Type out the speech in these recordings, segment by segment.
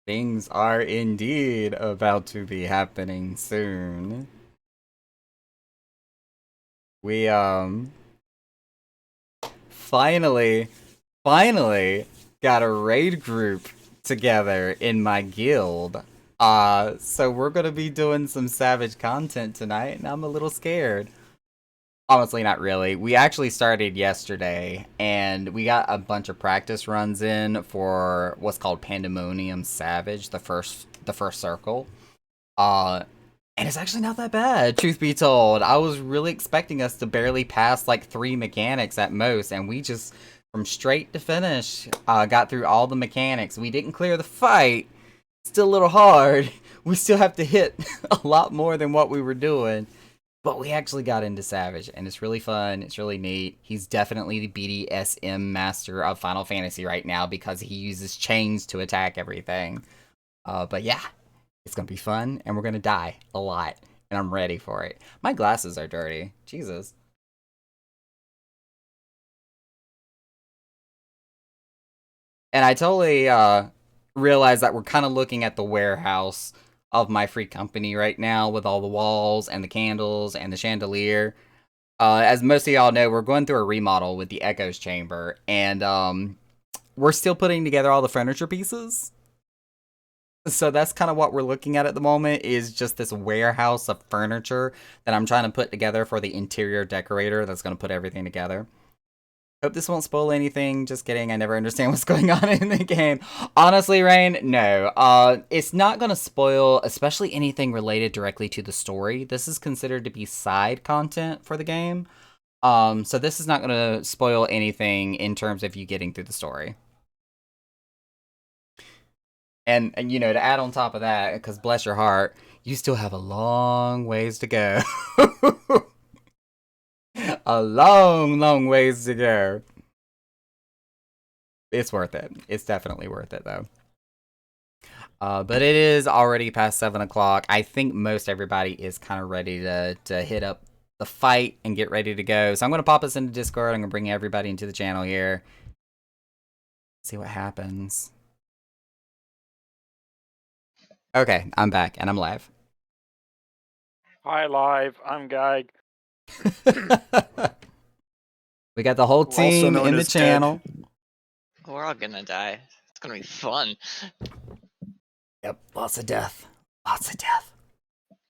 Things are indeed about to be happening soon. We finally got a raid group together in my guild. So we're gonna be doing some savage content tonight, and I'm a little scared. Honestly, not really. We actually started yesterday, and we got a bunch of practice runs in for what's called Pandemonium Savage, the first circle. Uh, and it's actually not that bad, truth be told. I was really expecting us to barely pass like 3 mechanics at most, and we just, from straight to finish, got through all the mechanics. We didn't clear the fight. Still a little hard. We still have to hit a lot more than what we were doing. But we actually got into Savage, and it's really fun. It's really neat. He's definitely the BDSM master of Final Fantasy right now because he uses chains to attack everything. But yeah, it's gonna be fun, and we're gonna die a lot, and I'm ready for it. My glasses are dirty. Jesus. And I totally realized that we're kind of looking at the warehouse of my free company right now with all the walls and the candles and the chandelier. As most of y'all know, we're going through a remodel with the Echoes Chamber, and we're still putting together all the furniture pieces. So that's kind of what we're looking at the moment is just this warehouse of furniture that I'm trying to put together for the interior decorator that's going to put everything together. Hope this won't spoil anything. Just kidding. I never understand what's going on in the game. Honestly, Rain, no. It's not going to spoil, especially anything related directly to the story. This is considered to be side content for the game. So this is not going to spoil anything in terms of you getting through the story. And you know, to add on top of that, because bless your heart, you still have a long ways to go. A long, long ways to go. It's worth it. It's definitely worth it, though. But it is already past 7 o'clock. I think most everybody is kind of ready to hit up the fight and get ready to go. So I'm gonna pop us into Discord. I'm gonna bring everybody into the channel here. See what happens. Okay, I'm back and I'm live. Hi, live. I'm Guy. We got the whole Also team known in the as Dead. channel. We're all gonna die. It's gonna be fun. Yep, lots of death. Lots of death.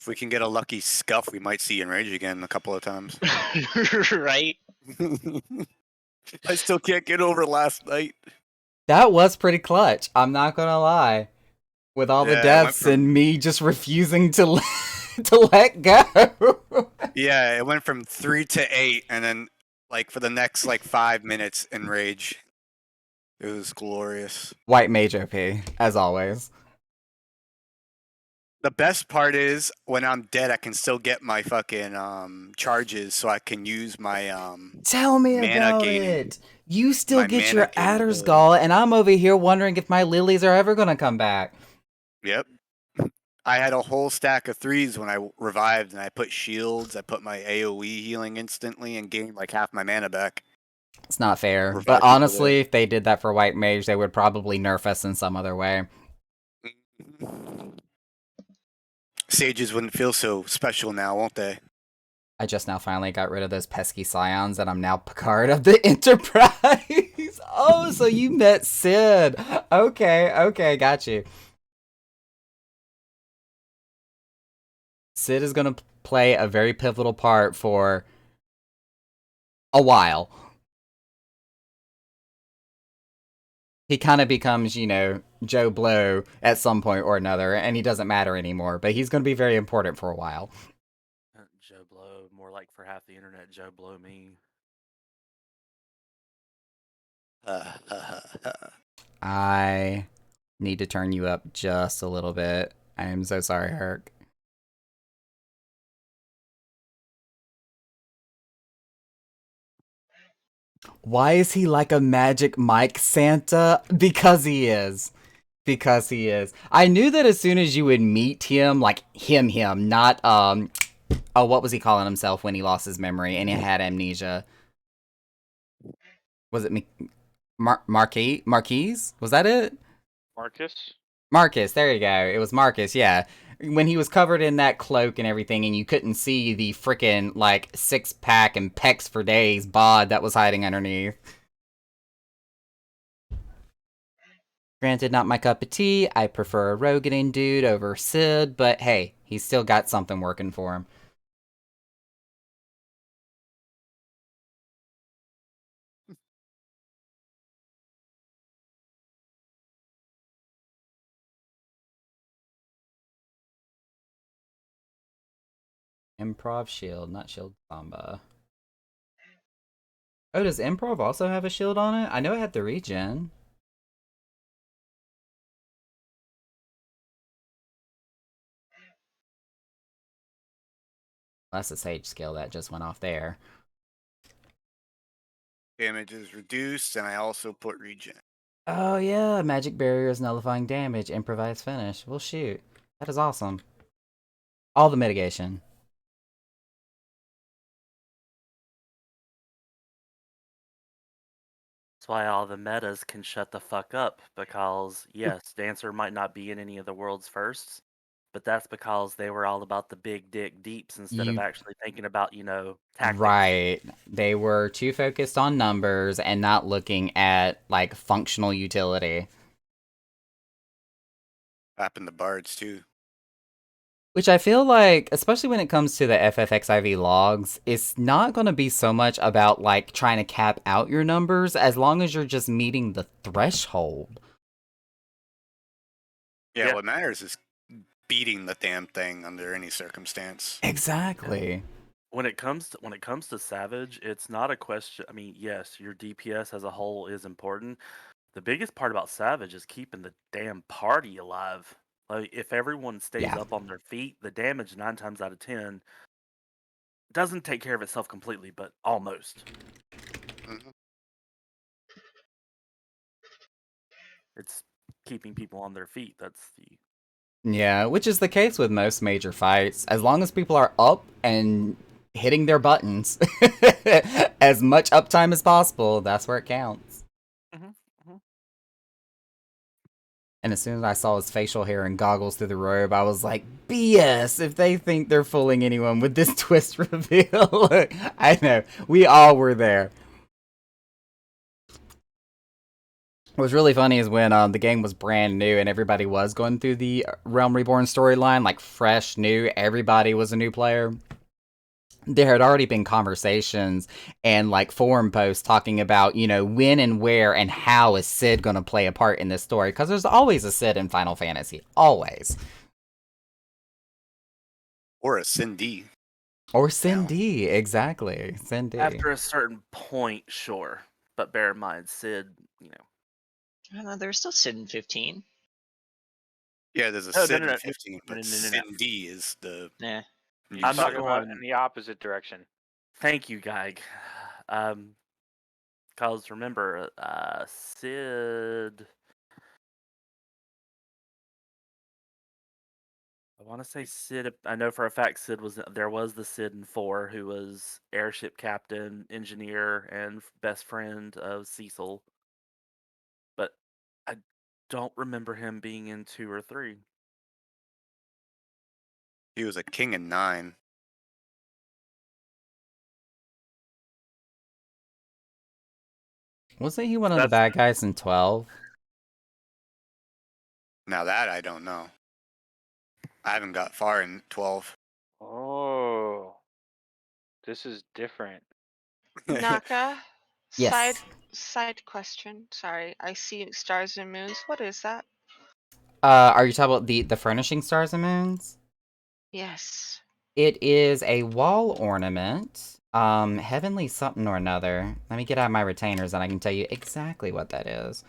If we can get a lucky scuff, we might see Enrage again a couple of times. Right? I still can't get over last night. That was pretty clutch. I'm not gonna lie. With all the Yeah, it went deaths from- and me just refusing to to let go. Yeah, it went from 3 to 8, and then like for the next like 5 minutes, Enrage. It was glorious. White mage OP, as always. The best part is when I'm dead, I can still get my fucking charges, so I can use my Tell me mana about gaining- it. You still my get mana your gaining Adder's ability. Gall, and I'm over here wondering if my lilies are ever gonna come back. Yep. I had a whole stack of 3s when I revived, and I put shields. I put my AOE healing instantly and gained like half my mana back. It's not fair. Revive But people honestly, there. if they did that for White Mage, they would probably nerf us in some other way. Sages wouldn't feel so special now, won't they? I just now finally got rid of those pesky Scions, and I'm now Picard of the Enterprise. Oh, so you met Sid. Okay, got you. Sid is gonna play a very pivotal part for a while. He kind of becomes, you know, Joe Blow at some point or another, and he doesn't matter anymore, but he's gonna be very important for a while. Joe Blow, more like for half the internet, Joe Blow me. I need to turn you up just a little bit. I am so sorry, Herc. Why is he like a Magic Mike Santa? Because he is. Because he is. I knew that as soon as you would meet him, like him, not oh, what was he calling himself when he lost his memory and he had amnesia? Was it Marquise? Was that it? Marcus? Marcus, there you go. It was Marcus, yeah. When he was covered in that cloak and everything, and you couldn't see the frickin' like 6-pack and pecs for days bod that was hiding underneath. Granted, not my cup of tea. I prefer a Rogaine dude over Sid, but hey, he's still got something working for him. Improv shield, not shield samba. Oh, does improv also have a shield on it? I know it had the regen. That's a sage skill that just went off there. Damage is reduced, and I also put regen. Oh yeah, magic barriers nullifying damage, improvised finish. Well shoot. That is awesome. All the mitigation. That's why all the metas can shut the fuck up, because yes, Dancer might not be in any of the world's firsts, but that's because they were all about the big dick deeps instead of You- actually thinking about, tactics. Right. They were too focused on numbers and not looking at like functional utility. Happened to bards too. Which I feel like, especially when it comes to the FFXIV logs, it's not going to be so much about like trying to cap out your numbers as long as you're just meeting the threshold. Yeah, Yeah. what matters is beating the damn thing under any circumstance. Exactly. When it comes to Savage, it's not a question. I mean, yes, your DPS as a whole is important. The biggest part about Savage is keeping the damn party alive. Like, if everyone stays Yeah. up on their feet, the damage 9 times out of 10 doesn't take care of itself completely, but almost. Mhm. It's keeping people on their feet. That's the Yeah, which is the case with most major fights. As long as people are up and hitting their buttons, as much uptime as possible, that's where it counts. Mhm, mhm. And as soon as I saw his facial hair and goggles through the robe, I was like, BS, if they think they're fooling anyone with this twist reveal. I know, we all were there. What's really funny is when the game was brand new and everybody was going through the Realm Reborn storyline, like fresh, new, everybody was a new player. There had already been conversations and like forum posts talking about, when and where and how is Sid going to play a part in this story. Because there's always a Sid in Final Fantasy. Always. Or a Cindy. Or Cindy. Exactly. Cindy. After a certain point, sure. But bear in mind, Sid, There's still Sid in 15. Yeah, there's a No, no, Sid no, no. in 15, but No. Cindy is the. Yeah. new I'm not Talking Sid. about going- in the opposite direction. Thank you, Geig. Because remember, Sid. I want to say Sid. I know for a fact Sid was there. Was the Sid in 4 who was airship captain, engineer, and best friend of Cecil. But I don't remember him being in 2 or 3. He was a king in 9. Wasn't he one of the bad guys in 12? Now that I don't know. I haven't got far in 12. Oh, this is different. Naka, Yes. side question. Sorry, I see stars and moons. What is that? Are you talking about the Furnishing Stars and Moons? Yes. It is a wall ornament. Heavenly something or another. Let me get out my retainers and I can tell you exactly what that is.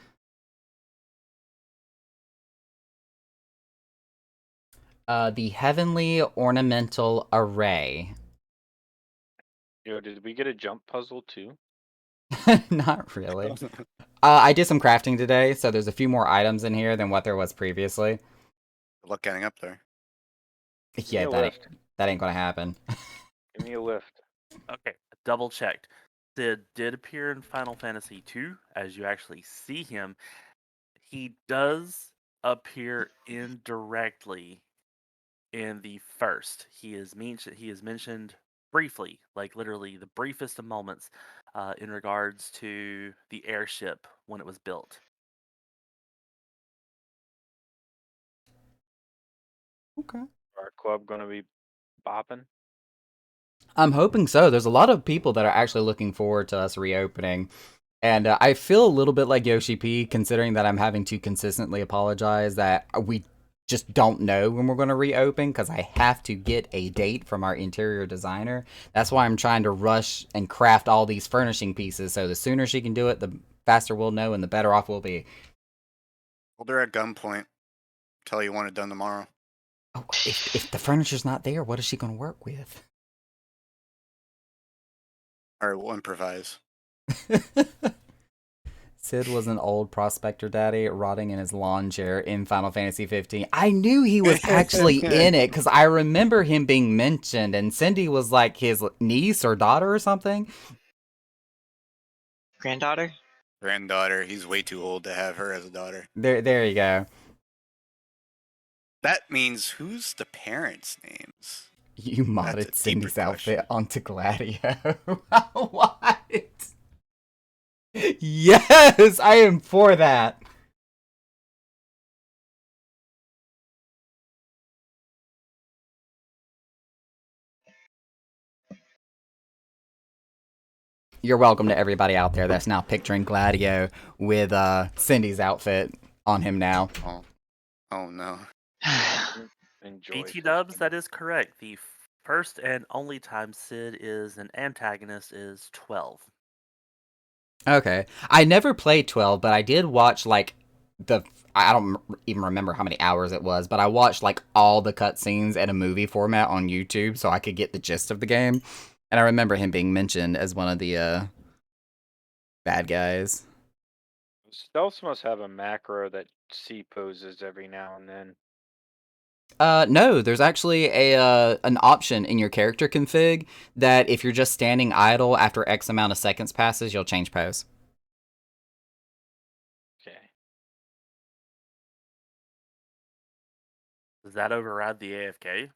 The Heavenly Ornamental Array. Yo, did we get a jump puzzle too? Not really. I did some crafting today, so there's a few more items in here than what there was previously. Look, getting up there. Give Yeah, me a that lift. ain't gonna happen. Give me a lift. Okay, double checked. Sid did appear in Final Fantasy 2, as you actually see him. He does appear indirectly in the first. He is mentioned briefly, like literally the briefest of moments, in regards to the airship when it was built. Okay. Our club gonna be bopping. I'm hoping so. There's a lot of people that are actually looking forward to us reopening. And I feel a little bit like Yoshi P, considering that I'm having to consistently apologize that we just don't know when we're going to reopen because I have to get a date from our interior designer. That's why I'm trying to rush and craft all these furnishing pieces. So the sooner she can do it, the faster we'll know and the better off we'll be. Hold her at gunpoint. Tell her you want it done tomorrow. Oh, if the furniture's not there, what is she going to work with? All right, we'll improvise. Sid was an old prospector daddy rotting in his lawn chair in Final Fantasy 15. I knew he was actually in it because I remember him being mentioned, and Cindy was like his niece or daughter or something. Granddaughter? Granddaughter. He's way too old to have her as a daughter. There you go. That means who's the parents' names? You That's a modded deeper Cindy's question. outfit onto Gladio. What? Yes, I am for that. You're welcome to everybody out there that's now picturing Gladio with Cindy's outfit on him now. Oh no. Enjoy. BT Dubs, that is correct. The first and only time Sid is an antagonist is 12. Okay. I never played 12, but I did watch like I don't even remember how many hours it was, but I watched like all the cutscenes in a movie format on YouTube so I could get the gist of the game. And I remember him being mentioned as one of the bad guys. Stealths must have a macro that C poses every now and then. No, there's actually an option in your character config that if you're just standing idle after X amount of seconds passes, you'll change pose. Okay. Does that override the AFK?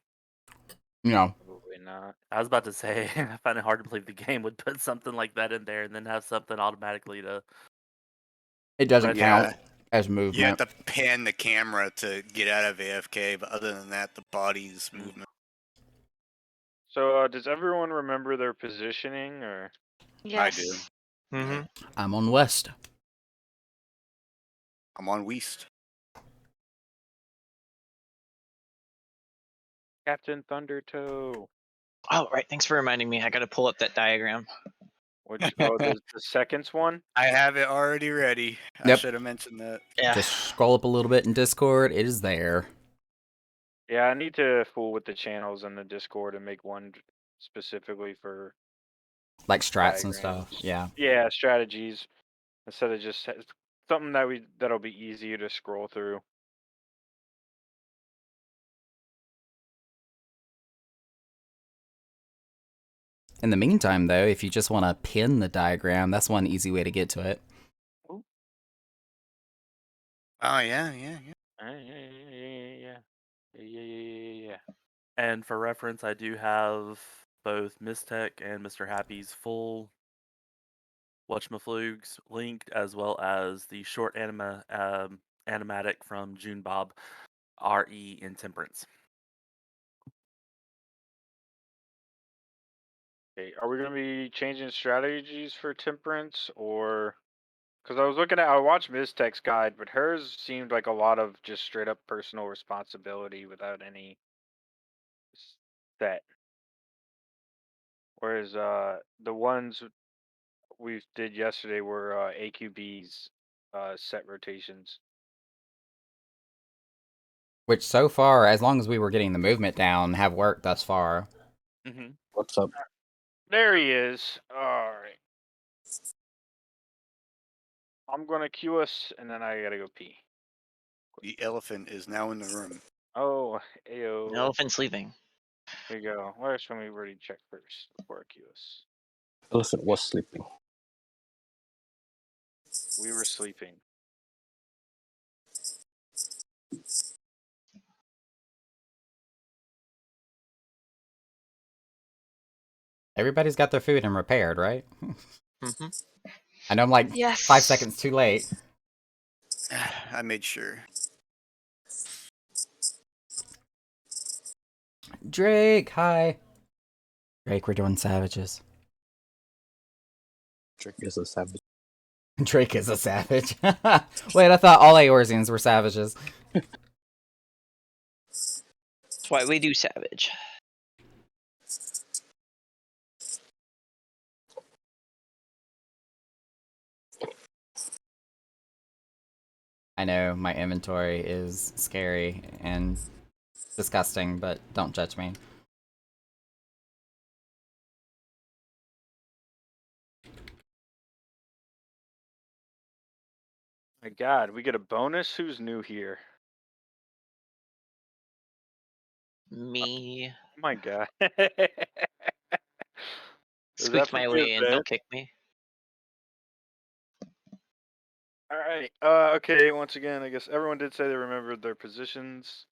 No. Probably not. I was about to say, I find it hard to believe the game would put something like that in there and then have something automatically to. It doesn't But count as movement. You have to pan the camera to get out of AFK, but other than that, the body's movement. So, does everyone remember their positioning, or Yes. I do. Mm-hmm. I'm on West. I'm on Weast. Captain Thundertoe? Oh, right. Thanks for reminding me. I got to pull up that diagram. Which the seconds one? I have it already ready. I Yep. should have mentioned that. Yeah. Just scroll up a little bit in Discord. It is there. Yeah, I need to fool with the channels in the Discord and make one specifically for Like strats and stuff. diagrams. Yeah. Yeah, strategies instead of just something that'll be easier to scroll through. In the meantime, though, if you just want to pin the diagram, that's one easy way to get to it. Oh yeah. Yeah, yeah. And for reference, I do have both Mistech and Mr. Happy's full Whatchamaflugs linked, as well as the short animatic from June Bob, RE in Temperance. Okay, are we gonna be changing strategies for Temperance, or because I watched Ms. Tech's guide, but hers seemed like a lot of just straight up personal responsibility without any set. Whereas the ones we did yesterday were AQB's set rotations. Which so far, as long as we were getting the movement down, have worked thus far. Mm-hmm. What's up? There he is. All right. I'm gonna queue us, and then I gotta go pee. The elephant is now in the room. Oh, ayo. Elephant sleeping. Here you go. Where's should we already check first before I queue us? Elephant was sleeping. We were sleeping. Everybody's got their food and repaired, right? hmm I know I'm like Yes. 5 seconds too late. I made sure. Drake, hi. Drake, we're doing savages. Drake is a savage. Drake is a savage. Wait, I thought all Eorzeans were savages. That's why we do Savage. I know my inventory is scary and disgusting, but don't judge me. My God, we get a bonus. Who's new here? Me Oh my God. Is that squeaked for my good, way in. man? Don't kick me. All right. Okay. Once again, I guess everyone did say they remembered their positions.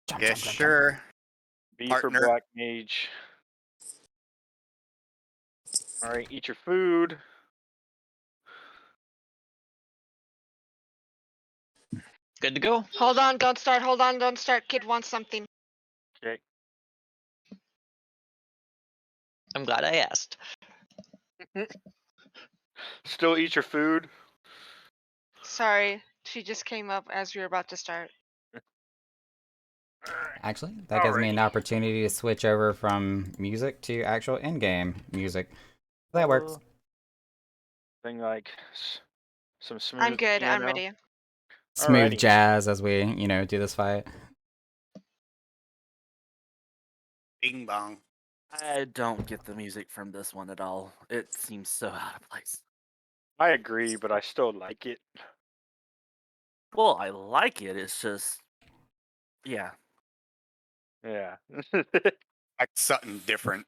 Jump, Yeah, jump, jump, jump. sure. B Partner. for Black Mage. All right. Eat your food. Good to go. Hold on, don't start. Hold on, don't start. Kid wants something. Okay. I'm glad I asked. Still eat your food. Sorry, she just came up as we were about to start. Actually, that gives me an Alrighty. opportunity to switch over from music to actual in-game music. That works. Thing like some smooth. I'm good. I'm piano. ready. Smooth Alrighty. jazz as we, do this fight. Bing bong. I don't get the music from this one at all. It seems so out of place. I agree, but I still like it. Well, I like it. It's just, yeah. Yeah. Like something different.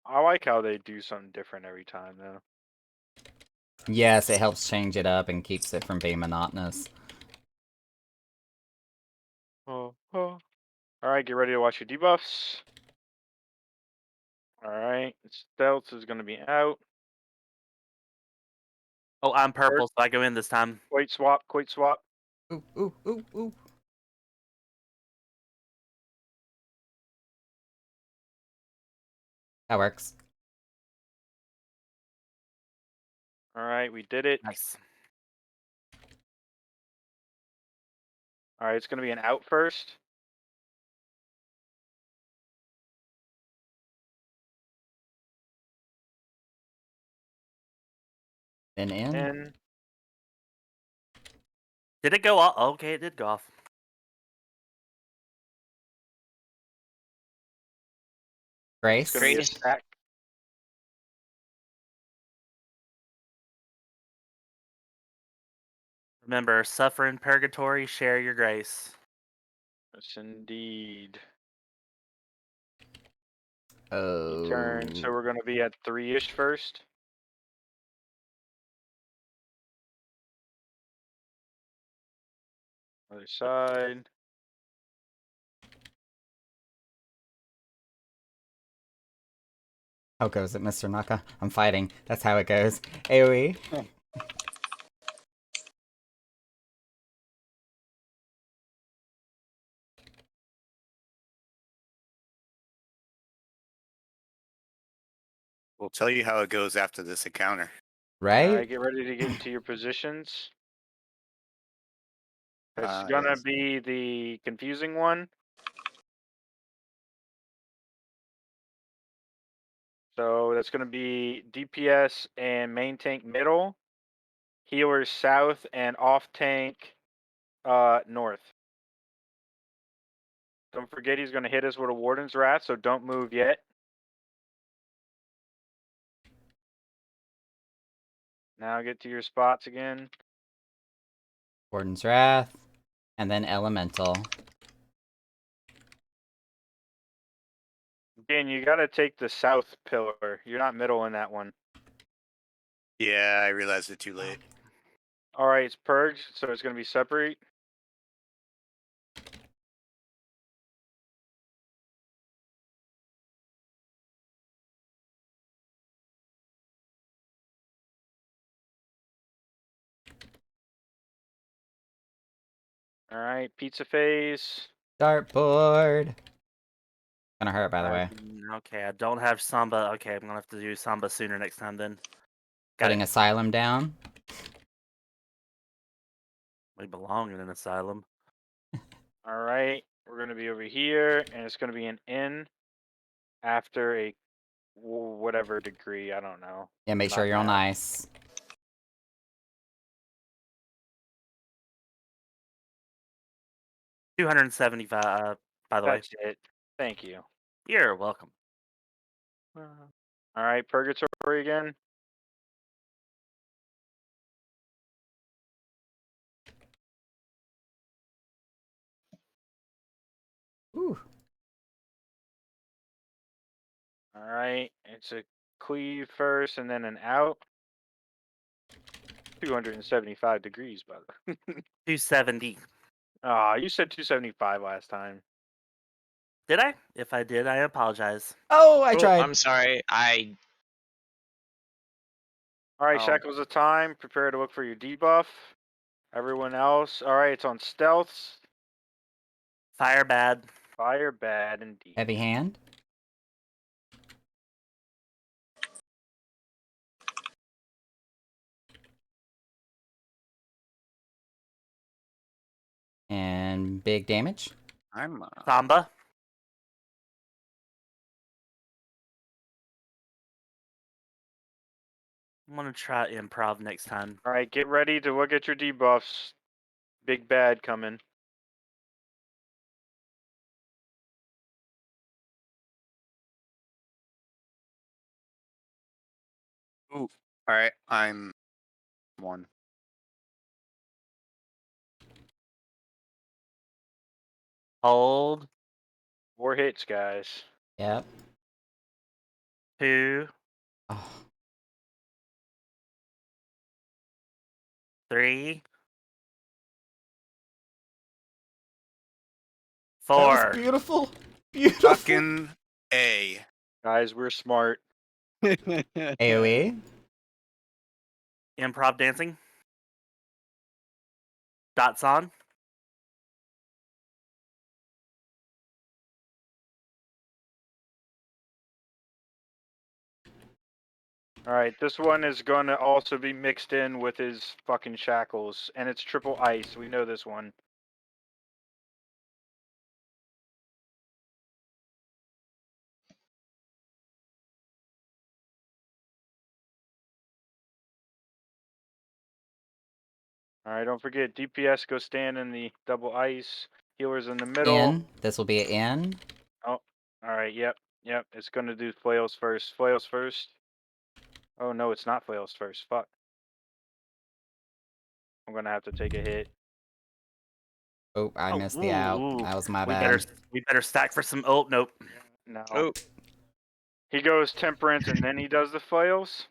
I like how they do something different every time, though. Yes, it helps change it up and keeps it from being monotonous. Oh. All right, get ready to watch your debuffs. All right, stealth is going to be out. Oh, I'm purple, so I go in this time. Quite swap. Ooh, ooh, ooh, ooh. That works. All right, we did it. Nice. All right, it's going to be an out first. Then in. In. Did it go off? Okay, it did go off. It's Grace. going to be a Grace. stack. Remember, suffer in purgatory, share your grace. Yes, indeed. Oh. Turn. So we're going to be at 3-ish first. Other side. How goes it, Mr. Naka? I'm fighting. That's how it goes. AoE. We'll tell you how it goes after this encounter. All Right? right, get ready to get into your positions. It's Ah, going to yes. be the confusing one. So that's going to be DPS and main tank middle, healers south, and off tank north. Don't forget he's going to hit us with a Warden's Wrath, so don't move yet. Now get to your spots again. Warden's Wrath. And then Elemental. Again, you got to take the south pillar. You're not middle in that one. Yeah, I realized it too late. All right, it's purged, so it's going to be separate. All right, pizza phase. Dartboard. Gonna hurt, by the way. Okay, I don't have Samba. Okay, I'm gonna have to do Samba sooner next time then. Got Putting it. Asylum down. We belong in an asylum. All right, we're gonna be over here, and it's gonna be an in after a whatever degree. I don't know. Yeah, make sure Not you're on math. ice. $275. By the way, That's it. Thank you. you're welcome. All right, purgatory again. Ooh. All right, it's a cleave first, and then an out. 275 degrees, by the way. 270. Ah, you said 275 last time. Did I? If I did, I apologize. Oh, I Oh, tried. I'm sorry. All right, Oh. shackles of time. Prepare to look for your debuff. Everyone else. All right, it's on stealths. Fire bad. Fire bad indeed. Heavy hand. And big damage. I'm Samba. I'm gonna try improv next time. All right, get ready to look at your debuffs. Big bad coming. Ooh. All right, I'm 1. Hold. 4 hits, guys. Yep. 2, Oh, 3, that was 4. beautiful. Beautiful. Fucking A. Guys, we're smart. AoE. Improv dancing. Dots on. All right, this one is going to also be mixed in with his fucking shackles, and it's triple ice. We know this one. All right, don't forget DPS go stand in the double ice. Healers in the middle. In. This will be an in. Oh, all right. Yep, yep. It's gonna do flails first. Flails first. Oh no, it's not flails first. Fuck. I'm gonna have to take a hit. Oh, I Oh, missed the out. ooh. That was my We bad. better stack for some. Oh nope. No. Oh, He goes temperance and then he does the flails.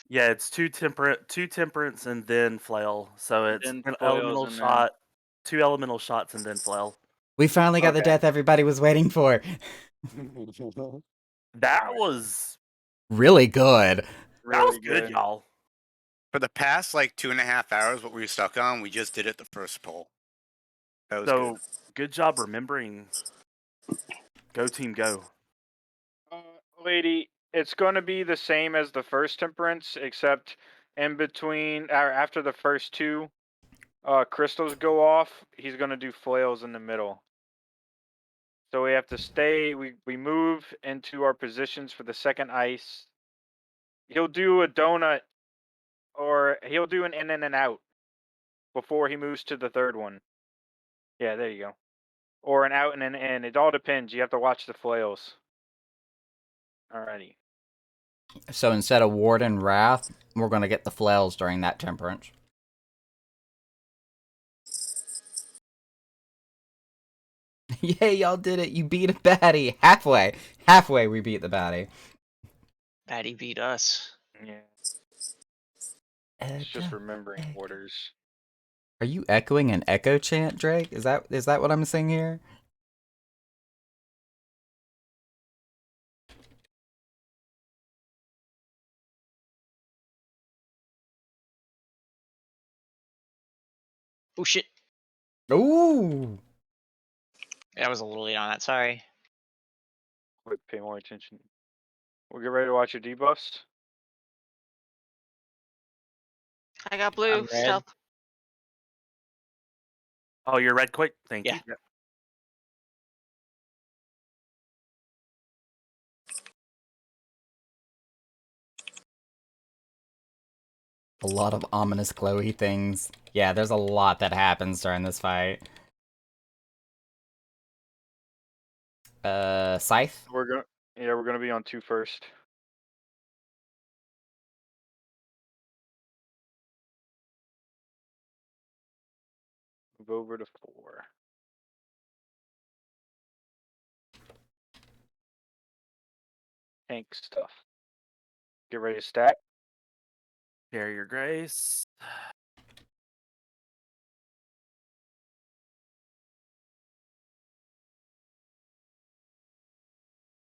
Yeah, it's two temperance, and then flail. So it's Then an flails elemental and then- shot, 2 elemental shots, and then flail. We finally got the Okay. death everybody was waiting for. That Alright. was Really good. that was good, y'all. For the past like 2.5 hours, what we were stuck on, we just did it the first poll. That was So good. good job remembering. Go team, go. Lady, it's gonna be the same as the first temperance, except in between or after the first 2 crystals go off, he's gonna do flails in the middle. So we have to stay. We move into our positions for the second ice. He'll do a donut, or he'll do an in and an out before he moves to the third one. Yeah, there you go. Or an out and an in. It all depends. You have to watch the flails. Alrighty. So instead of Warden Wrath, we're gonna get the flails during that temperance. Yay, y'all did it. You beat a baddie. Halfway. Halfway we beat the baddie. Patty beat us. Yeah. It's just Echo. remembering echo. orders. Are you echoing an echo chant, Drake? Is that what I'm saying here? Oh shit. Ooh. I was a little late on that. Sorry. Quick, pay more attention. We'll get ready to watch your debuffs. I got blue I'm red. stealth. Oh, you're red quick? Thank Yeah. you. Yep. A lot of ominous glowy things. Yeah, there's a lot that happens during this fight. Scythe? We're gonna be on 2 first. Move over to 4. Tank stuff. Get ready to stack. Share your grace.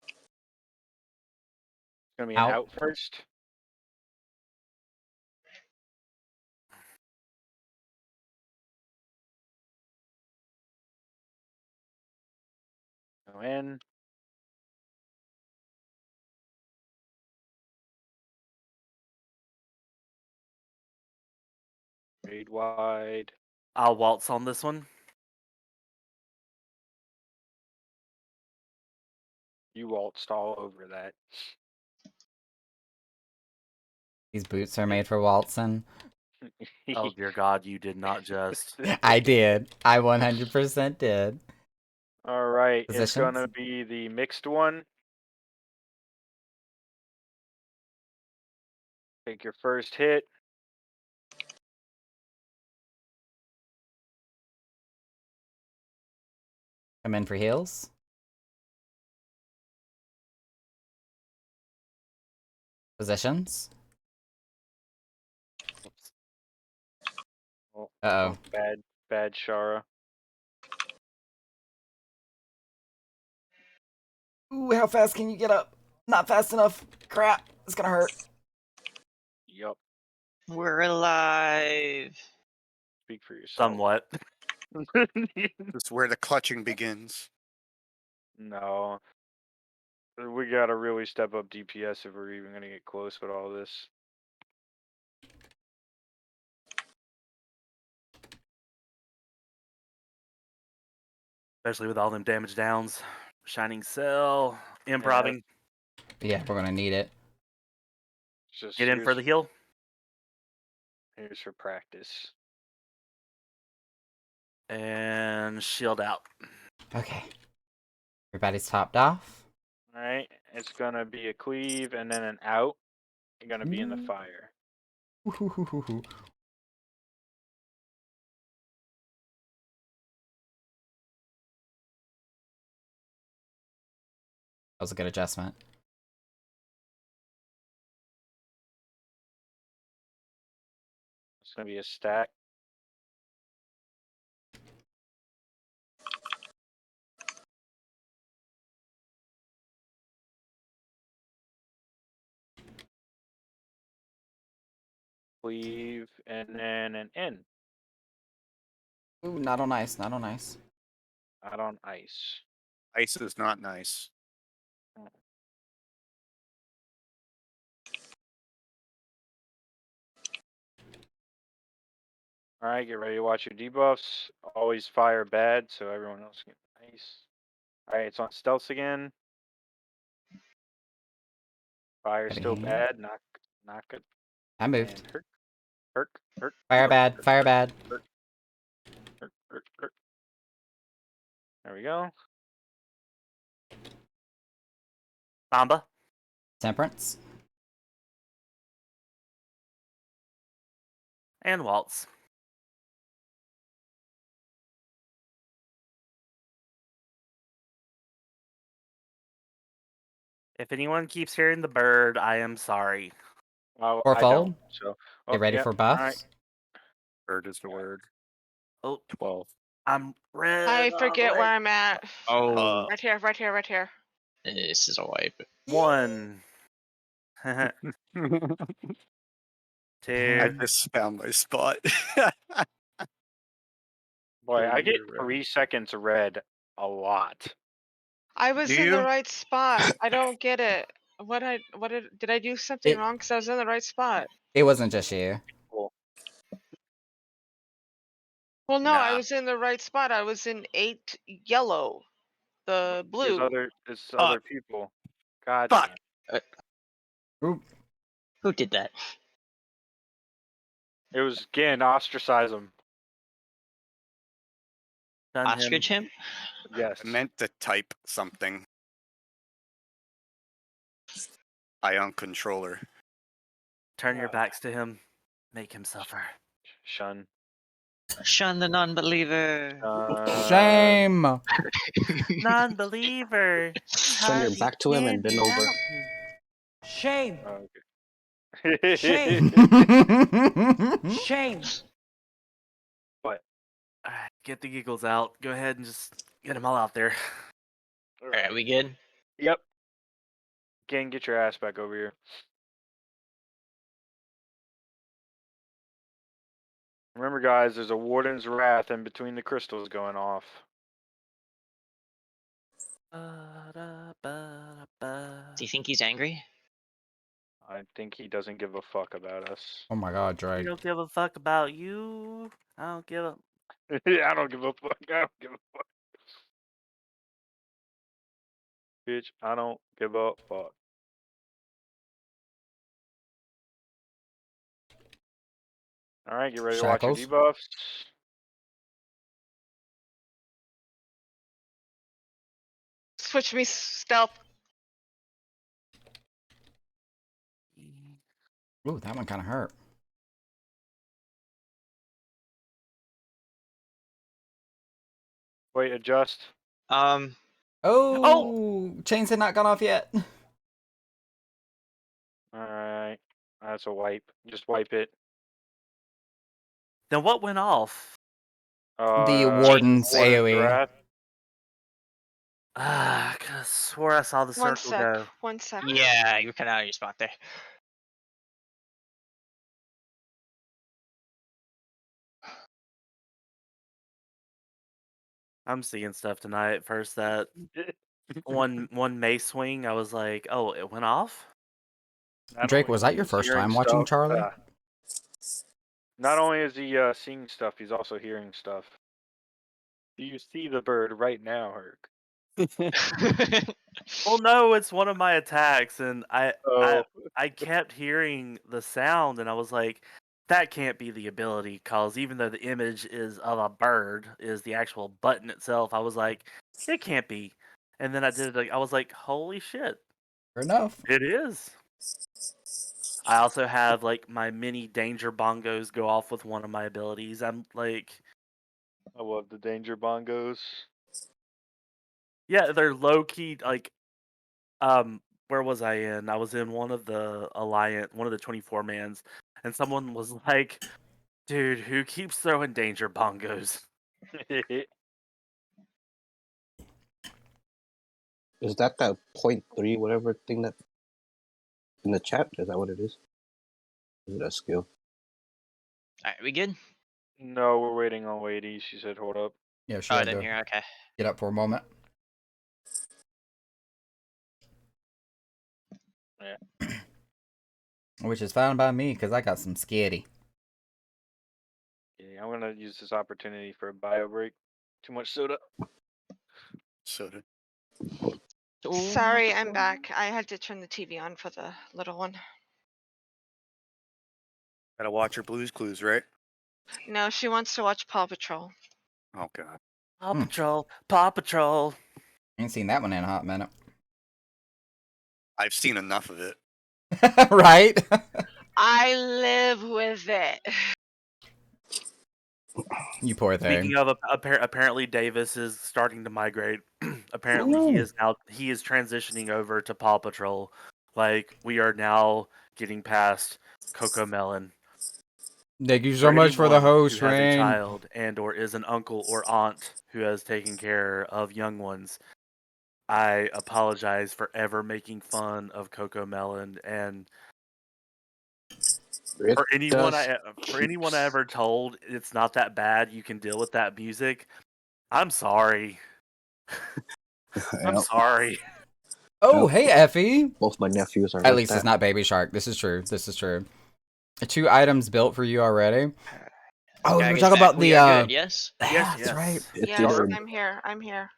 It's gonna be an Out. out first. Go in. Raid wide. I'll waltz on this one. You waltzed all over that. These boots are made for waltzing. Oh dear God, you did not just. I did. I 100% did. All right, it's Positions? gonna be the mixed one. Take your first hit. Come in for heals. Positions. Oh, Uh-oh. bad Shara. Ooh, how fast can you get up? Not fast enough. Crap. It's gonna hurt. Yup. We're alive. Speak for yourself. Somewhat. This is where the clutching begins. No. We gotta really step up DPS if we're even gonna get close with all this. Especially with all them damage downs. Shining Cell. Improving. Yeah, we're gonna need it. Just Get in for the heal. Here's for practice. And shield out. Okay. Everybody's topped off. Alright, it's gonna be a cleave and then an out. You're gonna be in the Mm. fire. Ooh. That was a good adjustment. It's gonna be a stack. Cleave and then an in. Ooh, not on ice, not on ice. Not on ice. Ice is not nice. Alright, get ready to watch your debuffs. Always fire bad, so everyone else get nice. Alright, it's on stealth again. Fire still Ready. bad, not good. I moved. And hurt. Fire bad, fire bad. Hurt. There we go. Samba. Temperance. And waltz. If anyone keeps hearing the bird, I am sorry. Well, Or I fold. don't. So Get ready yep, for buffs. alright. Bird is the word. Oh, 12. I'm red. I forget where I'm at. Oh, Right here. this is a wipe. 1. I 2. just found my spot. Boy, I get You're right. 3 seconds red a lot. I was Do in the you? right spot. I don't get it. Did I do something It- wrong? Because I was in the right spot. It wasn't just you. Cool. Well, no, I Nah. was in the right spot. I was in 8 yellow, the blue. It's other people. God Fuck. damn. Oop. Who did that? It was again ostracize him. Done him. Ostrich him? Yes. I meant to type something. Ion controller. Turn your backs to him. Make him suffer. Shun. Shun the non-believer. Shame. Non-believer. Turn your back to him and bend over. Shame. Oh, okay. Shame. Shame. What? Alright, get the giggles out. Go ahead and just get them all out there. Alright, we good? Yep. Gang, get your ass back over here. Remember, guys, there's a Warden's Wrath in between the crystals going off. Do you think he's angry? I think he doesn't give a fuck about us. Oh my god, I Drake. don't give a fuck about you. I don't give a. I don't give a fuck. I don't give a fuck. Bitch, I don't give a fuck. Alright, get ready to watch your Shackles? debuffs. Switch me stealth. Ooh, that one kind of hurt. Wait, adjust. Oh, chains had not gone off yet. Alright. That's a wipe. Just wipe it. Then what went off? The Warden's AoE. Wrath. Ah, I could've swore I saw the One circle sec. go. 1 sec. Yeah, you were kind of out of your spot there. I'm seeing stuff tonight. First, that one mace swing, I was like, oh, it went off? Not Drake, only was that is your he first hearing time watching stuff, Charlie? not only is he seeing stuff, he's also hearing stuff. Do you see the bird right now, Herc? Well, no, it's one of my attacks, and Oh. I kept hearing the sound, and I was like, that can't be the ability, cause even though the image is of a bird, is the actual button itself, I was like, it can't be. And then I did it, like, I was like, holy shit, Fair enough. it is. I also have like my mini danger bongos go off with one of my abilities. I'm like, I love the danger bongos. yeah, they're low key. Like, where was I in? I was in one of the Alliance, one of the 24 mans, and someone was like, "Dude, who keeps throwing danger bongos?" Is that 0.3 whatever thing that in the chat? Is that what it is? Is it a skill? Alright, we good? No, we're waiting on Lady. She said, hold up. Yeah, she Oh, I had didn't to hear. Okay. get up for a moment. Yeah. Which is fine by me, because I got some skitty. Yeah, I'm going to use this opportunity for a bio break. Too much soda. Soda. Sorry, I'm back. I had to turn the TV on for the little one. Gotta watch your Blues Clues, right? No, she wants to watch Paw Patrol. Oh god. Paw Patrol, Paw Patrol. Ain't seen that one in a hot minute. I've seen enough of it. Right? I live with it. You poor thing. Speaking of, apparently Davis is starting to migrate. Apparently he is transitioning over to Paw Patrol. Like, we are now getting past Coco Melon. Thank you so much for the anyone host, who has a Rain. child and or is an uncle or aunt who has taken care of young ones, I apologize for ever making fun of Coco Melon and It For anyone does for anyone I keeps- ever told it's not that bad, you can deal with that music. I'm sorry. I'm Yep. sorry. Oh, Nope. hey, Effie. Both my nephews are At like least that. it's not Baby Shark. This is true. This is true. 2 items built for you already. Oh, we were Gag is talking back. about We the are good. Yes. Yeah, Yes, that's yes. right. It's Yes, either I'm here. I'm here.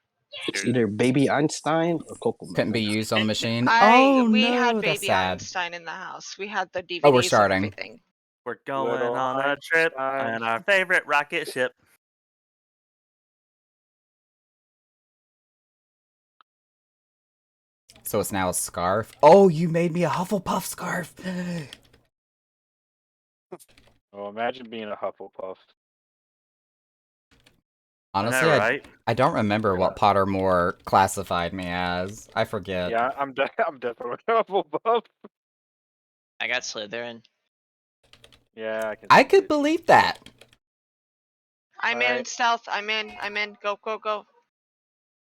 it's either Baby Einstein or Coco Couldn't be Melon. used on the machine. I Oh we no, had that's Baby sad. Einstein in the house. We had the DVDs Oh, we're and starting. everything. We're going Little on a trip Einstein. on our favorite rocket ship. So it's now a scarf. Oh, you made me a Hufflepuff scarf. Oh, imagine being a Hufflepuff. Honestly, I know, right? I don't remember what Pottermore classified me as. I forget. Yeah, I'm definitely a Hufflepuff. I got Slytherin. Yeah, I can. I see could it. believe that. I'm in Alright. stealth. I'm in. Go, go, go.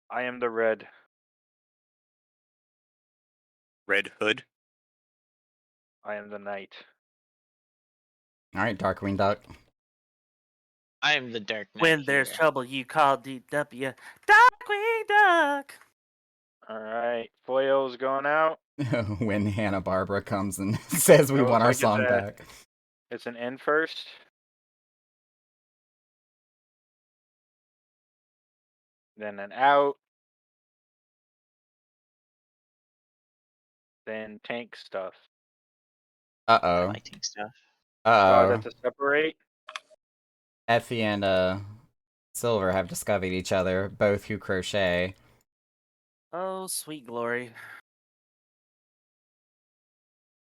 I am the red. Red Hood. I am the knight. All right, Darkwing Duck. I am the Dark Knight. When there's here. trouble, you call DW. Darkwing Duck. All right, foil's going out. When Hanna-Barbera comes and says we It want looks our like it's song at- back. It's an N first. Then an out. Then tank stuff. I Uh-oh. like stuff. Oh, Uh-oh. that's a separate. Effie and Silver have discovered each other, both who crochet. Oh, sweet glory.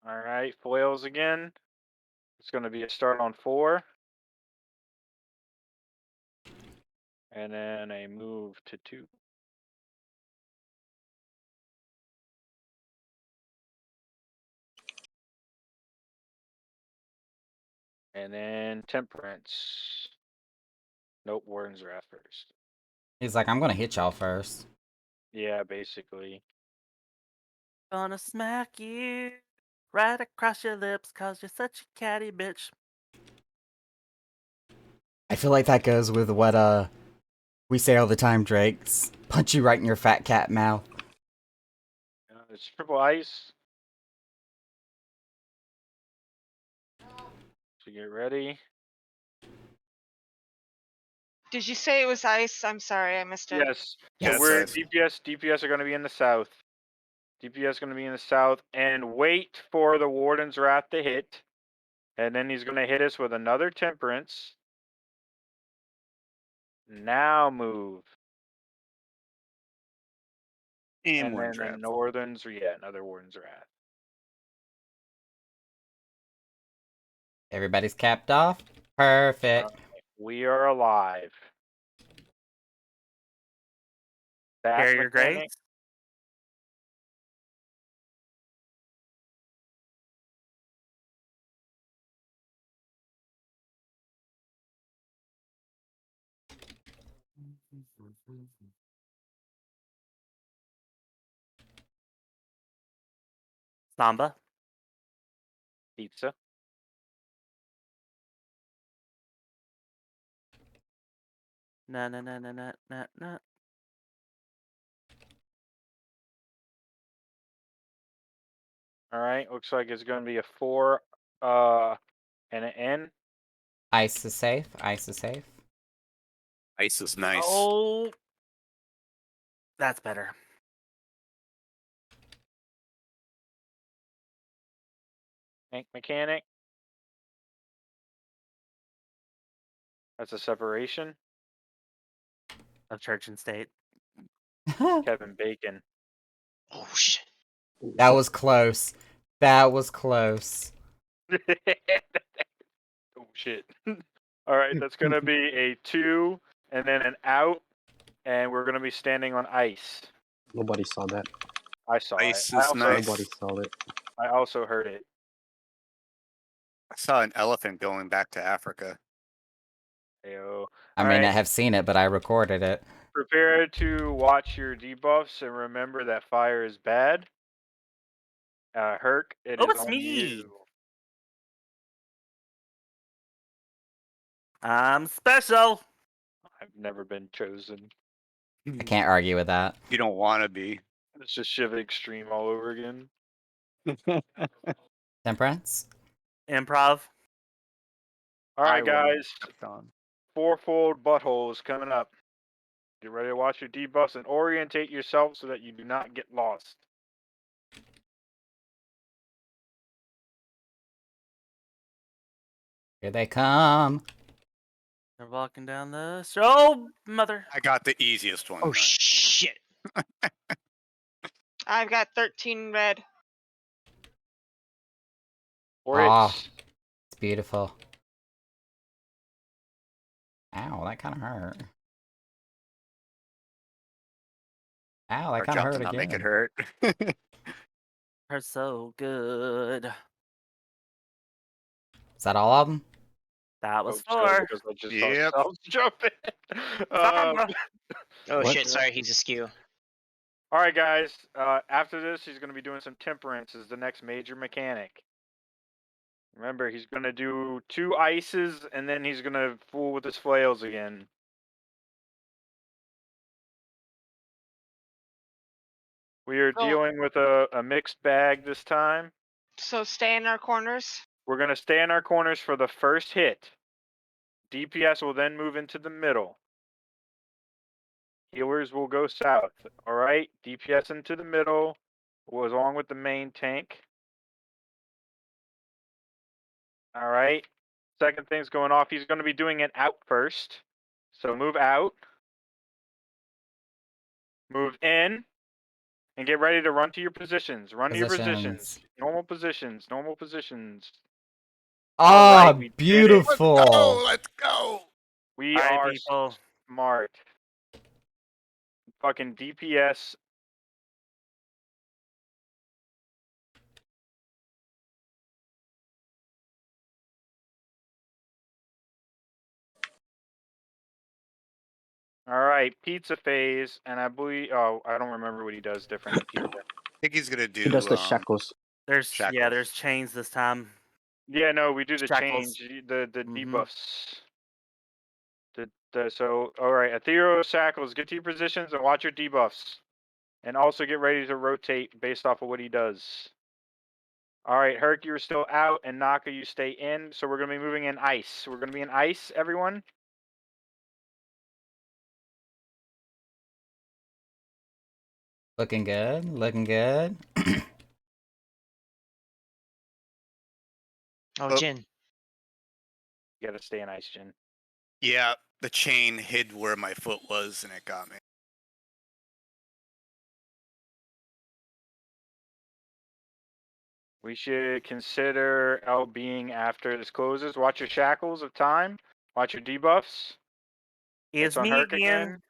All right, foils again. It's going to be a start on 4. And then a move to 2. And then temperance. Nope, Warden's Wrath first. He's like, I'm gonna hit y'all first. Yeah, basically. Gonna smack you right across your lips cause you're such a catty bitch. I feel like that goes with what we say all the time, Drakes. Punch you right in your fat cat mouth. It's triple ice. So get ready. Did you say it was ice? I'm sorry, I missed it. Yes. Yes. So we're Yes. DPS are going to be in the south. DPS going to be in the south, and wait for the Warden's Wrath to hit, and then he's going to hit us with another temperance. Now move, And one then draft. the Northern's another Warden's Wrath. Everybody's capped off. Perfect. We are alive. That Carrier mechanic- grades. Samba. Pizza. Na na na na na na na. All right, looks like it's going to be a 4 and an N. Ice is safe. Ice is safe. Ice is nice. Oh, that's better. Tank mechanic. That's a separation. Of church and state. Kevin Bacon. Oh shit. That was close. That was close. Oh shit. All right, that's going to be a 2 and then an out, and we're going to be standing on ice. Nobody saw that. I saw Ice it. is nice. Nobody saw it. I also heard it. I saw an elephant going back to Africa. Ayo. I may not Alright. have seen it, but I recorded it. Prepare to watch your debuffs and remember that fire is bad. Herc, it Oh, is it's on me. you. I'm special. I've never been chosen. I can't argue with that. You don't want to be. It's just Shiva Extreme all over again. Temperance? Improv. All right, I will guys. kept on. Fourfold buttholes coming up. Get ready to watch your debuffs and orientate yourself so that you do not get lost. Here they come. They're walking down the street. Oh, mother. I got the easiest one. Oh tonight. shit! I've got 13 red. Or Ah. it's It's beautiful. Ow, that kind of hurt. Ow, that Our kind of job hurt to not make it again. hurt. Hurts so good. Is that all of them? That was hope so, 4. because I just Yep. saw Sells jumping. Farmer. Oh What? shit! Sorry, he's askew. All right, guys. After this, he's going to be doing some temperance as the next major mechanic. Remember, he's going to do 2 ices, and then he's going to fool with his flails again. We are Oh. dealing with a mixed bag this time. So stay in our corners. We're going to stay in our corners for the first hit. DPS will then move into the middle. Healers will go south. All right, DPS into the middle, along with the main tank. All right. Second thing's going off. He's going to be doing it out first. So move out. Move in. And get ready to run to your positions. Run to your positions. Positions. Normal positions. Normal positions. Ah, Alright, we did it. beautiful. Let's go. Let's go. We All right, are people. smart. Fucking DPS. All right, pizza phase, and I believe. Oh, I don't remember what he does different in pizza. I think he's gonna do. He does the shackles. There's Shackles. there's chains this time. Yeah, no, we do the Shackles. change, the Mhm. debuffs. So all right, Ethereal Shackles, get to your positions and watch your debuffs, and also get ready to rotate based off of what he does. All right, Herc, you're still out, and Naka, you stay in. So we're gonna be moving in ice. We're gonna be in ice, everyone. Looking good. Looking good. Oh, Oh. Jin. You gotta stay in ice, Jin. Yeah, the chain hid where my foot was, and it got me. We should consider LBing after this closes. Watch your shackles of time. Watch your debuffs. It's on me Herc again.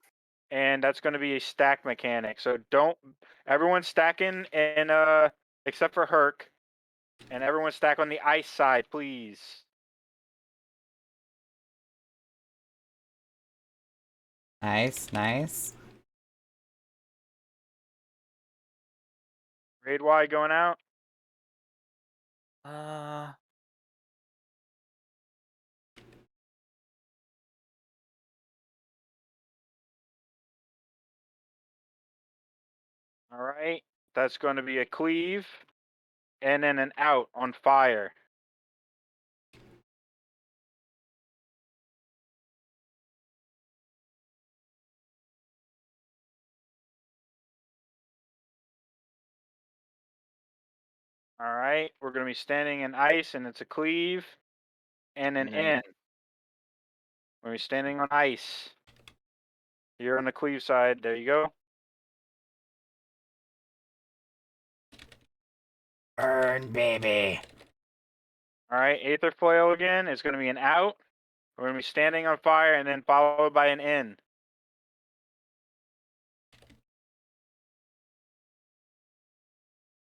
And that's going to be a stack mechanic. So don't everyone stack in and except for Herc, and everyone stack on the ice side, please. Nice, nice. Raid Y going out. All right, that's going to be a cleave, and then an out on fire. All right, we're going to be standing in ice, and it's a cleave, and an And then- in. We're going to be standing on ice. You're on the cleave side. There you go. Burn, baby. All right, Aether Flail again is going to be an out. We're going to be standing on fire and then followed by an in.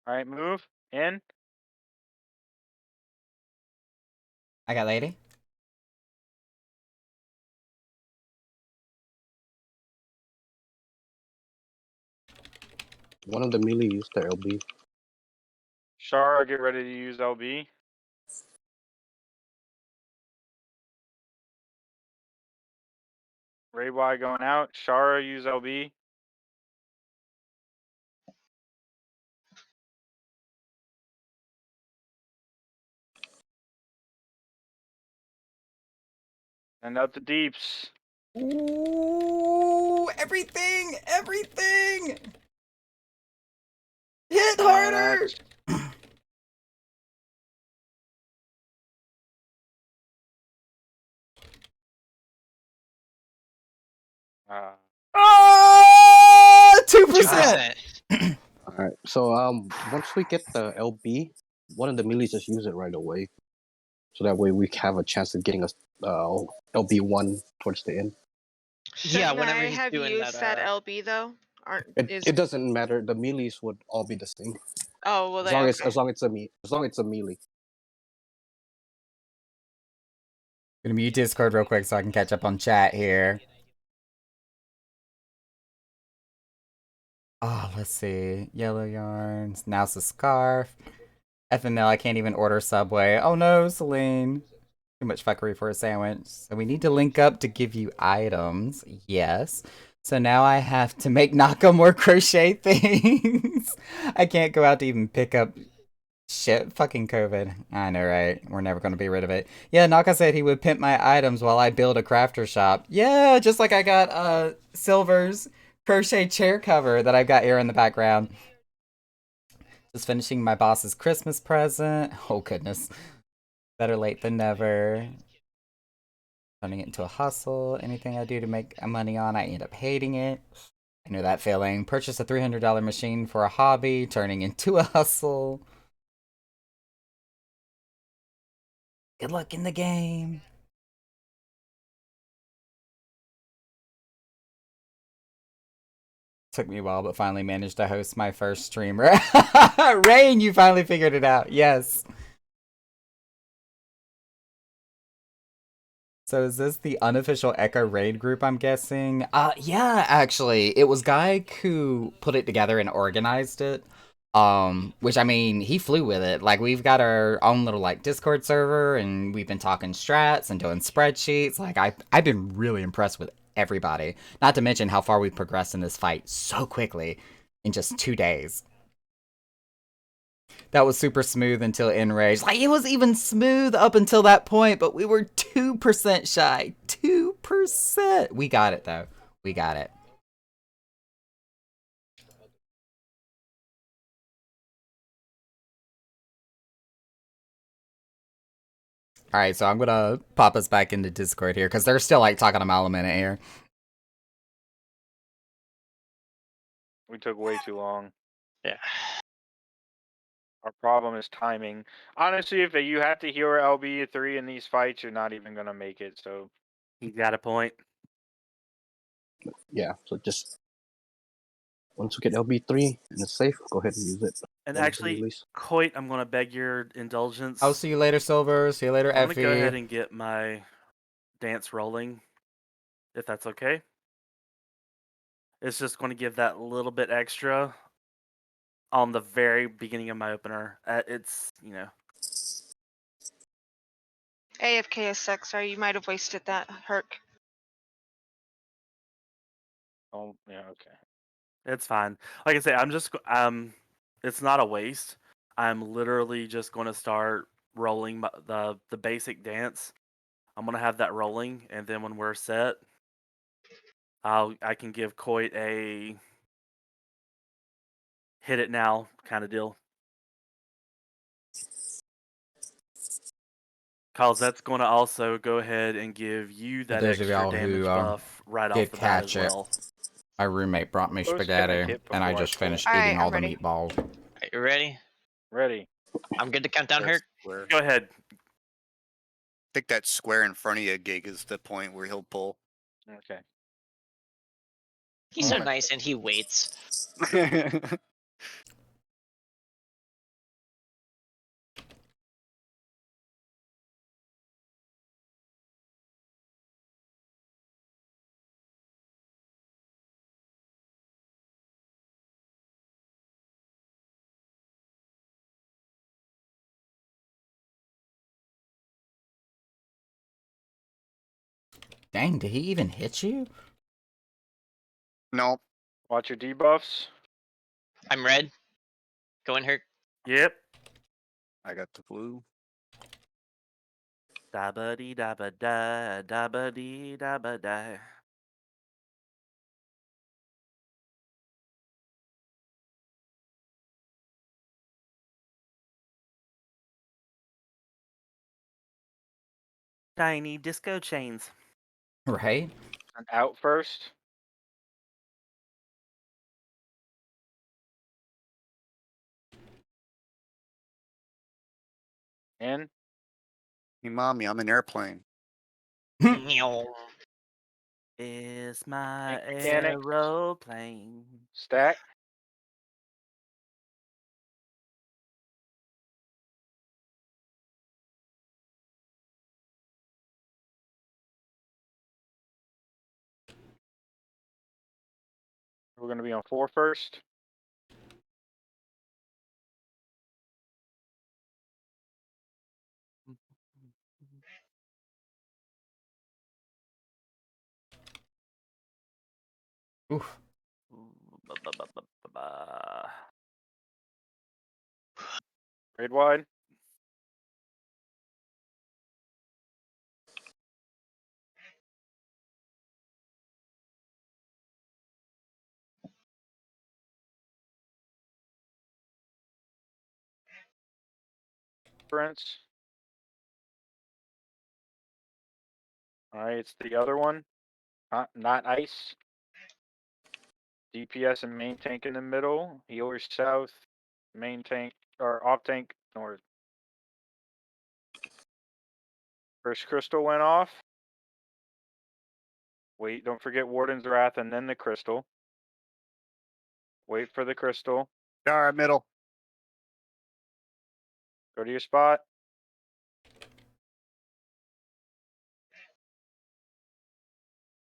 All right, move in. I got lady. One of the melee used the LB. Shara, get ready to use LB. Ray Y going out. Shara use LB. And out the deeps. Ooh, everything, everything. Hit And harder. Uh, Ah, 2%. 2%. All right. So once we get the LB, one of the melees just use it right away, so that way we have a chance of getting a LB1 towards the end. Shouldn't whenever I he's have doing used that, that LB though? Aren't is It doesn't matter. The melees would all be the same oh well as they long okay. as long as it's a melee. Gonna mute Discord real quick so I can catch up on chat here. Oh, let's see. Yellow yarns. Now's the scarf. FML, I can't even order Subway. Oh no, Celine. Too much fuckery for a sandwich. So we need to link up to give you items. Yes. So now I have to make Naka more crochet things. I can't go out to even pick up shit. Fucking COVID. I know, right? We're never going to be rid of it. Yeah, Naka said he would pimp my items while I build a crafter shop. Yeah, just like I got Silver's crochet chair cover that I've got here in the background. Just finishing my boss's Christmas present. Oh, goodness. Better late than never. Turning it into a hustle. Anything I do to make money on, I end up hating it. I know that feeling. Purchase a $300 machine for a hobby, turning into a hustle. Good luck in the game. Took me a while, but finally managed to host my first streamer. Rain, you finally figured it out. Yes. So is this the unofficial Echo raid group, I'm guessing? Yeah, actually. It was Guy who put it together and organized it. Which, I mean, he flew with it. Like, we've got our own little, like, Discord server, and we've been talking strats and doing spreadsheets. Like, I've been really impressed with everybody. Not to mention how far we've progressed in this fight so quickly in just 2 days. That was super smooth until Enrage. Like, it was even smooth up until that point, but we were 2% shy. 2%. We got it, though. We got it. Alright, so I'm gonna pop us back into Discord here, because they're still, like, talking a mile a minute here. we took way too long. Yeah. Our problem is timing. Honestly, if you have to heal LB3 in these fights, you're not even gonna make it. So You got a point. Yeah. So just once we get LB3 and it's safe, go ahead and use it. And One of the actually, melees. Coit, I'm going to beg your indulgence. I'll see you later, Silver. See you later, I'm going to go ahead Effie. and get my dance rolling, if that's okay. It's just going to give that little bit extra on the very beginning of my opener. It's, AFK is sex, sorry, you might have wasted that, Herc. oh yeah, okay. it's fine. Like I say, it's not a waste. I'm literally just going to start rolling the basic dance. I'm going to have that rolling, and then when we're set, I can give Coit a hit it now kind of deal. Cause that's going to also go ahead and give you that those of extra y'all damage who, buff right did off the bat as catch it. well. My roommate brought me Let's spaghetti, connect it and I before I just pull. finished Alright, eating all I'm the ready. meatballs. Are you ready? Ready. I'm good to count down here. Square. Go ahead. I think that square in front of you, Gig, is the point where he'll pull. Okay. He's so nice and he waits. Dang, did he even hit you? No. Watch your debuffs. I'm red. Go in her. Yep. I got the blue. Da ba dee da ba da da ba dee da ba da. Tiny disco chains. Right? And out first. In. Hey, mommy, I'm an airplane. Meow. Is my Mechanics. aeroplane. Stack. We're gonna be on 4 first. Oof. Ba, ba, ba, ba, ba, ba. Raid wide. Prince. Alright, it's the other one. Not ice. DPS and main tank in the middle. Healer south. Main tank or off tank north. First crystal went off. Wait, don't forget Warden's Wrath and then the crystal. Wait for the crystal. Dara, middle. Go to your spot.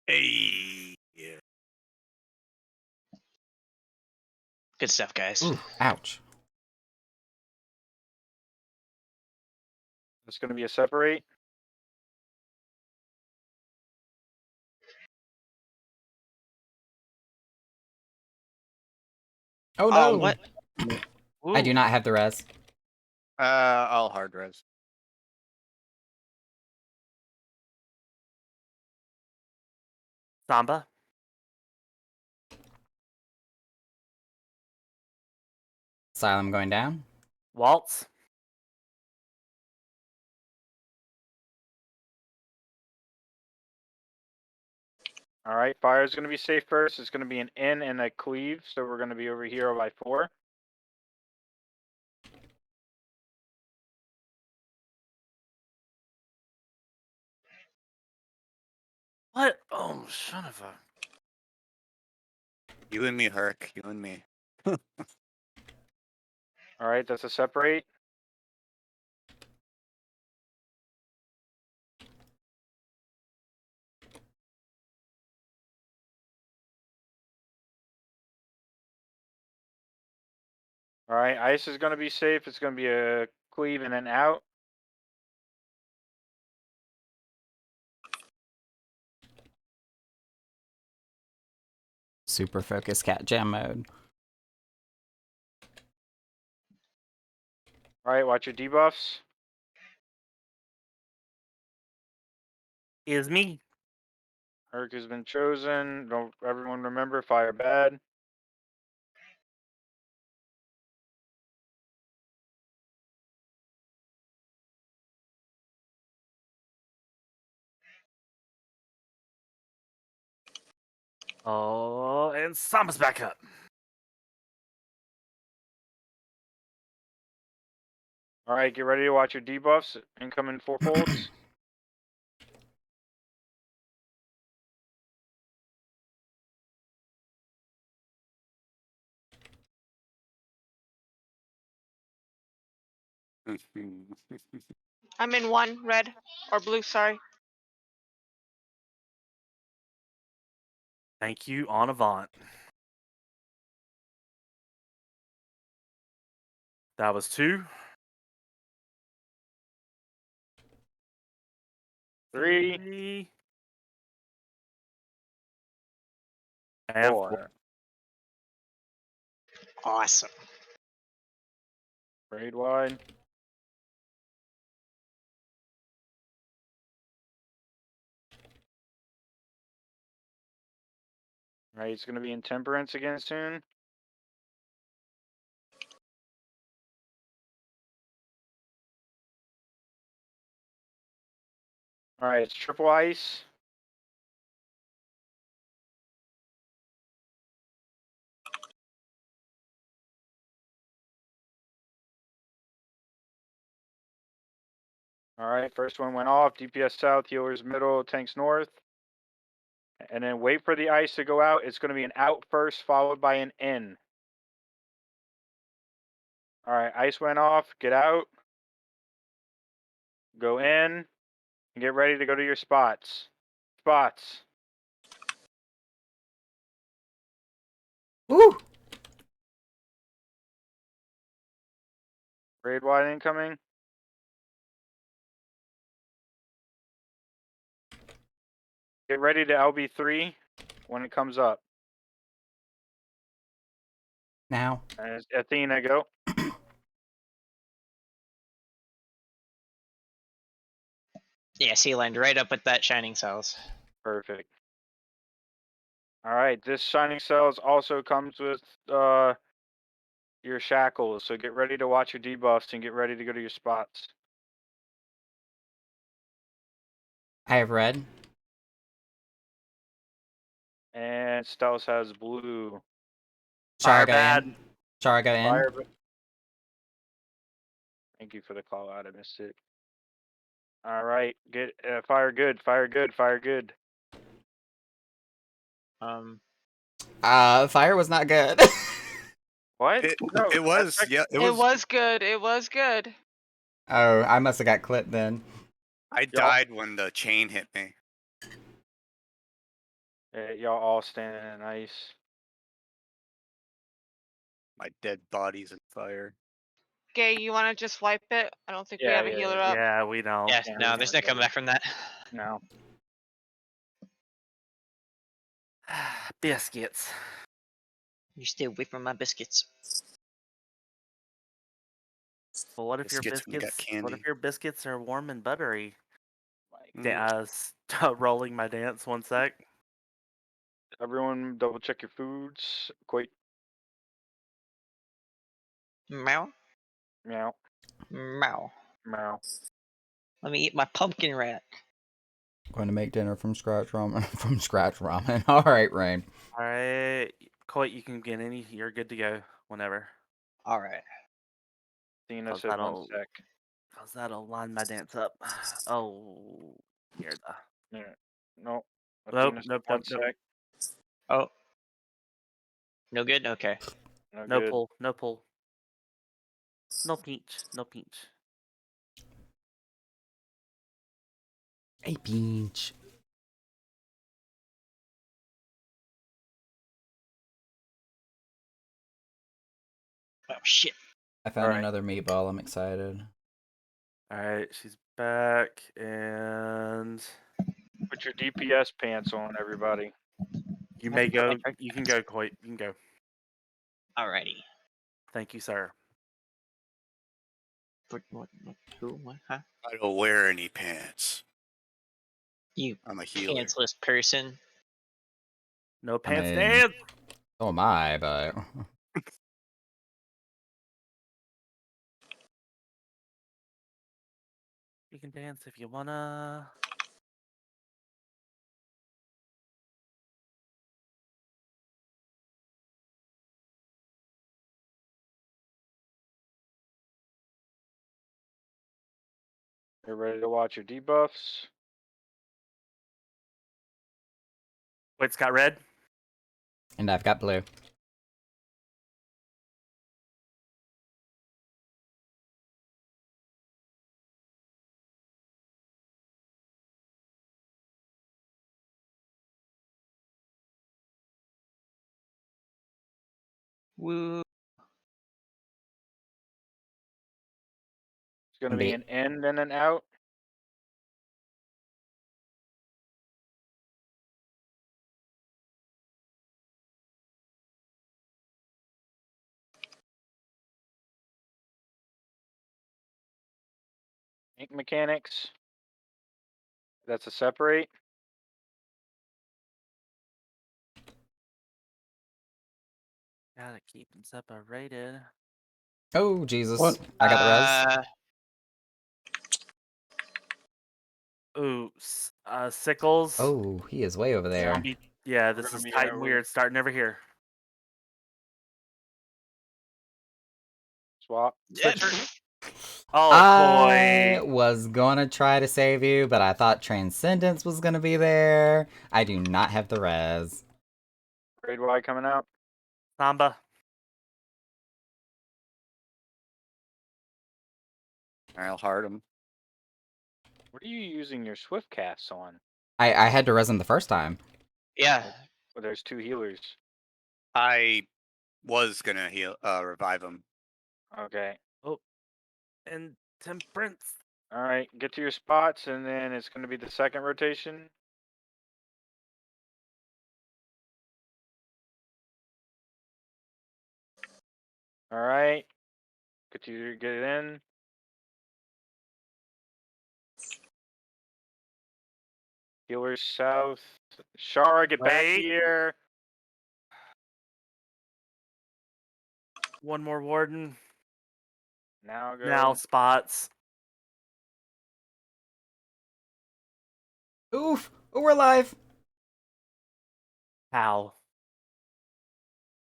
Hey. Yeah. Good stuff, guys. Ooh, ouch. It's gonna be a separate. Oh no! What? I do Ooh, not have the res. I'll hard res. Samba. Asylum going down. Waltz. Alright, fire's gonna be safe first. It's gonna be an in and a cleave, so we're gonna be over here by 4. What? Oh, son of a. You and me, Herc. You and me. Alright, that's a separate. Alright, ice is gonna be safe. It's gonna be a cleave and then out. Super focus cat jam mode. Alright, watch your debuffs. Is me. Herc has been chosen. Don't everyone remember fire bad. Oh, and Samba's back up. Alright, get ready to watch your debuffs. Incoming 4 folds. I'm in 1, red or blue, sorry. Thank you, on Avant. That was 2. 3. 3. I have 4. Awesome. Raid wide. Right, he's gonna be in Temperance again soon. Alright, it's triple ice. Alright, first one went off. DPS south, healers middle, tanks north. And then wait for the ice to go out. It's gonna be an out first, followed by an in. Alright, ice went off. Get out. Go in. And get ready to go to your spots. Spots. Woo! Raid wide incoming. Get ready to LB3 when it comes up. Now. And Athena, go. Yeah, he lined right up with that Shining Cells. Perfect. Alright, this Shining Cells also comes with your shackles, so get ready to watch your debuffs and get ready to go to your spots. I have red. And Stealth has blue. Fire Charaga bad. in. Charaga in. Fire. Thank you for the call out. I missed it. Alright, get fire good, fire good, fire good. Fire was not good. What? It, No, it was, that's yeah, it It was. was good. It was good. Oh, I must have got clipped then. I died when the chain hit me. y'all all standing in ice. My dead body's in fire. Gay, you want to just wipe it? I don't think we Yeah, have a yeah, healer yeah. up. Yeah, we don't. Yeah, Yeah, no, we there's don't no coming get it. back from that. No. Biscuits. You stay away from my biscuits. Well, what if your Biscuits when you got biscuits? What if candy. your biscuits are warm and buttery? Mm. Rolling my dance. 1 sec. Everyone double check your foods. Quick. Meow, Meow. meow. Meow. Let me eat my pumpkin rat. Going to make dinner from scratch ramen. From scratch ramen. All right, Rain. All right, Coit, you can get any. You're good to go whenever. All right. Athena Cause said 1 that'll, sec. cause that'll line my dance up. Oh, here the. Yeah. No. Nope, Athena said nope, 1 nope, nope. sec. Oh. No good? Okay. No, No good. pull, no pull. No peach, no peach. A peach. Oh shit. I found Alright. another meatball. I'm excited. All right, she's back, and Put your DPS pants on, everybody. you may go. You can go, Coit. You can go. Alrighty. Thank you, sir. What, who? What? Huh? I don't wear any pants. You I'm a healer. pantsless person. No pants mean- dance. So am I, but You can dance if you wanna. You're ready to watch your debuffs. Coit's got red. and I've got blue. Woo. It's gonna be an in and an out. Ink mechanics. That's a separate. Gotta keep them separated. Oh Jesus! What? I got the res. Ooh, sickles. Oh, he is way over there. Zombie. Yeah, We're this gonna is be tight there, and we're- weird. Starting over here. Swap. Switcher. Oh I boy. was gonna try to save you, but I thought Transcendence was gonna be there. I do not have the res. Grade Y coming out. Samba. I'll hard him. What are you using your swift casts on? I had to res him the first time. Yeah. Well, there's 2 healers. I was gonna heal, revive him. Okay. And temperance. All right. Get to your spots, and then it's going to be the second rotation. All right. Get it in. Healers south. Shara, get back Wait. here. One more warden. Now go. Now spots. Oof! Oh, we're alive. How?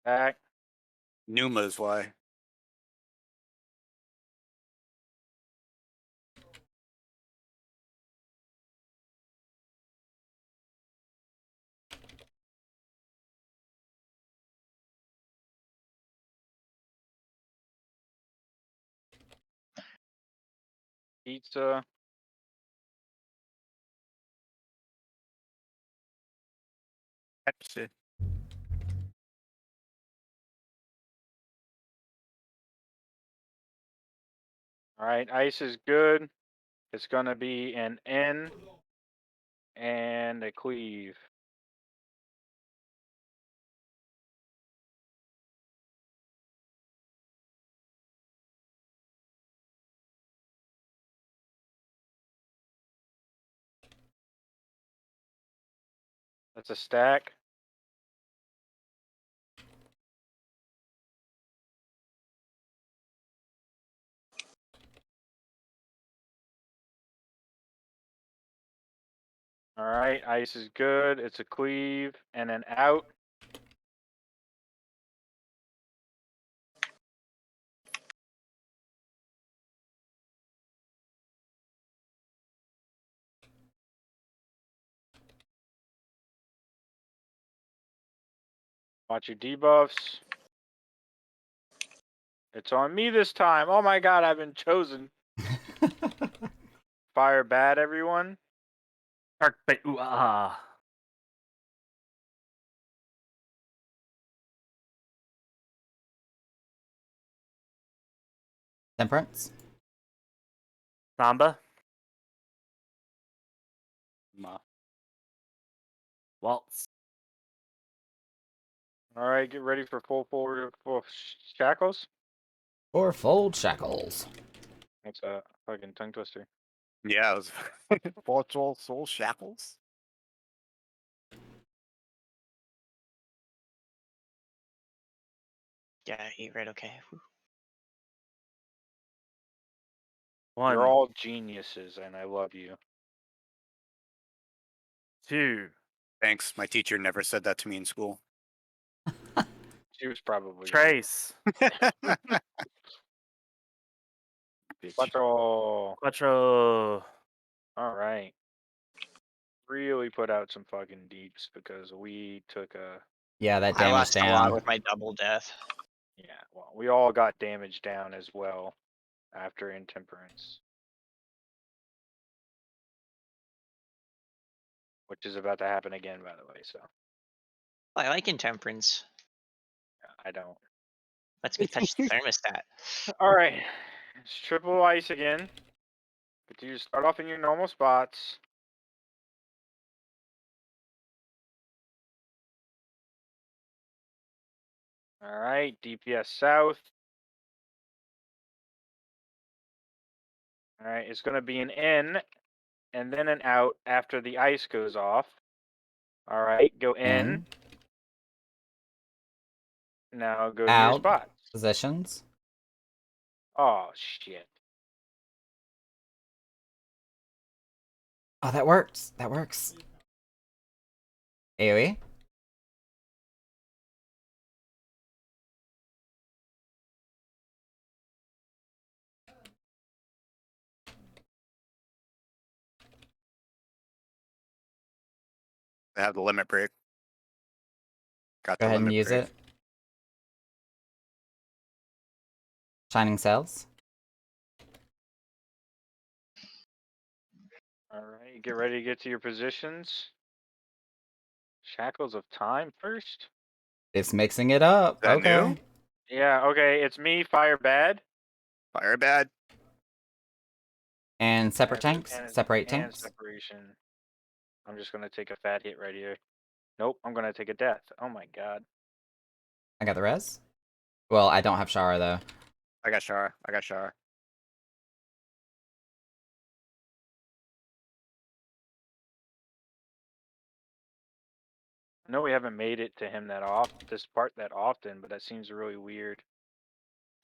Back. Numa's why. Pizza. Pepsi. All right. Ice is good. It's going to be an N and a cleave. That's a stack. All right, ice is good. It's a cleave and an out. Watch your debuffs. It's on me this time. Oh my god, I've been chosen. Fire bad, everyone. Dark bait. Ooh, ah. Temperance. Samba. Ma. Waltz. All right, get ready for full shackles. Or fold shackles. That's a fucking tongue twister. Yeah, it was Virtual Soul Shackles. Yeah, eat right. Okay. Whew. One. You're all geniuses, and I love you. 2. Thanks. My teacher never said that to me in school. She was probably Trace. Bitch. Quattro. Quattro. All right. Really put out some fucking deeps because we took a. Yeah, that I damage lost a lot down. with my double death. Yeah, well, we all got damage down as well after Intemperance. Which is about to happen again, by the way, so I like intemperance. I don't. Lets me touch the thermostat. Alright. It's triple ice again. But you start off in your normal spots. Alright, DPS south. All right, it's going to be an in and then an out after the ice goes off. All right, go in. Now go to your Out. spots. Positions. Oh, shit. Oh, that works. That works. AoE. I have the limit break. Got Go the ahead and limit use break. it. Shining Cells. All right, get ready to get to your positions. Shackles of Time first? It's mixing it up. That Okay. new? Yeah, okay, it's me, Fire Bad. Fire bad. And separate and- tanks. and- Separate and tanks. separation. I'm just gonna take a fat hit right here. Nope, I'm gonna take a death. Oh my god. I got the res. Well, I don't have Shara though. I got Shara. I got Shara. I know we haven't made it to him this part that often, but that seems really weird.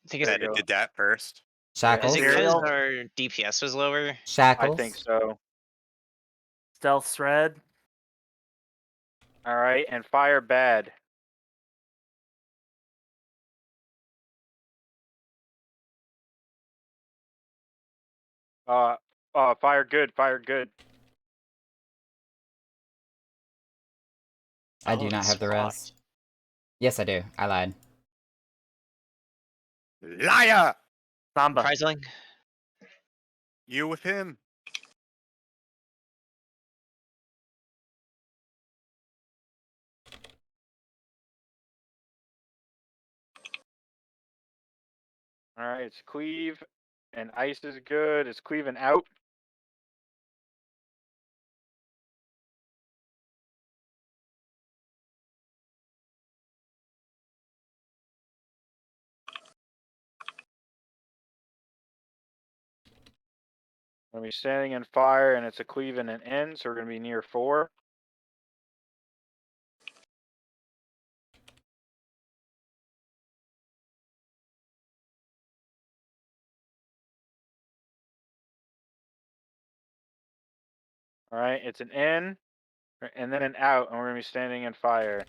I think I it's, There you did go. that first. is Shackles. it Serial? because our DPS was lower? Shackles. I think so. Stealth shred. All right, and Fire Bad. Fire Good, Fire Good. I Oh, do not it's have the res. swapped. Yes, I do. I lied. Liar! Samba. Prizeling. You with him. All right, it's Cleave, and Ice is good. It's Cleave and out. We're gonna be standing in fire, and it's a Cleave and an N, so we're gonna be near 4. All right, it's an in, and then an out, and we're gonna be standing in fire.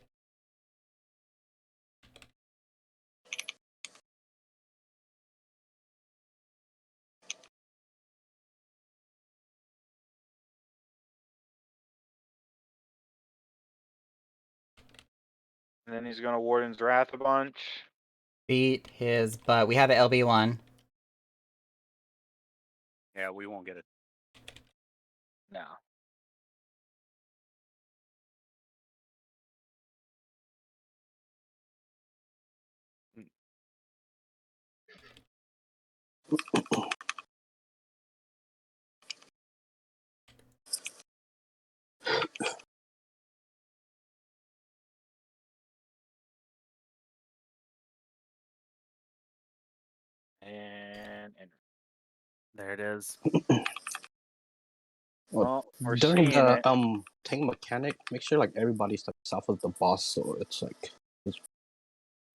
And then he's gonna Warden's Wrath a bunch. Beat his butt. We have an LB1. Yeah, we won't get it. No. And There it is. well, we're During seeing the it. tank mechanic, make sure like everybody's like south of the boss, so it's like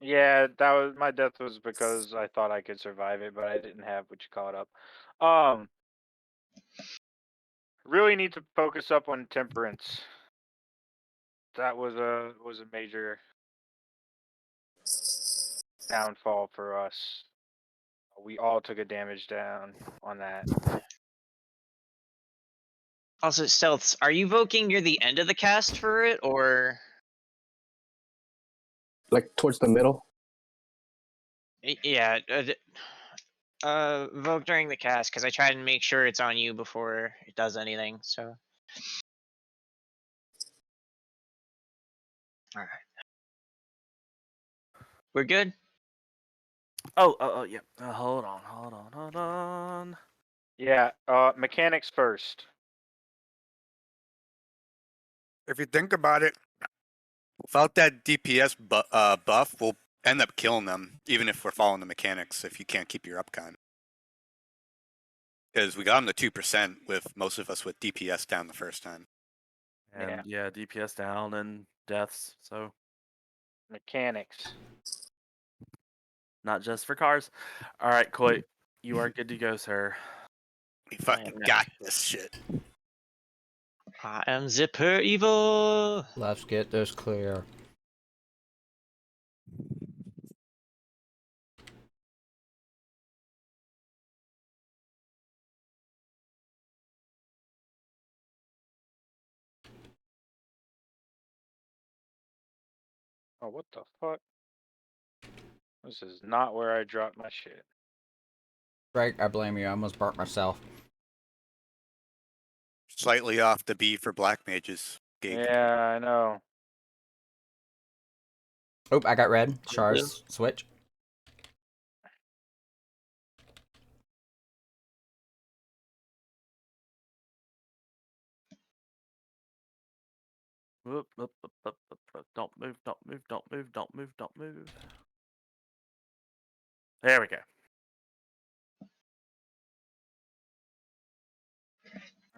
Yeah, that was my death was because I thought I could survive it, but I didn't have what you call it up. Really need to focus up on temperance. That was a major downfall for us. We all took a damage down on that. Also, stealths. Are you voking near the end of the cast for it, or like towards the middle. Yeah? Vote during the cast because I try to make sure it's on you before it does anything. So. All right. We're good. Oh, yeah. Hold on. Yeah, mechanics first. If you think about it, without that DPS buff, we'll end up killing them, even if we're following the mechanics, if you can't keep your upcon. Because we got him to 2% with most of us with DPS down the first time. And yeah, DPS down and deaths. So Mechanics. not just for cars. All right, Coit, you are good to go, sir. We fucking yeah. got this shit. I am Zipper Evil. Let's get this clear. Oh, what the fuck? This is not where I dropped my shit. Drake, I blame you. I almost burnt myself. Slightly off the B for black mages. Gig. Yeah, I know. Oh, I got red. Shards, switch. Whoop, whoop, whoop, whoop, whoop, whoop. Don't move, don't move, don't move, don't move, don't move. There we go.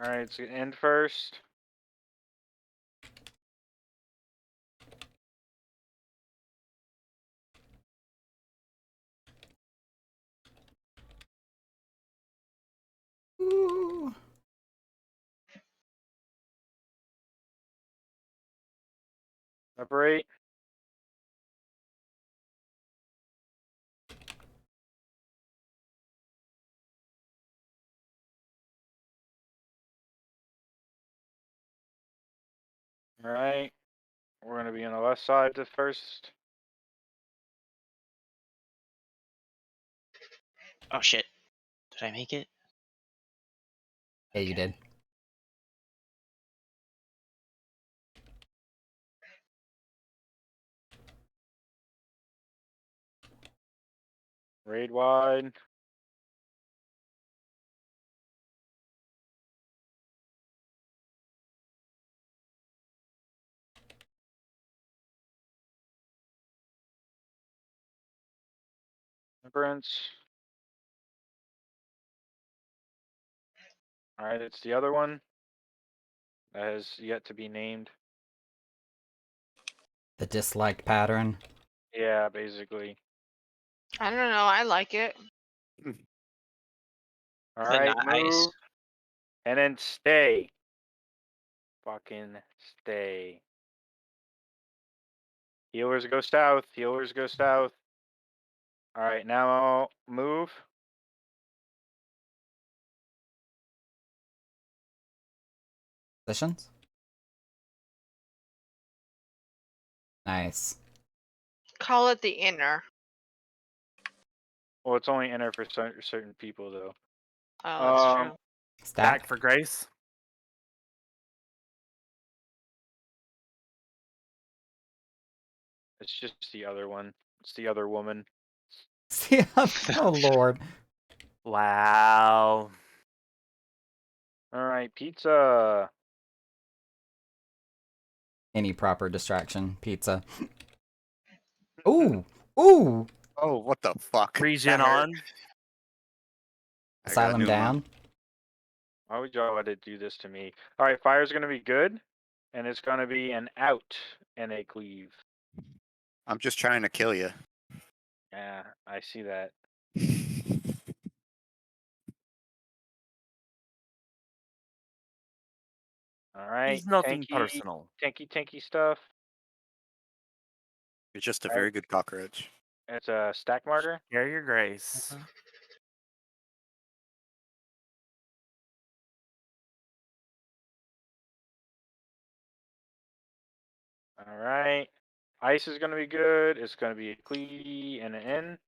Alright, so end first. Ooh. Separate. Alright. We're gonna be on the left side to first. Oh shit. Did I make it? Yeah, you did. Raid wide. Temperance. Alright, it's the other one. That has yet to be named. The disliked pattern. Yeah, basically. I don't know. I like it. Alright, Nice. move. And then stay. Fucking stay. Healers go south. Healers go south. Alright, now move. Positions. Nice. Call it the inner. Well, it's only enter for certain people, though. Oh, that's true. Stack. Back for Grace. It's just the other one. It's the other woman. Oh lord. Wow. Alright, pizza. Any proper distraction. Pizza. Ooh. Ooh. Oh, what the fuck? Regen That hurt. on. I got a Asylum new one. down. Why would y'all want to do this to me? Alright, fire's gonna be good. And it's gonna be an out and a cleave. I'm just trying to kill you. Yeah, I see that. Alright, He's nothing tanky, personal. tanky stuff. You're just a Alright. very good cockroach. It's a stack marker. Share your grace. Alright. Ice is gonna be good. It's gonna be a cleave and an N.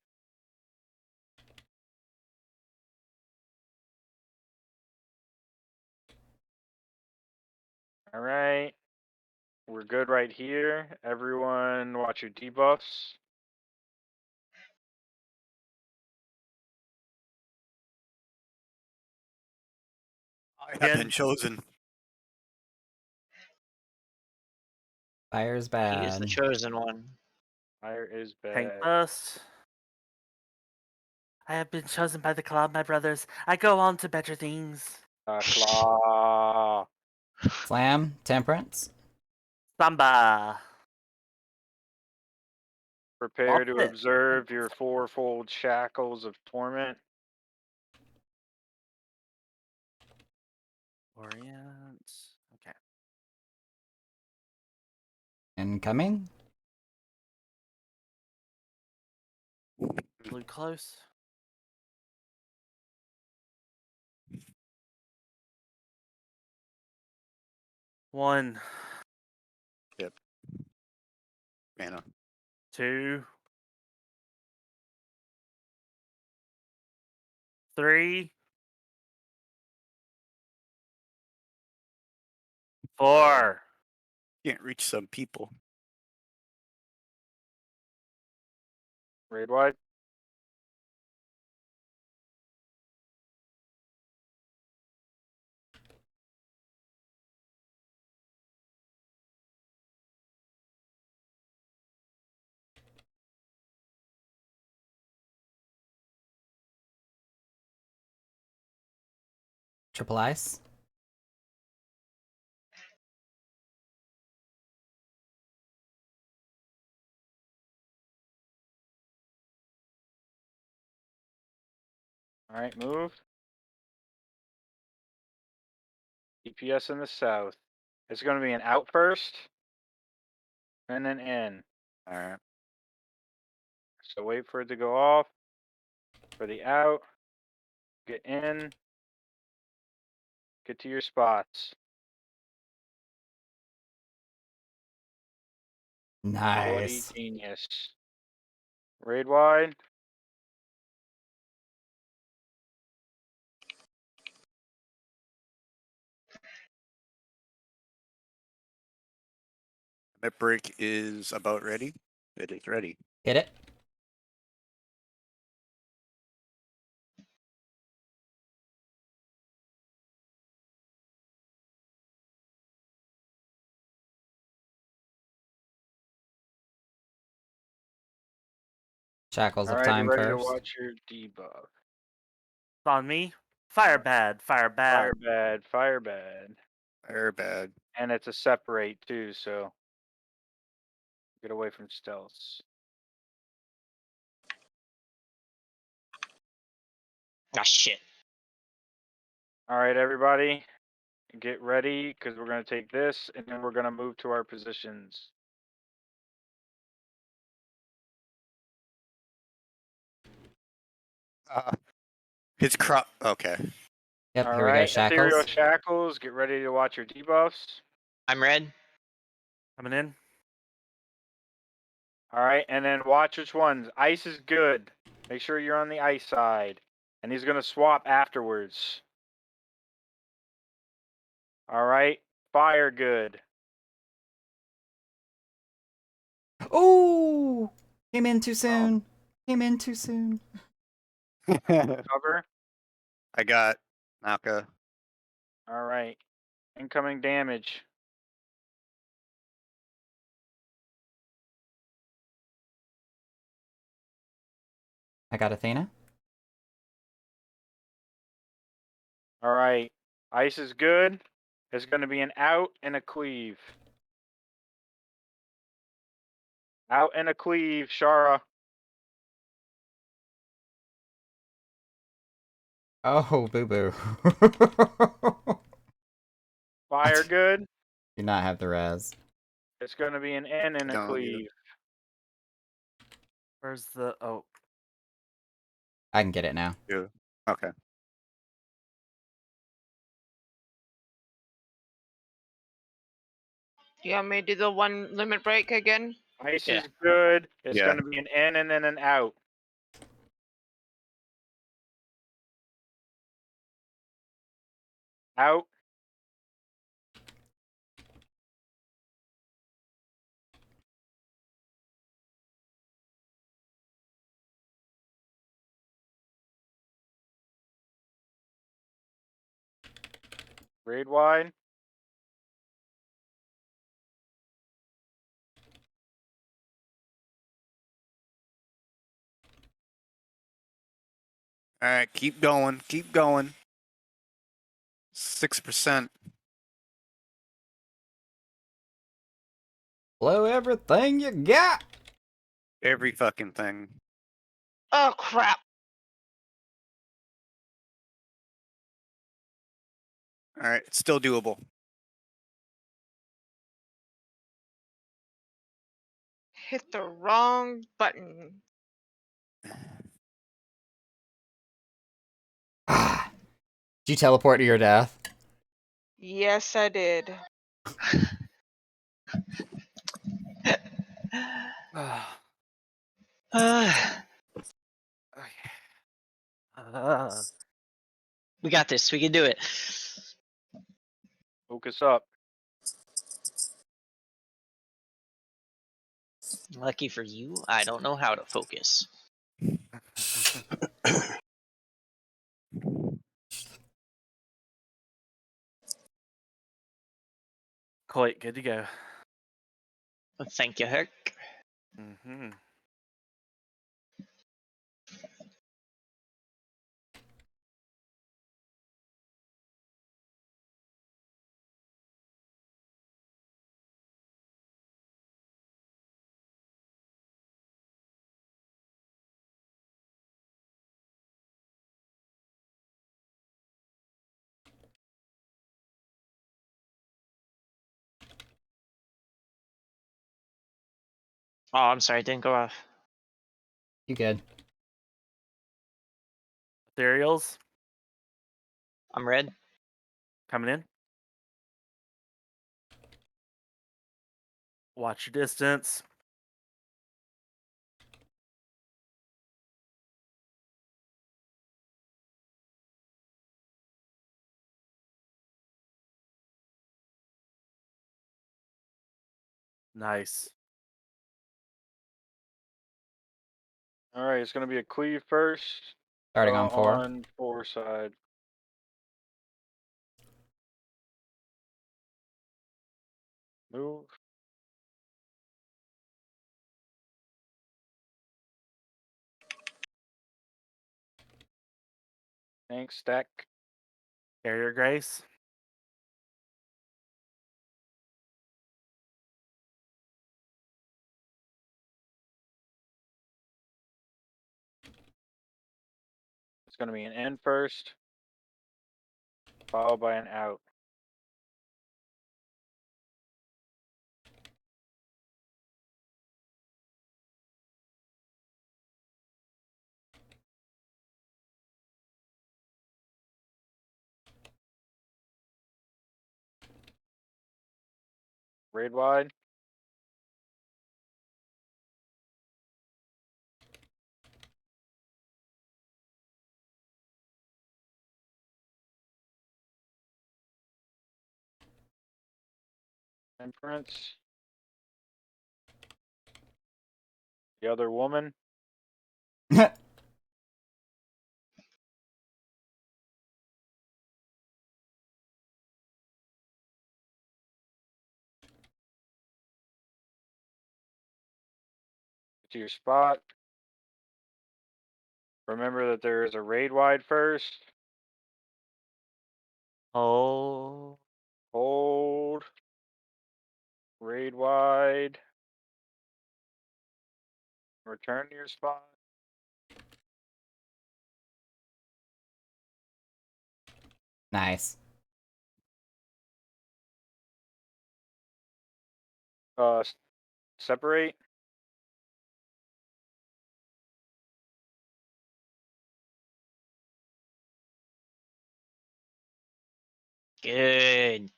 Alright. We're good right here. Everyone watch your debuffs. I have Again. been chosen. Fire's He bad. is the chosen one. Fire is Tank bad. bust. I have been chosen by the club, my brothers. I go on to better things. Claw. Slam, temperance. Samba. Prepare to Lost it. observe your fourfold shackles of torment. Orient. Okay. Incoming. Blue close. One, Mana. 2, 3, 4. Can't reach some people. Raid wide. Triple ice. Alright, move. EPS in the south. It's going to be an out first, and then in. All right. So wait for it to go off. For the out. Get in. Get to your spots. Bloody Nice. genius. Raid wide. That break is about ready. It is ready. Hit it. Shackles of Alright, get time ready to first. watch your debuff. It's on me. Fire bad. Fire bad. Fire bad, fire bad. They're bad. And it's a separate too, so get away from stealths. Ah, shit. Alright, everybody. Get ready, because we're going to take this, and then we're going to move to our positions. His crop. Okay. Yep, here we go, Alright, Ethereal shackles. Shackles, get ready to watch your debuffs. I'm red. Coming in. Alright, and then watch which ones. Ice is good. Make sure you're on the ice side. And he's going to swap afterwards. Alright, fire good. Oh! Came in too soon. Came in too soon. Cover. I got Naka. Alright, incoming damage. I got Athena. Alright, ice is good. It's going to be an out and a cleave. Out and a cleave, Shara. Oh, boo boo. Fire good. Do not have the res. It's going to be an N and a No, you- cleave. Where's the. Oh. I can get it now. Okay. You want me to do the one limit break again? Ice Yeah. is good. It's Yeah. going to be an in and then an out. Out. Raid wide. All right, keep going. Keep going. 6%. Blow everything you got. Every fucking thing. Oh crap. All right, it's still doable. Hit the wrong button. Did you teleport to your death? Yes, I did. We got this. We can do it. Focus up. Lucky for you, I don't know how to focus. Coit, good to go. Thank you, Herc. Mm-hmm. Oh, I'm sorry, it didn't go off. You good? Ethereals I'm red. coming in. Watch your distance. Nice. All right, it's gonna be a cleave first. Starting on 4. On 4 side. Move. Thanks, stack. Carrier Grace. It's gonna be an in first, followed by an out. Raid wide. Temperance. The other woman. To your spot. Remember that there is a raid wide first. Oh. Hold. Raid wide. Return to your spot. Nice. Separate. Good.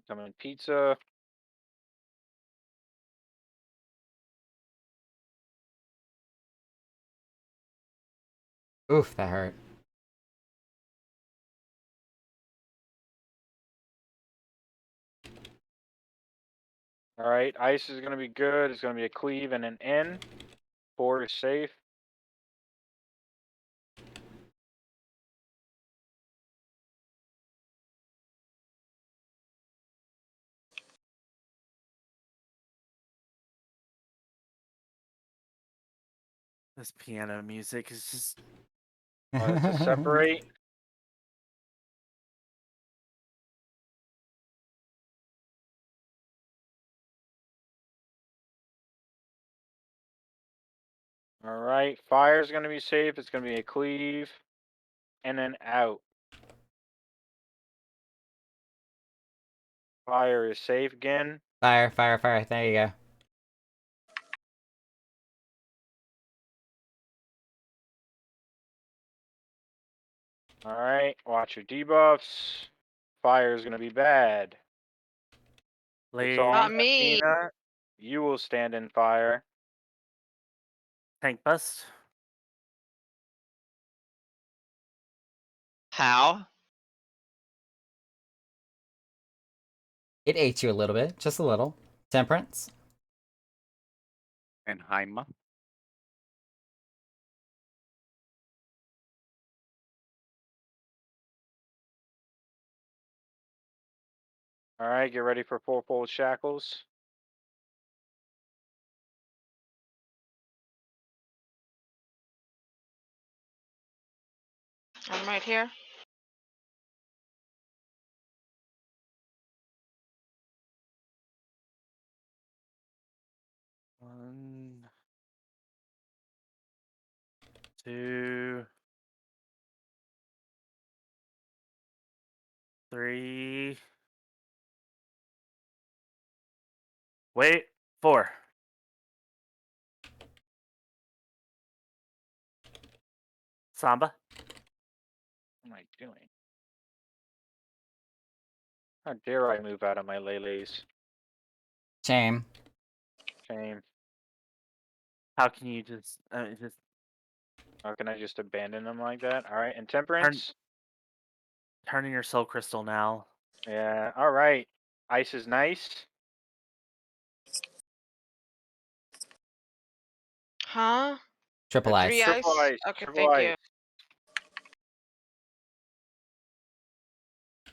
Come in pizza. Oof, that hurt. All right, ice is gonna be good. It's gonna be a cleave and an in. 4 is safe. This piano music is just. To separate. All right, fire's gonna be safe. It's gonna be a cleave, and then out. Fire is safe again. Fire, fire, fire. There you go. All right, watch your debuffs. Fire is gonna be bad. It's all Not on me. Athena. You will stand in fire. Tank bust. How? It ate you a little bit, just a little. Temperance. And Haima. All right, get ready for fourfold shackles. I'm right here. One, two, three. Wait, 4. Samba. What am I doing? How dare I move out of my Lele's? Shame. Shame. How can you just How can I just abandon them like that? All right, and temperance. turn in your soul crystal now? Yeah. All right. Ice is nice. Huh? Triple The ice. three Triple ice? ice. Okay, Triple thank ice. you.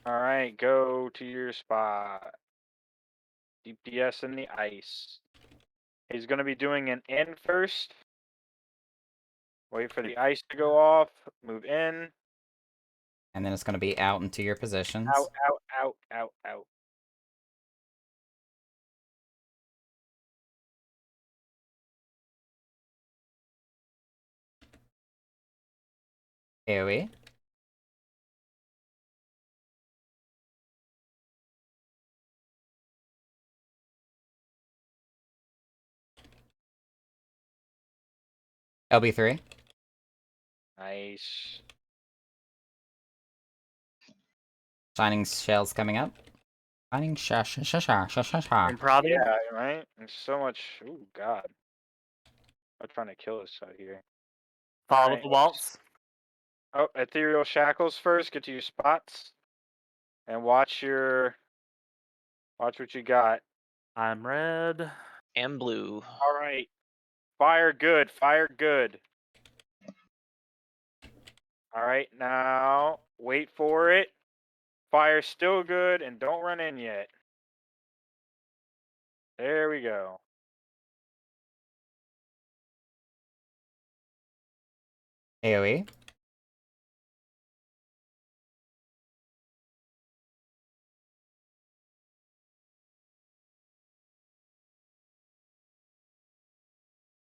All right, go to your spot. DPS in the ice. He's gonna be doing an in first. Wait for the ice to go off. Move in. And then it's gonna be out into your positions. Out. Out. Out. Out. Out. AoE. LB3. Nice. Shining shells coming up. Shining And Probbie. Yeah, right? There's so much. Oh, God. I'm trying to kill this out here. Follow Alright. the waltz. Oh, ethereal shackles first. Get to your spots. And watch what you got. I'm red. And blue. All right. Fire good. Fire good. All right. Now, wait for it. Fire still good, and don't run in yet. There we go. AoE.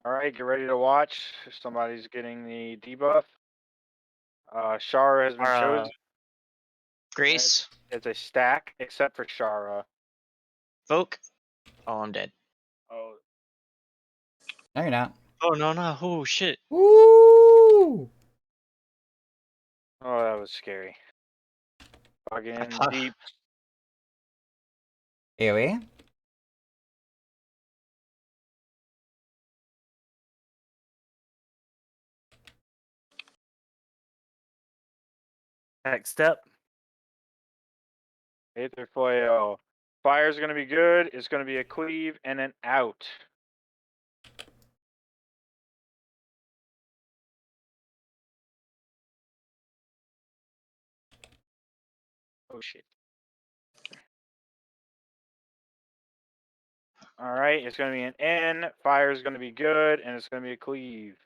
All right. Get ready to watch. If somebody's getting the debuff. Shara has been chosen. Grace. It's a stack, except for Shara. Voke. Oh, I'm dead. Oh, No, you're not. Oh, no, no. Oh, shit. Woo! oh, that was scary. Fucking thought- deep. AoE. Next step. Aether Flail. Fire's gonna be good. It's gonna be a cleave and an out. Oh shit. Alright, it's gonna be an N. Fire's gonna be good, and it's gonna be a cleave.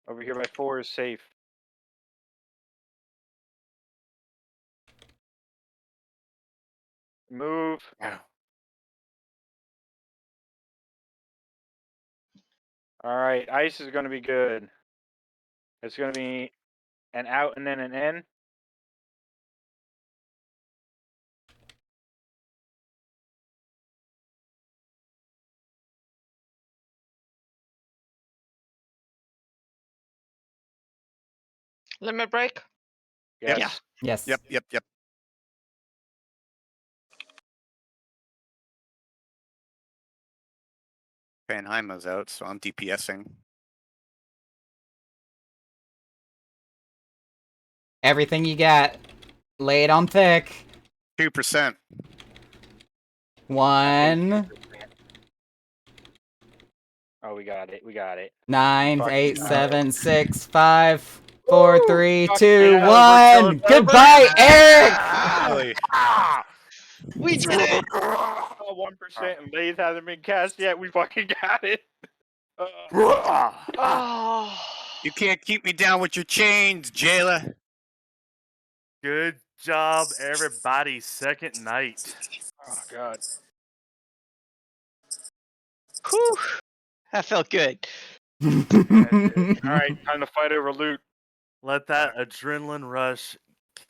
Over here by 4 is safe. Move. Yeah. Alright, ice is gonna be good. It's gonna be an out and then an in. Limit break. Yep. Yes. Yes. Yep. Van Heima's out, so I'm DPSing. Everything you got. Lay it on thick. 2%. 1, Oh, we got it. We got it. 9, Fucking 8, got it. 7, 6, 5, 4, 3, Fucking 2, hell, we're 1. killing over. Goodbye, Eric! Really? We did it! 1% and Blaze hasn't been cast yet. We fucking got it. Oh. You can't keep me down with your chains, jailer. Good job, everybody. Second night. Oh god. Whew. That felt good. Alright, time to fight over loot. Let that adrenaline rush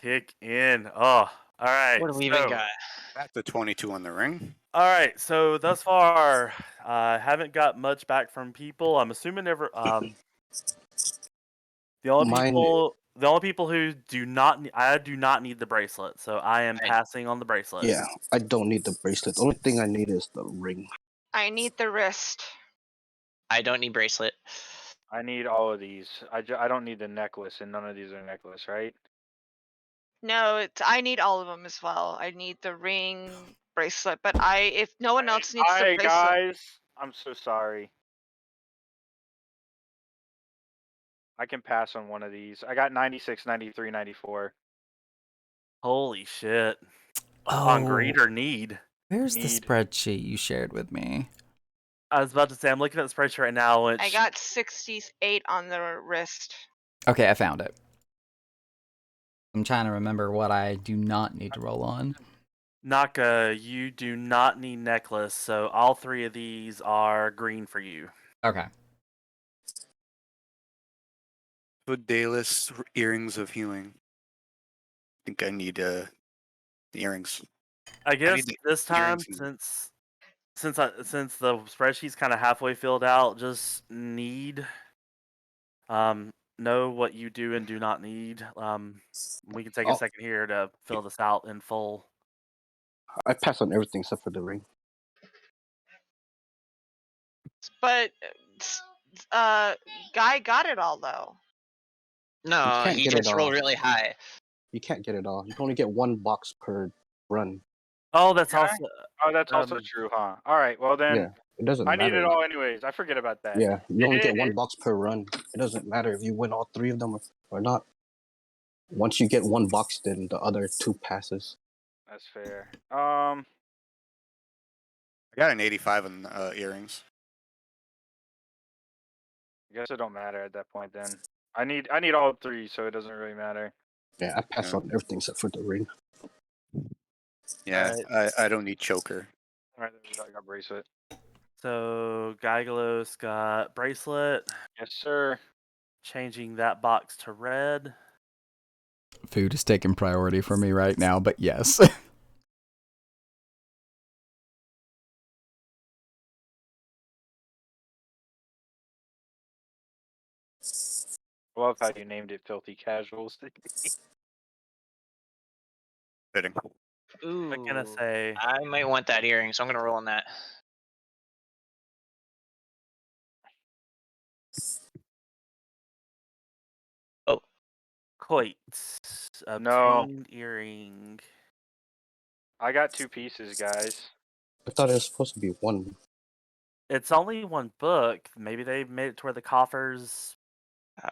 kick in. Oh, all right. What do we even got? Back to 22 on the ring. All right. So thus far, haven't got much back from people. I'm assuming never. The only Mine- people who do not. I do not need the bracelet, so I am passing on the bracelet. Yeah, I don't need the bracelet. The only thing I need is the ring. I need the wrist. I don't need bracelet. I need all of these. I don't need the necklace, and none of these are necklace, right? No, I need all of them as well. I need the ring, bracelet, but if no one else needs the Alright, bracelet, guys. I'm so sorry. I can pass on one of these. I got 96, 93, 94. Holy shit. On greed or need. Where's the Need. spreadsheet you shared with me? I was about to say I'm looking at the spreadsheet right now. Which I got 68 on the wrist. Okay, I found it. I'm trying to remember what I do not need to roll on. Naka, you do not need necklace, so all 3 of these are green for you. Okay. Daedalus earrings of healing. I think I need the earrings. I guess need the this time, earrings since the spreadsheet's kind of halfway filled out, just need know what you do and do not need. We can take a Oh. second here to fill this out in full. I pass on everything except for the ring. But Guy got it all though. No, can't he get it just rolled all. really high. You can't get it all. You can only get 1 box per run. Oh, that's Okay. also Oh, that's also Um, true, huh? Alright, well then, Yeah, it doesn't I matter. need it all anyways. I forget about that. Yeah, you only get 1 box per run. It doesn't matter if you win all 3 of them or not. Once you get 1 box, then the other 2 passes. That's fair. I got an 85 on earrings. I guess it don't matter at that point then. I need all 3, so it doesn't really matter. Yeah, I pass Yeah. on everything except for the ring. Yeah, I don't need choker. Alright, I got bracelet. so Gygalos got bracelet, Yes, sir. changing that box to red. Food is taking priority for me right now, but yes. I love how you named it Filthy Casuals. Fitting. Ooh. I'm gonna say I might want that earring, so I'm gonna roll on that. Coit. No. Obtained earring. I got 2 pieces, guys. I thought it was supposed to be 1. It's only 1 book. Maybe they made it to where the coffers.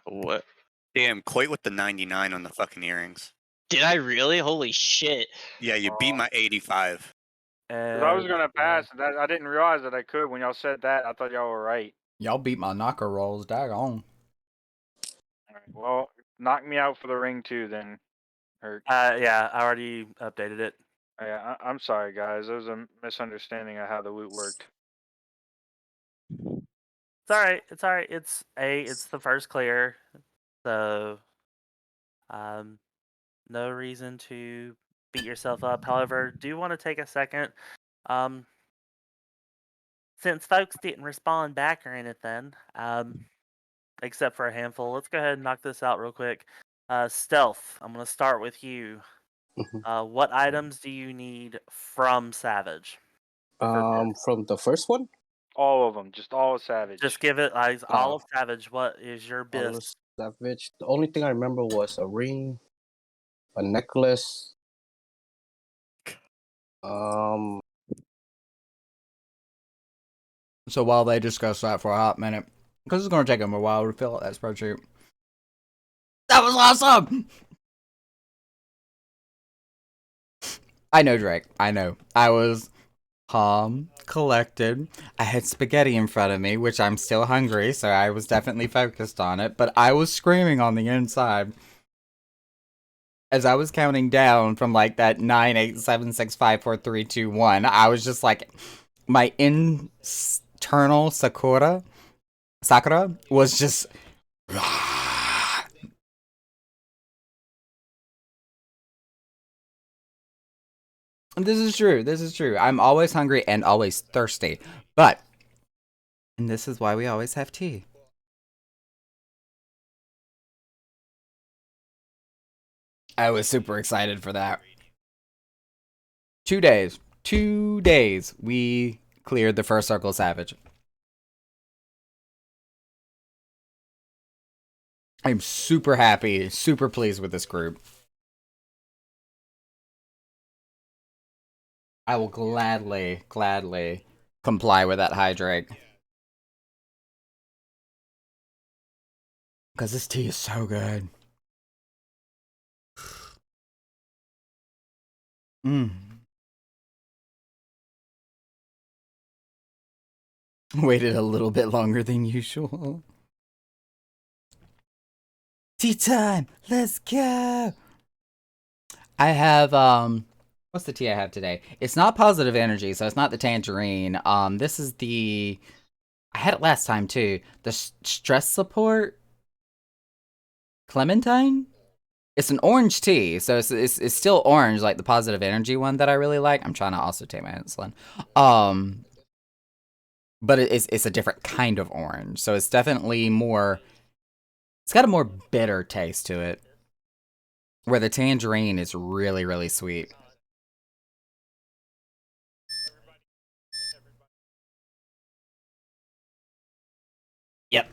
What? Damn, Coit with the 99 on the fucking earrings. Did I really? Holy shit. Yeah, you beat my 85. 'Cause I was gonna pass. That I didn't realize that I could when y'all said that. I thought y'all were right. Y'all beat my knocker rolls, daggone. Alright, well, knock me out for the ring too, then. Or Yeah, I already updated it. yeah, I'm sorry, guys. There was a misunderstanding of how the loot worked. It's all right. It's all right. It's the first clear, so no reason to beat yourself up. However, do want to take a second, um, since folks didn't respond back or anything, except for a handful. Let's go ahead and knock this out real quick. Stealth. I'm gonna start with you. Mhm. What items do you need from Savage? From the first one, All of them, just all Savage. Just give it all of Savage. What is your all best? the Savage. The only thing I remember was a ring, a necklace. So while they discuss that for a hot minute, because it's going to take them a while to fill out that spreadsheet. That was awesome! I know, Drake. I know. I was calm, collected. I had spaghetti in front of me, which I'm still hungry, so I was definitely focused on it, but I was screaming on the inside. As I was counting down from like that 9, 8, 7, 6, 5, 4, 3, 2, 1, I was just like, my internal Sakura was just. This is true. This is true. I'm always hungry and always thirsty. But, and this is why we always have tea. I was super excited for that. 2 days. 2 days. We cleared the first Circle Savage. I'm super happy, super pleased with this group. I will gladly comply with that hydrate. Because this tea is so good. Waited a little bit longer than usual. Tea time! Let's go! I have, what's the tea I have today? It's not positive energy, so it's not the tangerine. This is the, I had it last time too. The stress support clementine? It's an orange tea, so it's still orange, like the positive energy one that I really like. I'm trying to also take my insulin. But it's a different kind of orange, so it's definitely more, it's got a more bitter taste to it. Where the tangerine is really, really sweet. Yep.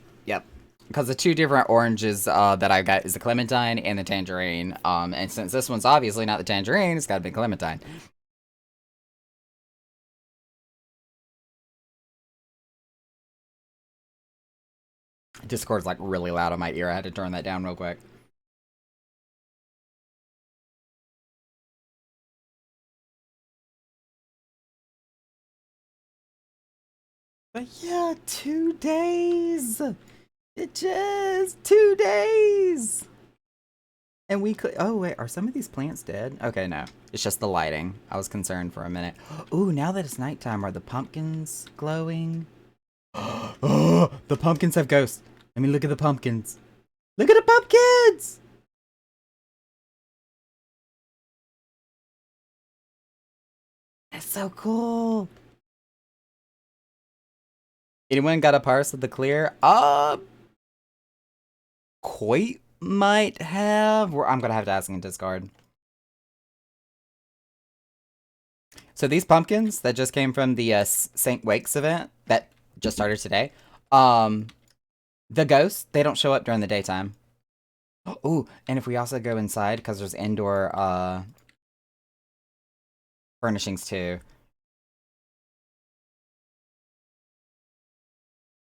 Because the two different oranges that I got is the clementine and the tangerine. And since this one's obviously not the tangerine, it's got to be clementine. Discord's like really loud on my ear. I had to turn that down real quick. But yeah, 2 days. It just 2 days. And we could. Oh wait, are some of these plants dead? Okay, no, it's just the lighting. I was concerned for a minute. Ooh, now that it's nighttime, are the pumpkins glowing? Oh, the pumpkins have ghosts. I mean, look at the pumpkins. Look at the pumpkins. That's so cool. Anyone got a parse of the clear? Quite might have. I'm gonna have to ask in Discord. So these pumpkins that just came from the St. Wakes event that just started today. The ghosts, they don't show up during the daytime. Ooh, and if we also go inside, because there's indoor furnishings too.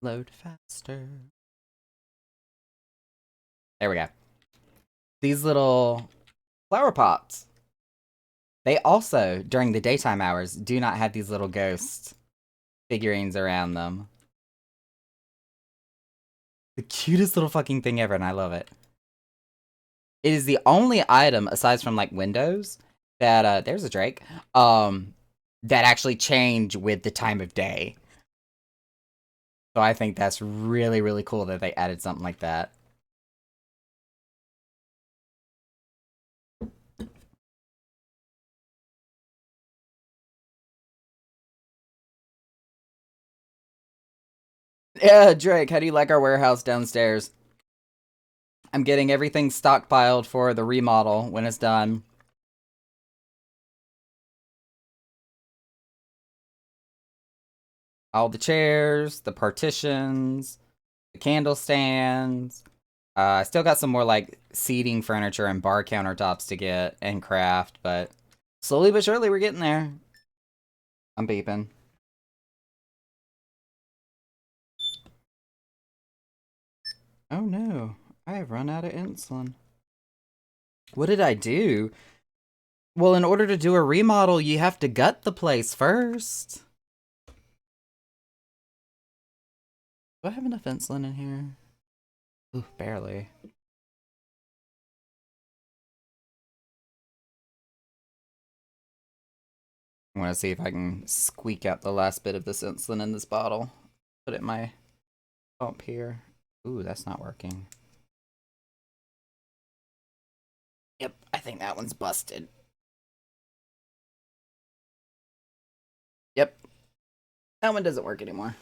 Load faster. There we go. These little flower pots. They also, during the daytime hours, do not have these little ghost figurines around them. The cutest little fucking thing ever, and I love it. It is the only item, aside from like windows, that there's a Drake, that actually change with the time of day. So I think that's really, really cool that they added something like that. Yeah, Drake, how do you like our warehouse downstairs? I'm getting everything stockpiled for the remodel when it's done. All the chairs, the partitions, the candle stands. I still got some more like seating furniture and bar countertops to get and craft, but slowly but surely we're getting there. I'm beeping. Oh no, I have run out of insulin. What did I do? Well, in order to do a remodel, you have to gut the place first. Do I have enough insulin in here? Ooh, barely. I want to see if I can squeak out the last bit of this insulin in this bottle. Put it in my pump here. Ooh, that's not working. Yep, I think that one's busted. Yep. That one doesn't work anymore.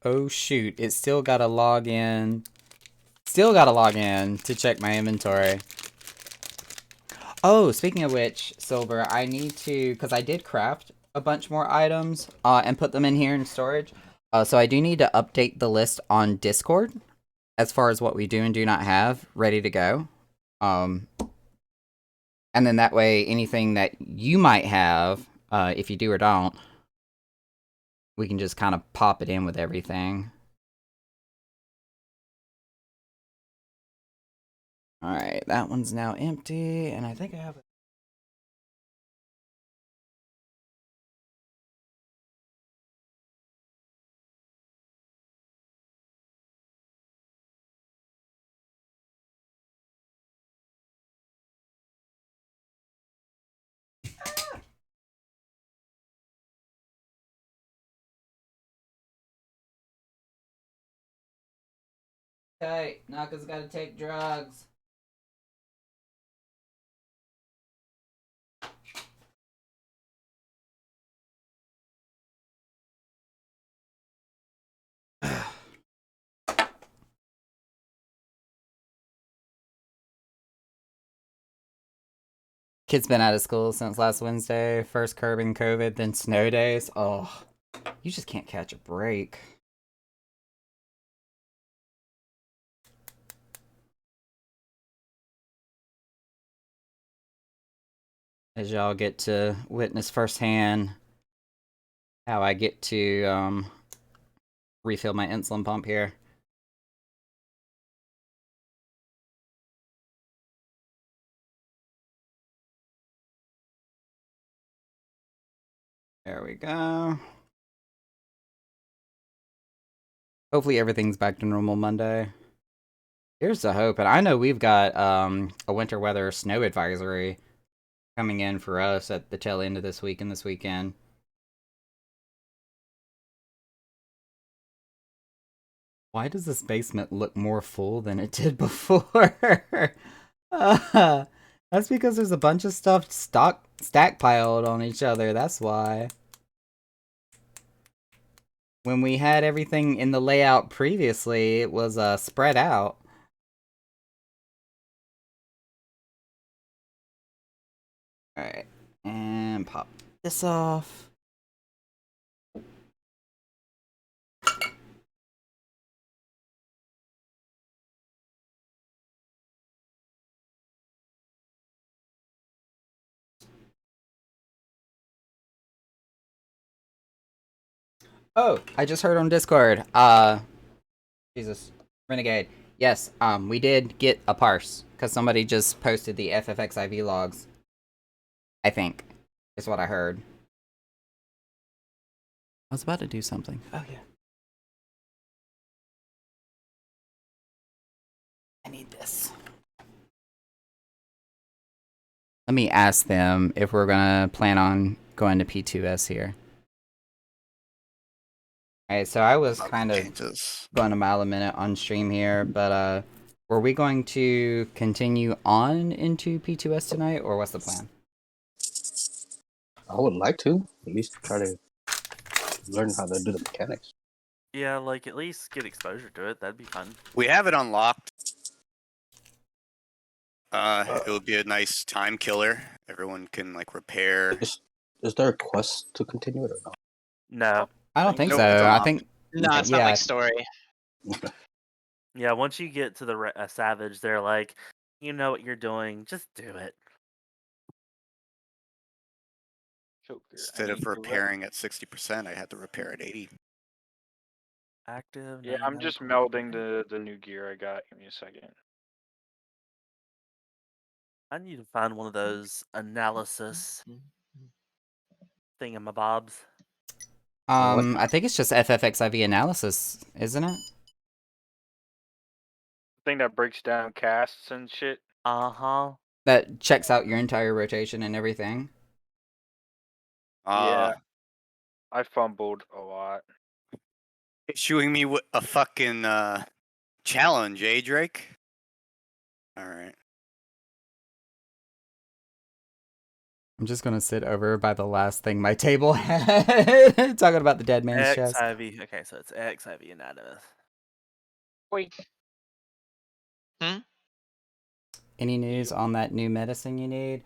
Oh shoot, it's still gotta log in. Still gotta log in to check my inventory. Oh, speaking of which, Silver, I need to, because I did craft a bunch more items and put them in here in storage. So I do need to update the list on Discord as far as what we do and do not have ready to go. And then that way, anything that you might have, if you do or don't, we can just kind of pop it in with everything. Alright, that one's now empty, and I think I have... Okay, Naka's gotta take drugs. Kid's been out of school since last Wednesday. First curbing COVID, then snow days. Oh, you just can't catch a break. As y'all get to witness firsthand how I get to refill my insulin pump here. There we go. Hopefully everything's back to normal Monday. Here's the hope, and I know we've got a winter weather snow advisory coming in for us at the tail end of this week and this weekend. Why does this basement look more full than it did before? That's because there's a bunch of stuff stack piled on each other, that's why. When we had everything in the layout previously, it was spread out. Alright, and pop this off. Oh, I just heard on Discord. Jesus, Renegade. Yes, we did get a parse because somebody just posted the FFXIV logs. I think is what I heard. was about to do something. Oh yeah. I need this. Let me ask them if we're gonna plan on going to P2S here. Alright, so I was kind of Changes. going a mile a minute on stream here, but were we going to continue on into P2S tonight, or what's the plan? I would like to at least try to learn how to do the mechanics. Yeah, like at least get exposure to it. That'd be fun. We have it unlocked. It would be a nice time killer. Everyone can like repair. Is there a quest to continue it or not? No. I don't think Nope, so. it's I unlocked. think No, it's not yeah. like story. Yeah, once you get to the Savage, they're like, you know what you're doing. Just do it. Joker, I Instead of need to let- repairing at 60%, I had to repair at 80. Active. Yeah, I'm just melding the new gear I got. Give me a second. I need to find one of those analysis thingamabobs. I think it's just FFXIV analysis, isn't it? Thing that breaks down casts and shit. Uh-huh. That checks out your entire rotation and everything. Yeah. I fumbled a lot. Issuing me a fucking challenge, eh, Drake? All right. I'm just gonna sit over by the last thing my table had. Talking about the dead man's chest. XIV. Okay, so it's XIV Anonymous. Wait. Any news on that new medicine you need?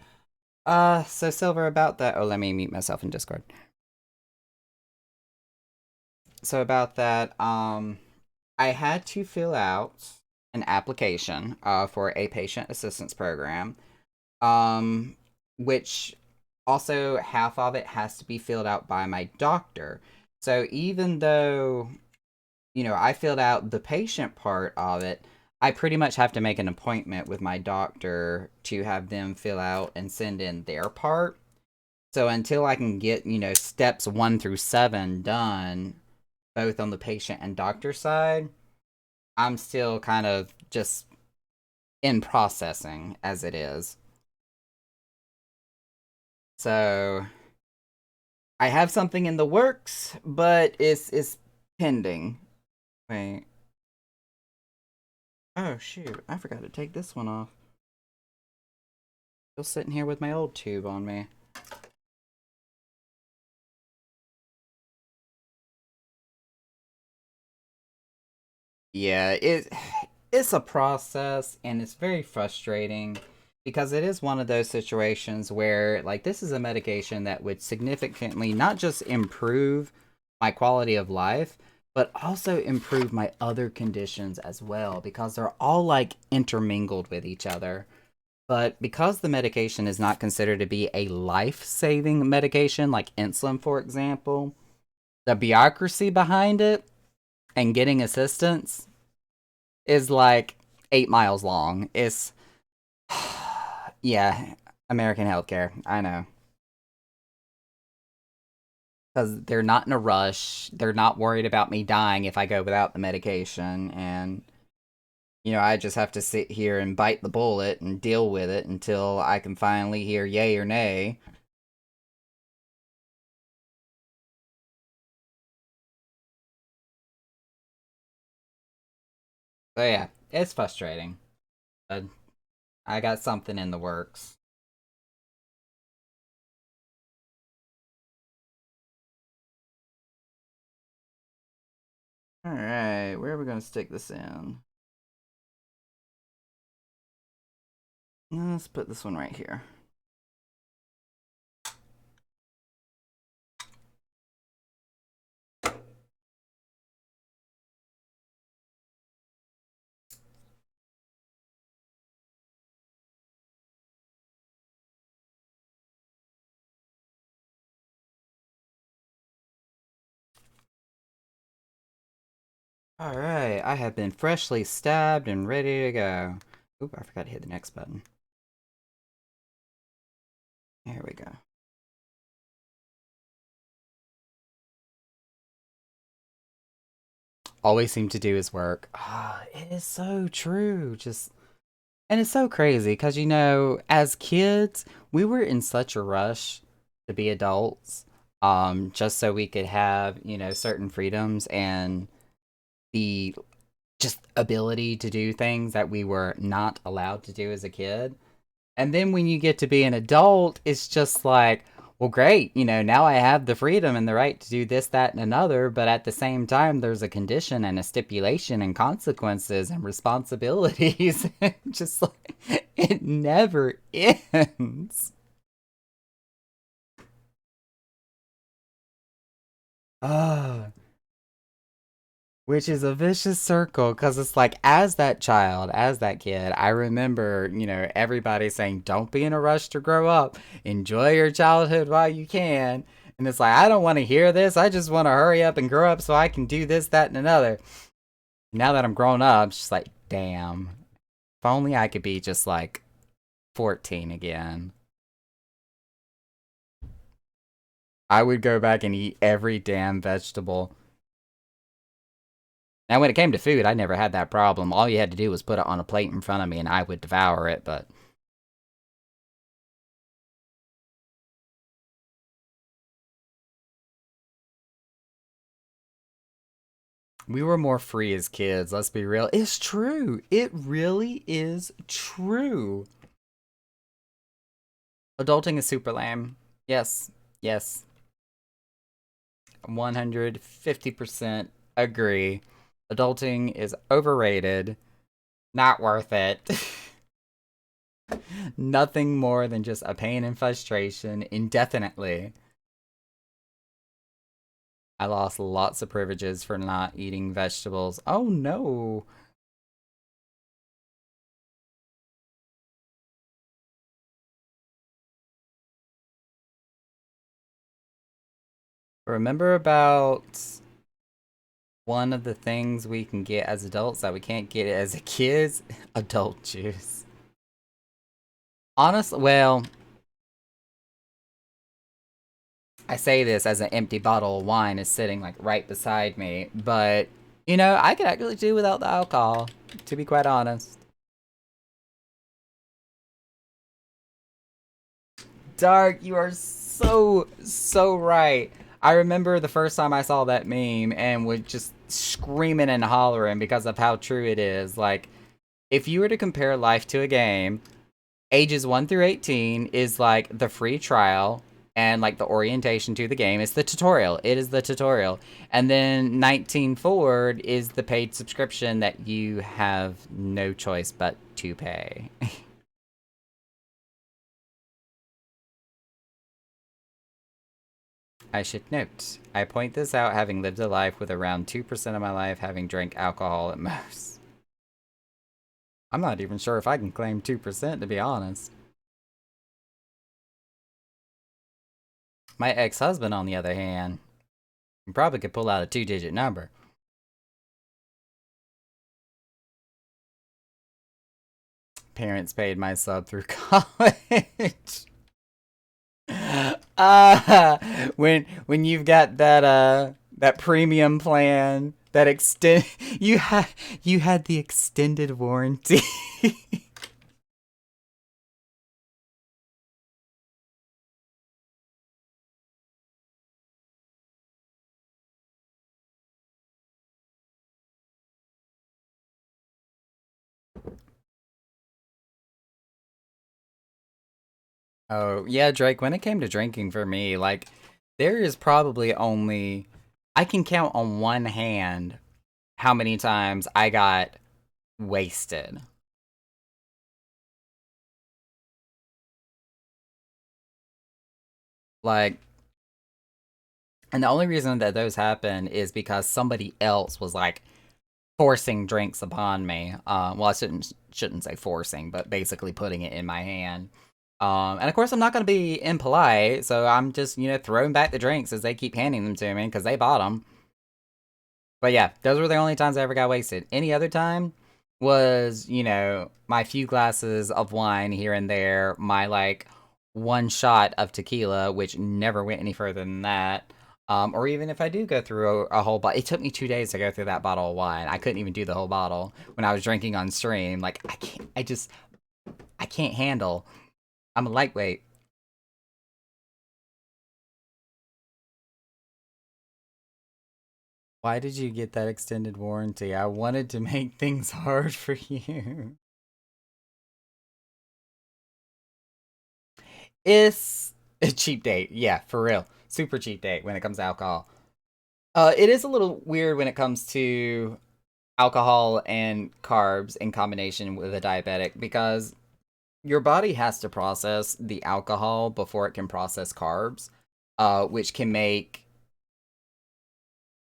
So Silver, about that. Oh, let me mute myself in Discord. So about that, I had to fill out an application for a patient assistance program, which also half of it has to be filled out by my doctor. So even though, you know, I filled out the patient part of it, I pretty much have to make an appointment with my doctor to have them fill out and send in their part. So until I can get, you know, steps 1 through 7 done, both on the patient and doctor side, I'm still kind of just in processing as it is. So I have something in the works, but it's pending. Wait. Oh shoot, I forgot to take this one off. Still sitting here with my old tube on me. Yeah, it's a process and it's very frustrating because it is one of those situations where like this is a medication that would significantly not just improve my quality of life, but also improve my other conditions as well because they're all like intermingled with each other. But because the medication is not considered to be a life-saving medication like insulin, for example, the bureaucracy behind it and getting assistance is like 8 miles long. It's yeah, American healthcare. I know. Because they're not in a rush. They're not worried about me dying if I go without the medication. And, you know, I just have to sit here and bite the bullet and deal with it until I can finally hear yay or nay. So yeah, it's frustrating. But I got something in the works. Alright, where are we going to stick this in? Let's put this one right here. Alright, I have been freshly stabbed and ready to go. Oop, I forgot to hit the next button. Here we go. always seem to do is work. Ah, it is so true. And it's so crazy because, you know, as kids, we were in such a rush to be adults, just so we could have, you know, certain freedoms and the just ability to do things that we were not allowed to do as a kid. And then when you get to be an adult, it's just like, well, great, you know, now I have the freedom and the right to do this, that, and another, but at the same time, there's a condition and a stipulation and consequences and responsibilities. Just like, it never ends. Ah. Which is a vicious circle, because it's like, as that child, as that kid, I remember, you know, everybody saying, don't be in a rush to grow up. Enjoy your childhood while you can. And it's like, I don't want to hear this. I just want to hurry up and grow up so I can do this, that, and another. Now that I'm grown up, it's just like, damn. If only I could be just like 14 again. I would go back and eat every damn vegetable. Now, when it came to food, I never had that problem. All you had to do was put it on a plate in front of me and I would devour it, but... we were more free as kids, let's be real. It's true. It really is true. Adulting is super lame. Yes. Yes. 150% agree. Adulting is overrated. Not worth it. Nothing more than just a pain and frustration indefinitely. I lost lots of privileges for not eating vegetables. Oh no. Remember about one of the things we can get as adults that we can't get as a kids? Adult juice. Honestly, well, I say this as an empty bottle of wine is sitting like right beside me, but you know, I could actually do without the alcohol, to be quite honest. Dark, you are so right. I remember the first time I saw that meme and was just screaming and hollering because of how true it is. Like, if you were to compare life to a game, ages 1 through 18 is like the free trial, and like the orientation to the game is the tutorial. It is the tutorial. And then 19 forward is the paid subscription that you have no choice but to pay. I should note, I point this out having lived a life with around 2% of my life having drank alcohol at most. I'm not even sure if I can claim 2%, to be honest. My ex-husband, on the other hand, probably could pull out a 2-digit number. Parents paid my sub through college. When you've got that premium plan, that you had the extended warranty. Oh, yeah, Drake, when it came to drinking for me, like, there is probably only... I can count on one hand how many times I got wasted. Like... and the only reason that those happen is because somebody else was, like, forcing drinks upon me. Well, I shouldn't say forcing, but basically putting it in my hand. And of course I'm not going to be impolite, so I'm just, you know, throwing back the drinks as they keep handing them to me, because they bought them. But yeah, those were the only times I ever got wasted. Any other time was, you know, my few glasses of wine here and there, my, like, one shot of tequila, which never went any further than that. Or even if I do go through a whole bottle, it took me 2 days to go through that bottle of wine. I couldn't even do the whole bottle when I was drinking on stream. Like, I can't handle. I'm a lightweight. Why did you get that extended warranty? I wanted to make things hard for you. It's a cheap date. Yeah, for real. Super cheap date when it comes to alcohol. It is a little weird when it comes to alcohol and carbs in combination with a diabetic because your body has to process the alcohol before it can process carbs, which can make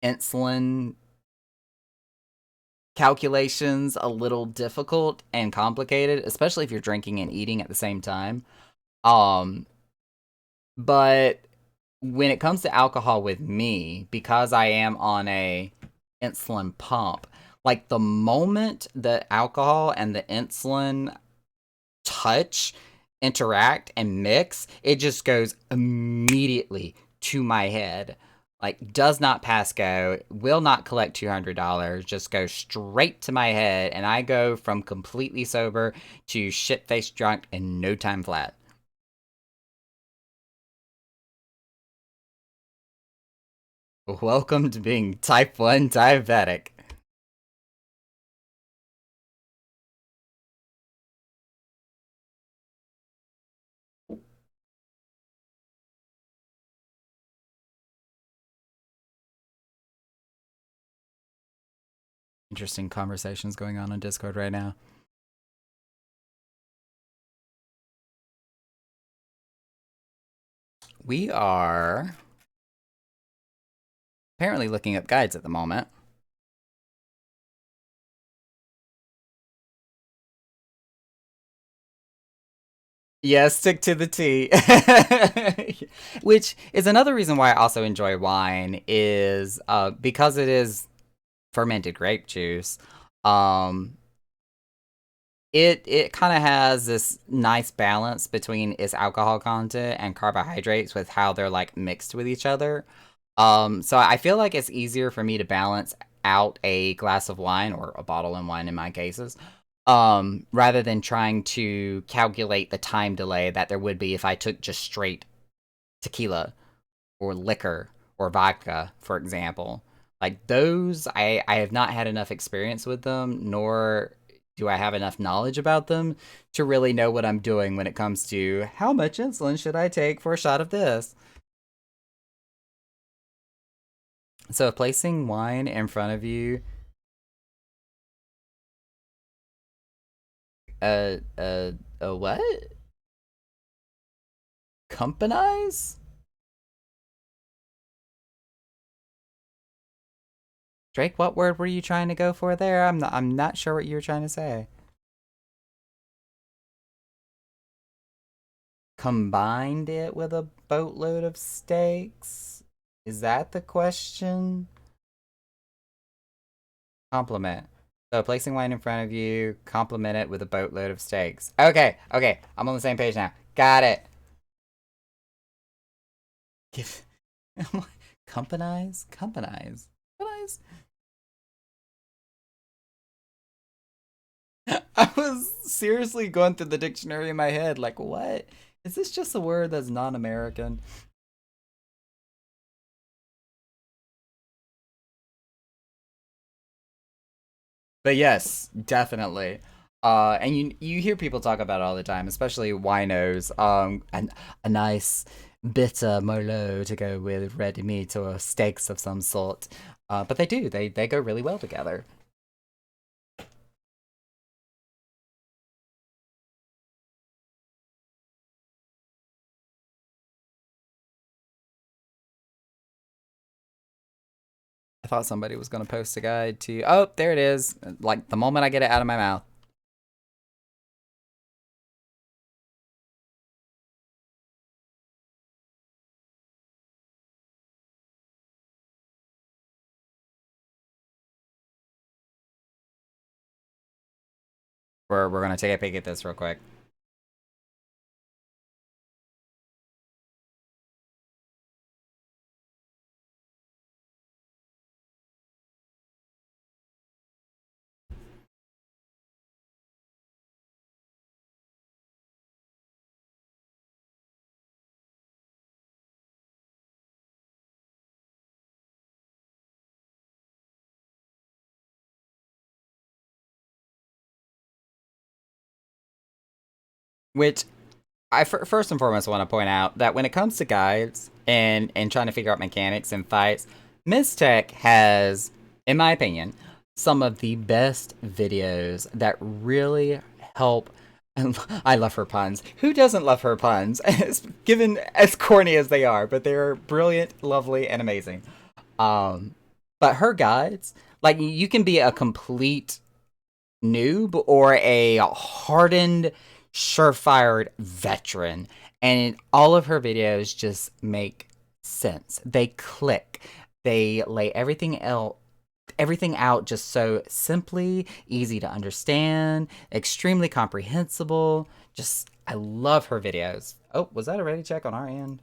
insulin calculations a little difficult and complicated, especially if you're drinking and eating at the same time. But when it comes to alcohol with me, because I am on a insulin pump, like the moment the alcohol and the insulin touch, interact, and mix, it just goes immediately to my head. Like, does not pass go, will not collect $200, just go straight to my head, and I go from completely sober to shit-faced drunk in no time flat. Welcome to being type 1 diabetic. Interesting conversations going on Discord right now. We are apparently looking up guides at the moment. Yeah, stick to the tea. Which is another reason why I also enjoy wine is because it is fermented grape juice. It kind of has this nice balance between its alcohol content and carbohydrates with how they're like mixed with each other. So I feel like it's easier for me to balance out a glass of wine or a bottle of wine in my cases, rather than trying to calculate the time delay that there would be if I took just straight tequila or liquor or vodka, for example. Like those, I have not had enough experience with them, nor do I have enough knowledge about them to really know what I'm doing when it comes to how much insulin should I take for a shot of this. So placing wine in front of you, a what? Companize? Drake, what word were you trying to go for there? I'm not sure what you were trying to say. Combined it with a boatload of steaks? Is that the question? Compliment. So placing wine in front of you, compliment it with a boatload of steaks. Okay, I'm on the same page now. Got it. Give companize? Companize. Companize? I was seriously going through the dictionary in my head, like, what? Is this just a word that's non-American? But yes, definitely. And you hear people talk about it all the time, especially winos. And a nice bitter merlot to go with red meat or steaks of some sort. But they do. They go really well together. I thought somebody was going to post a guide to... Oh, there it is. Like, the moment I get it out of my mouth. We're going to take a peek at this real quick. Which I first and foremost want to point out that when it comes to guides and trying to figure out mechanics and fights, Mistech has, in my opinion, some of the best videos that really help. And I love her puns. Who doesn't love her puns? Given as corny as they are, but they're brilliant, lovely, and amazing. But her guides, like, you can be a complete noob or a hardened, surefire veteran, and all of her videos just make sense. They click. They lay everything out just so simply, easy to understand, extremely comprehensible. Just, I love her videos. Oh, was that a ready check on our end?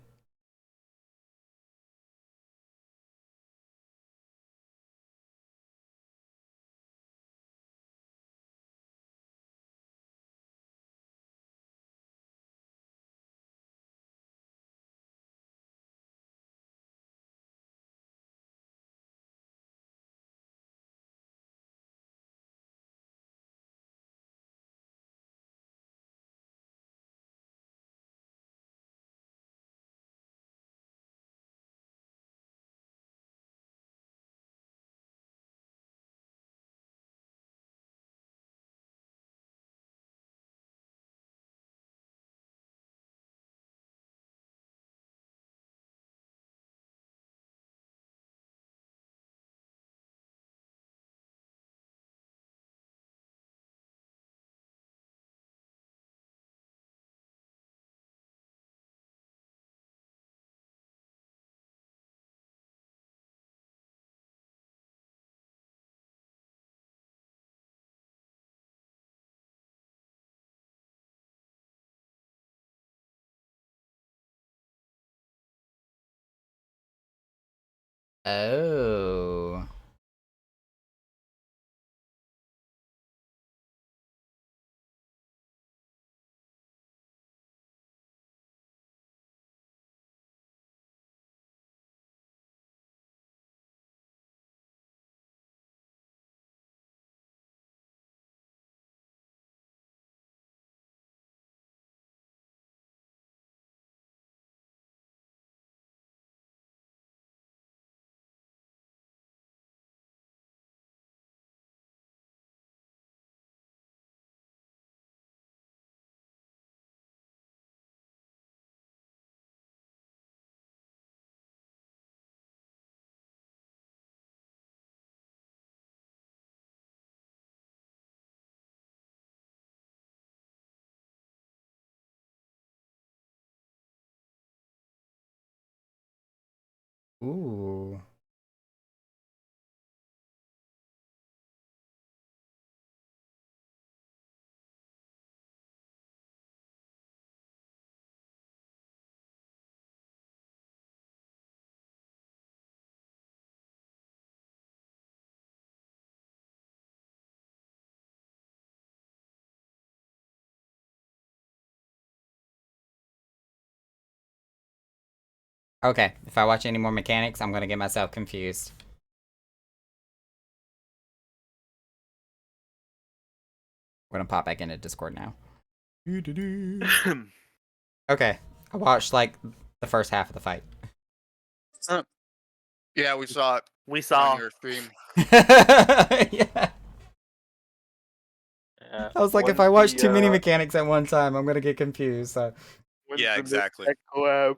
Oh. Ooh. Okay, if I watch any more mechanics, I'm gonna get myself confused. We're gonna pop back into Discord now. Okay, I watched like the first half of the fight. Yeah, we saw it We on saw. your stream. Yeah. Yeah. I was like, if When's I watch the, too many mechanics at one time, I'm gonna get confused. So. when's Yeah, the exactly. Mistech collab?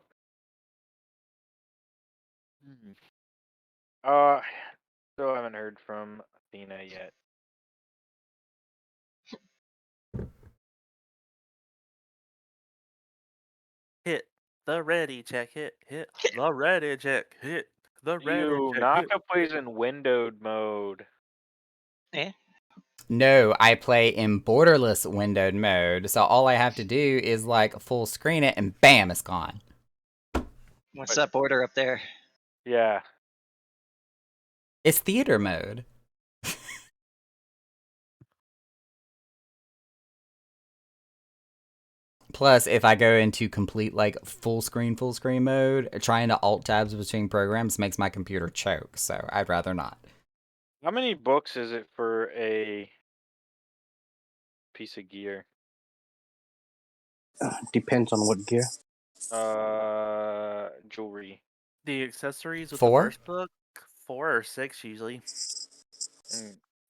Uh, still haven't heard from Athena yet. Hit the ready check. Hit the ready check. Hit the ready You, check. Naka plays in windowed mode. No, I play in borderless windowed mode, so all I have to do is like full screen it and bam, it's gone. What's But- that border up there? Yeah. It's theater mode. Plus, if I go into complete like full screen mode, trying to alt tabs between programs makes my computer choke, so I'd rather not. How many books is it for a piece of gear? Depends on what gear. Jewelry. The accessories with 4? the first book, 4 or 6 usually.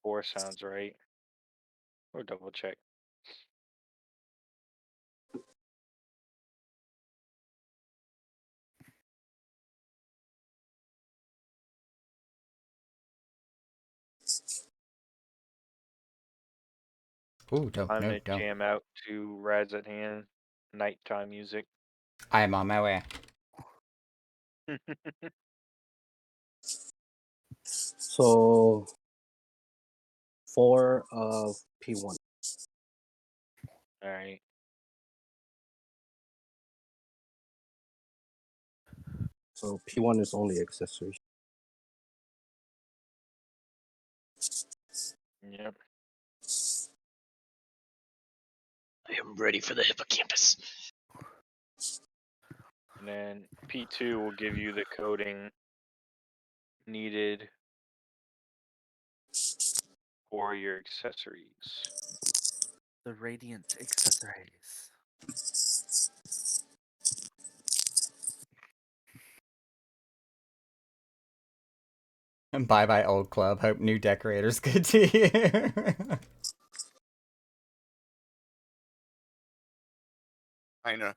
4 sounds right. Or double check. Ooh, don't, I'm no, gonna don't. jam out to Rides at Hand, nighttime music. I am on my way. So 4 of P1. Alright. So P1 is only accessories. Yep. I am ready for the hippocampus. And then P2 will give you the coding needed for your accessories. The radiant accessories. Bye bye, old club. Hope new decorators good to you. I know.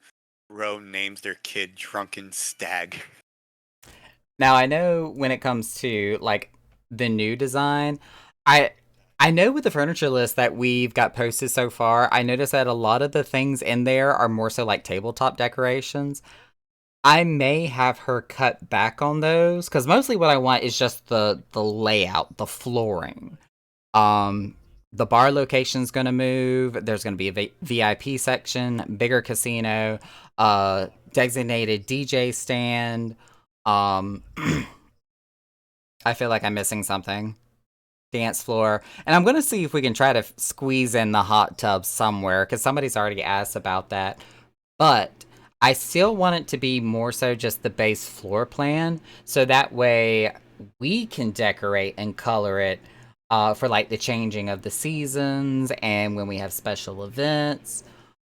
Row names their kid Drunken Stag. Now I know when it comes to like the new design, I know with the furniture list that we've got posted so far, I noticed that a lot of the things in there are more so like tabletop decorations. I may have her cut back on those because mostly what I want is just the layout, the flooring. The bar location's gonna move. There's gonna be a VIP section, bigger casino, designated DJ stand. I feel like I'm missing something. Dance floor, and I'm gonna see if we can try to squeeze in the hot tub somewhere because somebody's already asked about that. But I still want it to be more so just the base floor plan, so that way we can decorate and color it for like the changing of the seasons and when we have special events.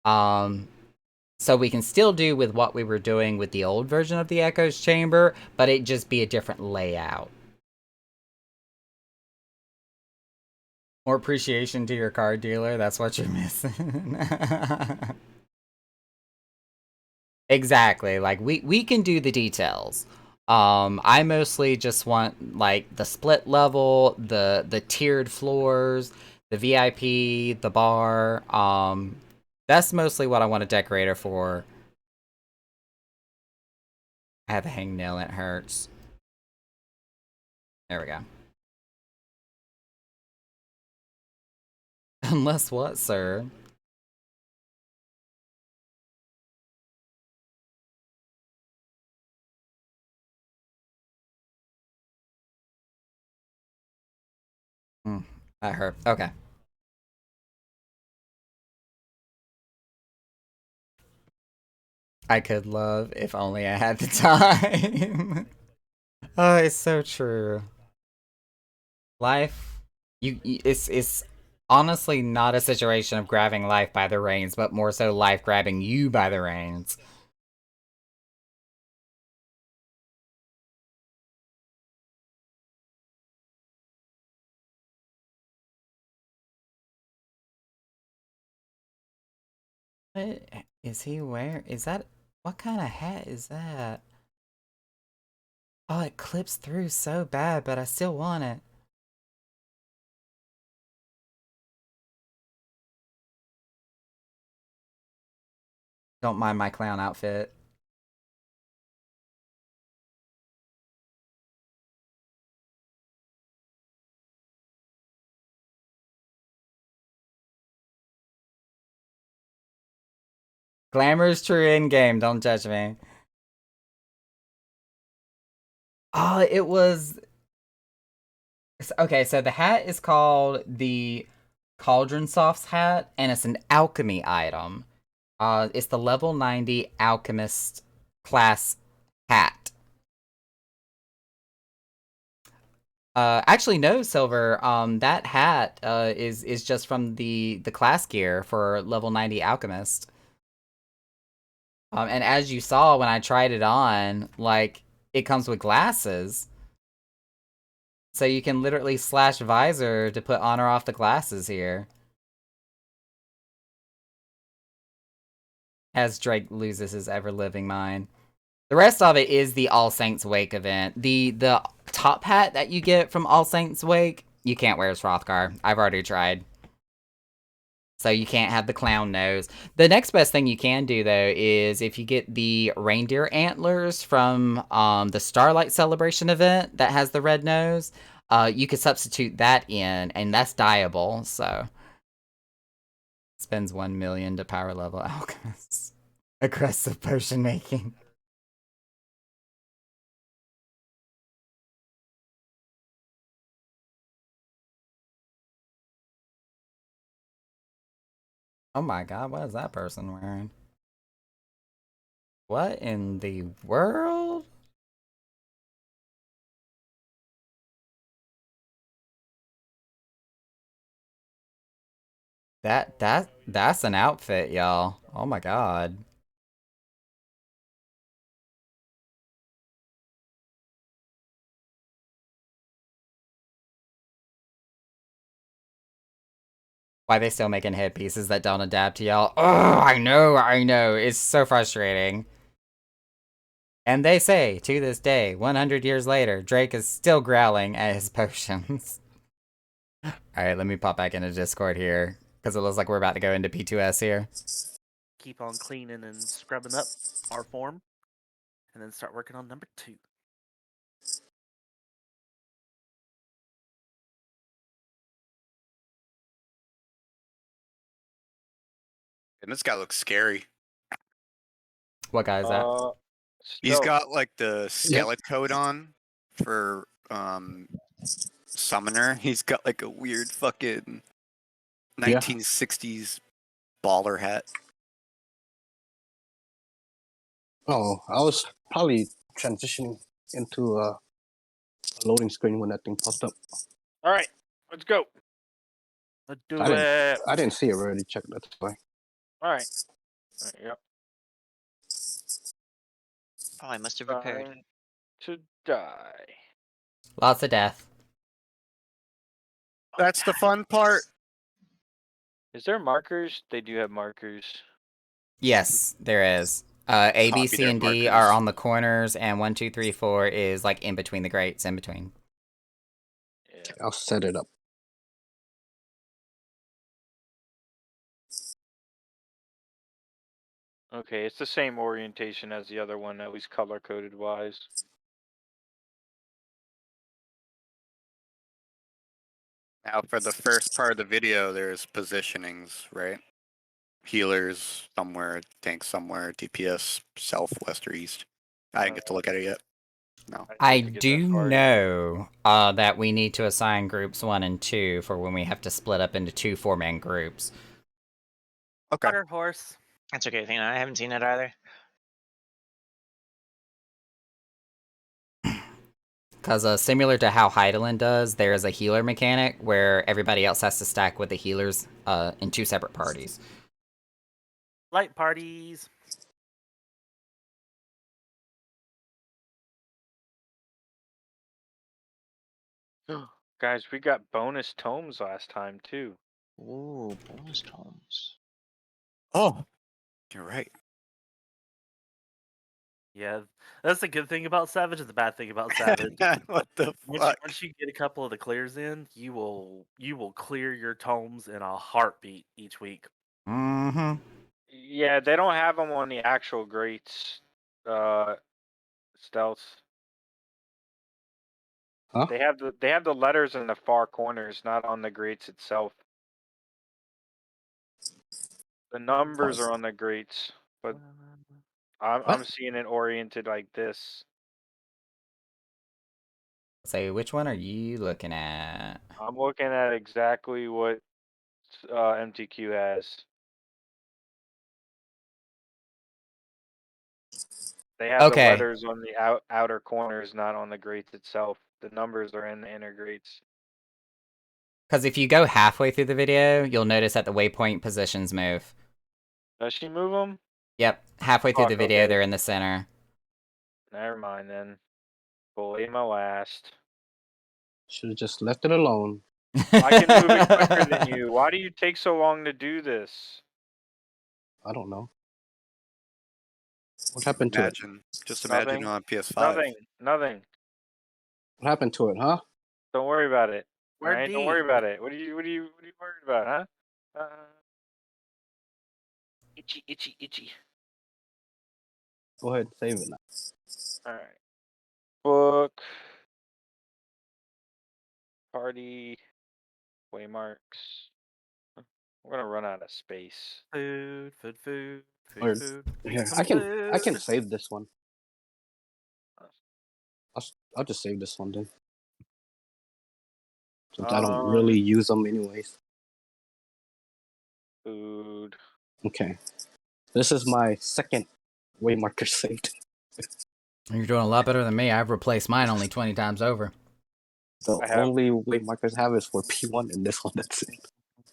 So we can still do with what we were doing with the old version of the Echoes Chamber, but it just be a different layout. More appreciation to your car dealer, that's what you're missing. Exactly, like we can do the details. I mostly just want like the split level, the tiered floors, the VIP, the bar. That's mostly what I want a decorator for. I have a hangnail and it hurts. There we go. Unless what, sir? That hurt. Okay. I could love if only I had the time. Oh, it's so true. Life, it's honestly not a situation of grabbing life by the reins, but more so life grabbing you by the reins. What is he wearing? Is that what kind of hat is that? Oh, it clips through so bad, but I still want it. Don't mind my clown outfit. Glamour's true in game, don't judge me. Oh, it was. Okay, so the hat is called the Cauldron Softs hat, and it's an alchemy item. It's the level 90 alchemist class hat. Actually, no, Silver. That hat is just from the class gear for level 90 alchemist. And as you saw when I tried it on, like, it comes with glasses. So you can literally slash visor to put on or off the glasses here. As Drake loses his ever-living mind. The rest of it is the All Saints Wake event. The top hat that you get from All Saints Wake, you can't wear as Hrothgar. I've already tried. So you can't have the clown nose. The next best thing you can do, though, is if you get the reindeer antlers from the Starlight Celebration event that has the red nose, you could substitute that in, and that's dyeable, so. Spends 1 million to power level alchemists. Aggressive potion making. Oh my god, what is that person wearing? What in the world? That's an outfit, y'all. Oh my god. Why they still making headpieces that don't adapt to y'all? Oh, I know. It's so frustrating. And they say, to this day, 100 years later, Drake is still growling at his potions. Alright, let me pop back into Discord here, because it looks like we're about to go into P2S here. Keep on cleaning and scrubbing up our form, and then start working on number 2. And this guy looks scary. What guy is that? He's Stealth. got like the skeleton coat on for summoner. He's got like a weird fucking 1960s baller hat. Oh, I was probably transitioning into a loading screen when that thing popped up. All right, let's go. Let's do I it. I didn't see it already. Check that's why. All right. Yep. Oh, I must have repaired. Time to die. Lots of death. That's the fun part. Is there markers? They do have markers. Yes, there is. A, B, Copy C, their and D markers. are on the corners, and 1, 2, 3, 4 is like in between the grates, in between. Yeah. I'll set it up. Okay, it's the same orientation as the other one, at least color coded wise. Now for the first part of the video, there's positionings, right? Healers somewhere, tanks somewhere, DPS south, west, or east. I didn't get to look at it yet. No. I didn't get that do far. know that we need to assign groups 1 and 2 for when we have to split up into 2 4-man groups. Okay. Water horse. That's okay, Athena. I haven't seen it either. Because similar to how Heidelin does, there is a healer mechanic where everybody else has to stack with the healers in 2 separate parties. Light parties. Guys, we got bonus tomes last time too. Ooh, bonus tomes. Oh, you're right. Yeah, that's the good thing about Savage and the bad thing about Savage. What the fuck? Once you get a couple of the clears in, you will clear your tomes in a heartbeat each week. Mm-hmm. Yeah, they don't have them on the actual greats. Stealth. Huh? They have the letters in the far corners, not on the grates itself. The numbers are on the grates, but I'm seeing it oriented like this. So which one are you looking at? I'm looking at exactly what MTQ has. They have the Okay. letters on the outer corners, not on the grates itself. The numbers are in the inner grates. Because if you go halfway through the video, you'll notice that the waypoint positions move. Does she move them? Yep, halfway through the Fuck, video, okay. they're in the center. Never mind then. Bully my last. Should have just left it alone. I can move it quicker than you. Why do you take so long to do this? I don't know. What happened to it? Just imagine Nothing. on PS5. Nothing. What happened to it, huh? Don't worry about it. Where Alright, don't D? worry about it. What are you worried about, huh? Itchy. Go ahead, save it now. Alright. Book. Party. Waymarks. We're gonna run out of space. Food. Or- Here, I can food. save this one. I'll just save this one then. Since I don't really use them anyways. Food. Okay. This is my second waymarker saved. You're doing a lot better than me. I've replaced mine only 20 times over. The I have- only waymarkers I have is for P1 and this one. That's it.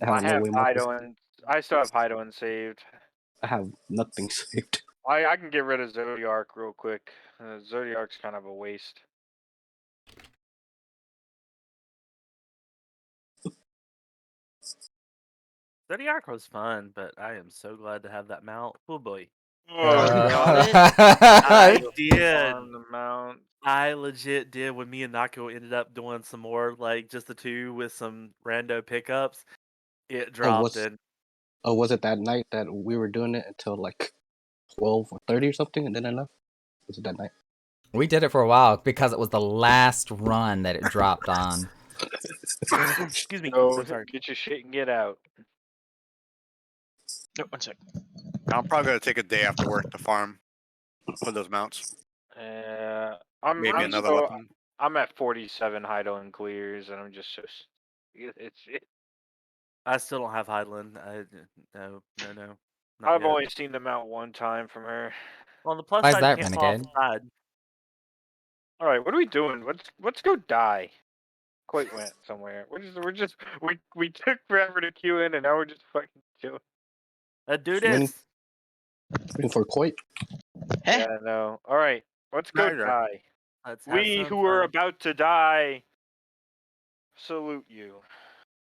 I have waymarkers. Heidelin. I still have Heidelin saved. I have nothing saved. I can get rid of Zodiark real quick. Zodiark's kind of a waste. Zodiac was fun, but I am so glad to have that mount. Oh boy. I did. On the mount. I legit did when me and Nako ended up doing some more, like just the two with some rando pickups. It dropped in. Oh, was it that night that we were doing it until like 12 or 30 or something, and then I left? Was it that night? We did it for a while because it was the last run that it dropped on. Excuse me. So I'm sorry. get your shit and get out. No, 1 sec. I'm probably gonna take a day after work to farm for those mounts. I'm Another still- weapon. I'm at 47 Heidelin clears, and I'm just so. I still don't have Heidelin. No. not I've yet. only seen them out one time from her. On the plus Why is side, that, you can't fall off Renegade? the side. All right, what are we doing? Let's go die. Quite went somewhere. We took forever to queue in, and now we're just fucking chilling. Do Winning. this. Waiting for Coit. Eh? Yeah, no. All right, let's go Neither. die. Let's have We some who are fun. about to die salute you.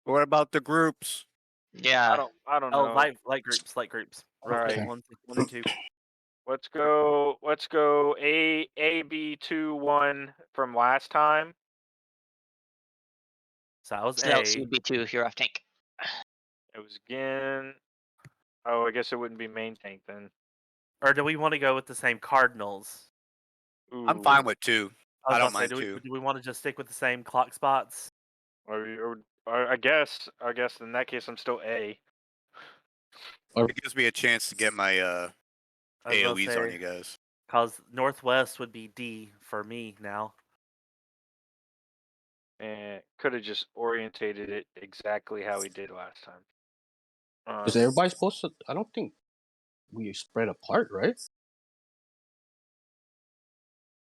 What about the groups? Yeah. I don't Oh, know. light groups. Alright. Okay. One and two. Let's go A B 2 1 from last time. So I was So that A. would be 2 hero off tank. It was again. Oh, I guess it wouldn't be main tank then. Or do we want to go with the same Cardinals? I'm fine with 2. I I don't was about to say, mind do we want to just stick with the same clock spots? Or I guess in that case I'm still A. It gives me a chance to get my I was gonna AoEs on say, you guys. Cause Northwest would be D for me now. And could have just orientated it exactly how we did last time. Is everybody supposed to? I don't think we spread apart, right?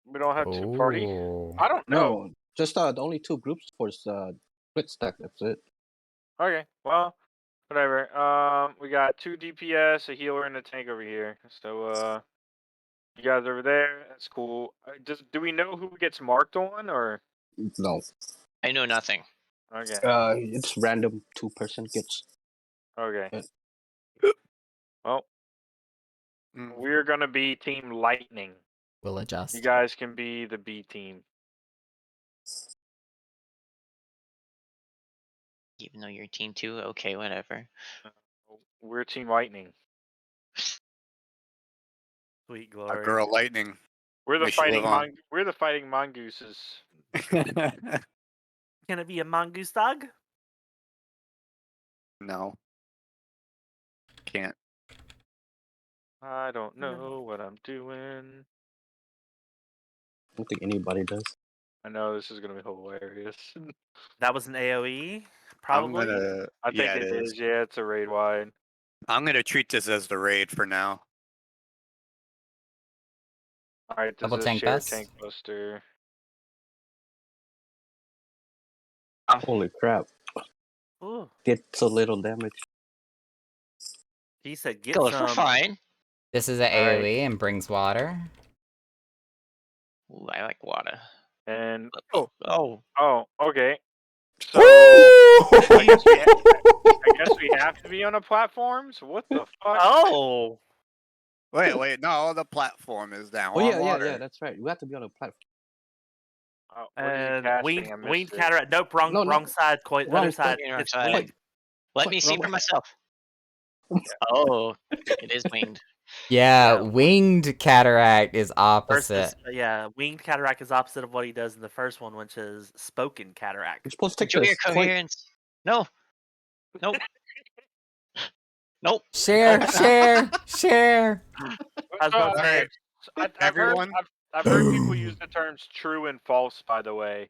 We don't have two party. Ooh. I don't know. No, just the only 2 groups for split stack. That's it. Okay, well, whatever. We got 2 DPS, a healer, and a tank over here. So, you guys over there, that's cool. Do we know who gets marked on, or? No. I know nothing. Okay, It's random. 2-person gets. okay. Yeah. Well, Mm. we're gonna be Team Lightning. We'll adjust. You guys can be the B team. Even though you're team 2, okay, whatever. We're Team Lightning. Sweet A glory. girl lightning. We're the Makes you live on. we're the fighting mongooses. Can it be a mongoose dog? No. Can't. I don't know what I'm doing. I don't think anybody does. I know this is gonna be hilarious. That was an AoE, I'm probably. gonna. I think Yeah, it is. Yeah, it's a raid wide. I'm gonna treat this as the raid for now. All right, this Double is tank share best. tank buster. Holy crap! Ooh, Did so little damage. he said get Oh, Goes for some. fine. This is an Alright. AoE and brings water. Ooh, I like water. And Oh, oh, okay. So I guess we have to be on the platforms. What the fuck? Oh, Wait, no, the platform is down. Oh We're yeah, on water. yeah, that's right. We have to be on a platform. Oh, what is he and casting? I missed winged it. cataract. Nope, wrong, No, no. wrong side. Quite Wrong other side. side. Wrong It's side. winged. let Wait, me see wrong for way. myself. Oh, it is winged. Yeah, Yeah. winged cataract is opposite. Versus, yeah, winged cataract is opposite of what he does in the first one, which is spoken You're cataract. supposed to take Enjoy your this 20. coherence. No. Nope. Nope. Share, Oh. share, share. I was about to say, Alright, I've heard Everyone? I've heard people use the terms true and false. By the way,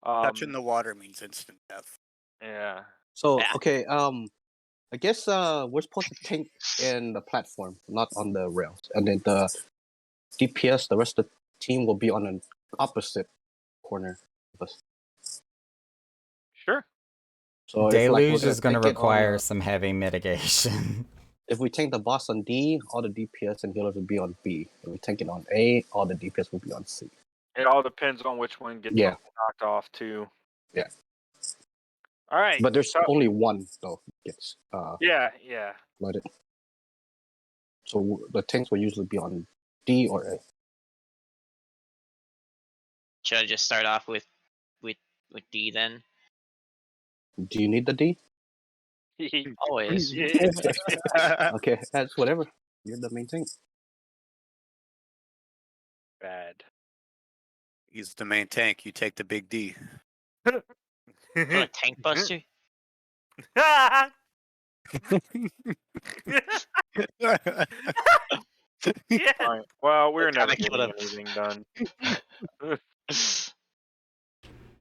Touching the water means instant death. yeah. So Yeah. okay, I guess we're supposed to tank in the platform, not on the rails, and then the DPS, the rest of the team will be on an opposite corner of us. Sure. So if, Deluge we're is going to tank it on, require some heavy mitigation. if we tank the boss on D, all the DPS and healers will be on B. If we tank it on A, all the DPS will be on C. It all depends on which one gets Yeah. knocked off too. Yeah. All right. But there's so, only one though gets yeah. flooded. So the tanks will usually be on D or A. Should I just start off with D then? Do you need the D? Always. Okay, that's whatever. You're the main tank. Bad. He's the main tank. You take the big D. What, a tank buster? yeah. All right. Well, we're What never kinda getting killed anything done.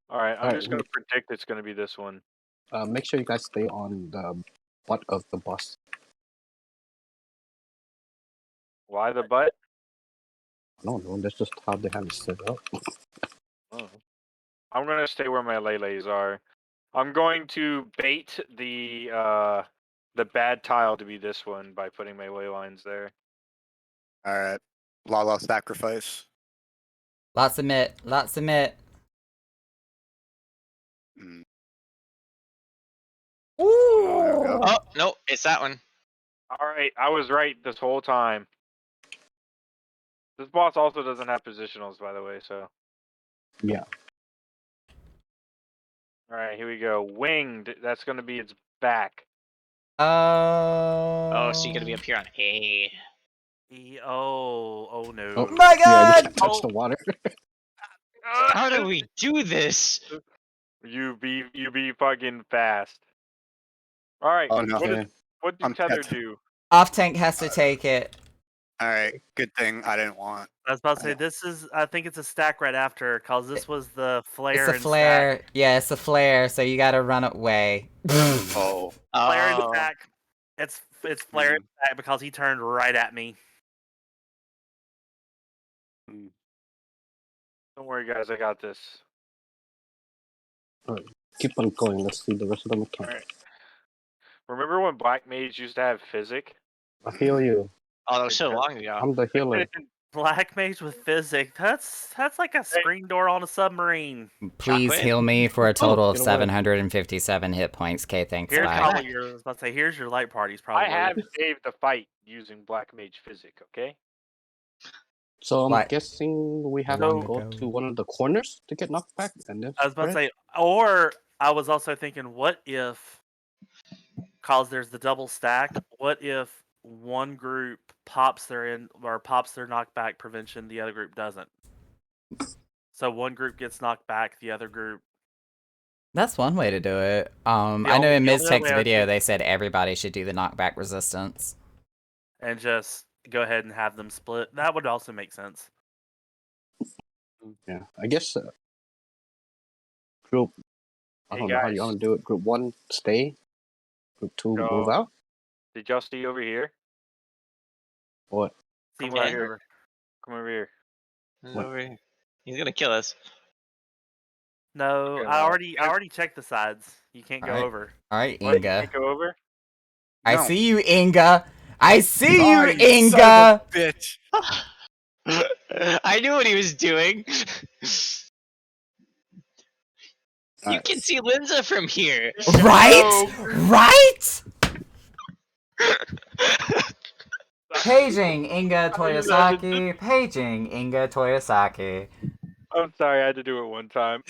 All right. I'm Alright, just gonna predict it's gonna be this one. Make sure you guys stay on the butt of the boss. Why the butt? I don't know. That's just how they have it set up. Oh. I'm gonna stay where my lele's are. I'm going to bait the bad tile to be this one by putting my ley lines there. All right. Lala sacrifice. Lots of mit, lots of mit. Mm. Ooh. Oh, no, it's that one. All right, I was right this whole time. This boss also doesn't have positionals, by the way, so. Yeah. All right, here we go. Winged. That's going to be its back. Oh, so you're gonna be up here on A. Oh no. Oh. My Yeah, God! just touch the water. How do we do this? You be fucking fast. All right. Oh, no. What do I'm Tether Tether. do? Off tank has to take it. All right. Good thing I didn't want. I was about to say this is. I think it's a stack right after because this was the flare. It's a and flare. Stack. Yeah, it's a flare, so you gotta run away. Oh. Flare and Oh. stack. It's flare and stack because he turned right at me. Don't worry, guys. I got this. Keep on going. Let's see the rest of the All mechanics. right. Remember when Black Mage used to have physic? I heal you. Oh, that was so long ago. I'm the healer. Black mage with physic. That's like a screen door on a submarine. Please Shockwave. heal me for a total of get away. 757 hit points. Okay, thanks. Here's Bye. probably your. I was about to say here's your light parties. Probably. I have saved the fight using Black Mage physic, okay? So I'm What? guessing we have Long to go ago. to one of the corners to get knocked back, and then I was about to spread. say, or I was also thinking, what if, cause there's the double stack. What if one group pops their knockback prevention, the other group doesn't? So one group gets knocked back, the other group. That's one way to do it. The I know only- in the Ms. only Tech's way I video think- they said everybody should do the knockback resistance. And just go ahead and have them split. That would also make sense. Yeah, I guess group. I Hey, don't know how you guys. want to do it. Group 1 stay. Group 2 No. move out. Did y'all see over here? What? See Come what over here. Come over here. Over here. He's gonna kill us. No, Okay, I well, already checked the sides. You can't go Alright. over. Alright, What, you Inga. can't go over? I No. see you, Inga. I see you, Sorry, son of Inga. a bitch. I knew what he was doing. You Alright. can see Linza from here. Right? Right? Paging Inga Toyosaki. Paging Inga Toyosaki. I'm sorry, I had to do it one time.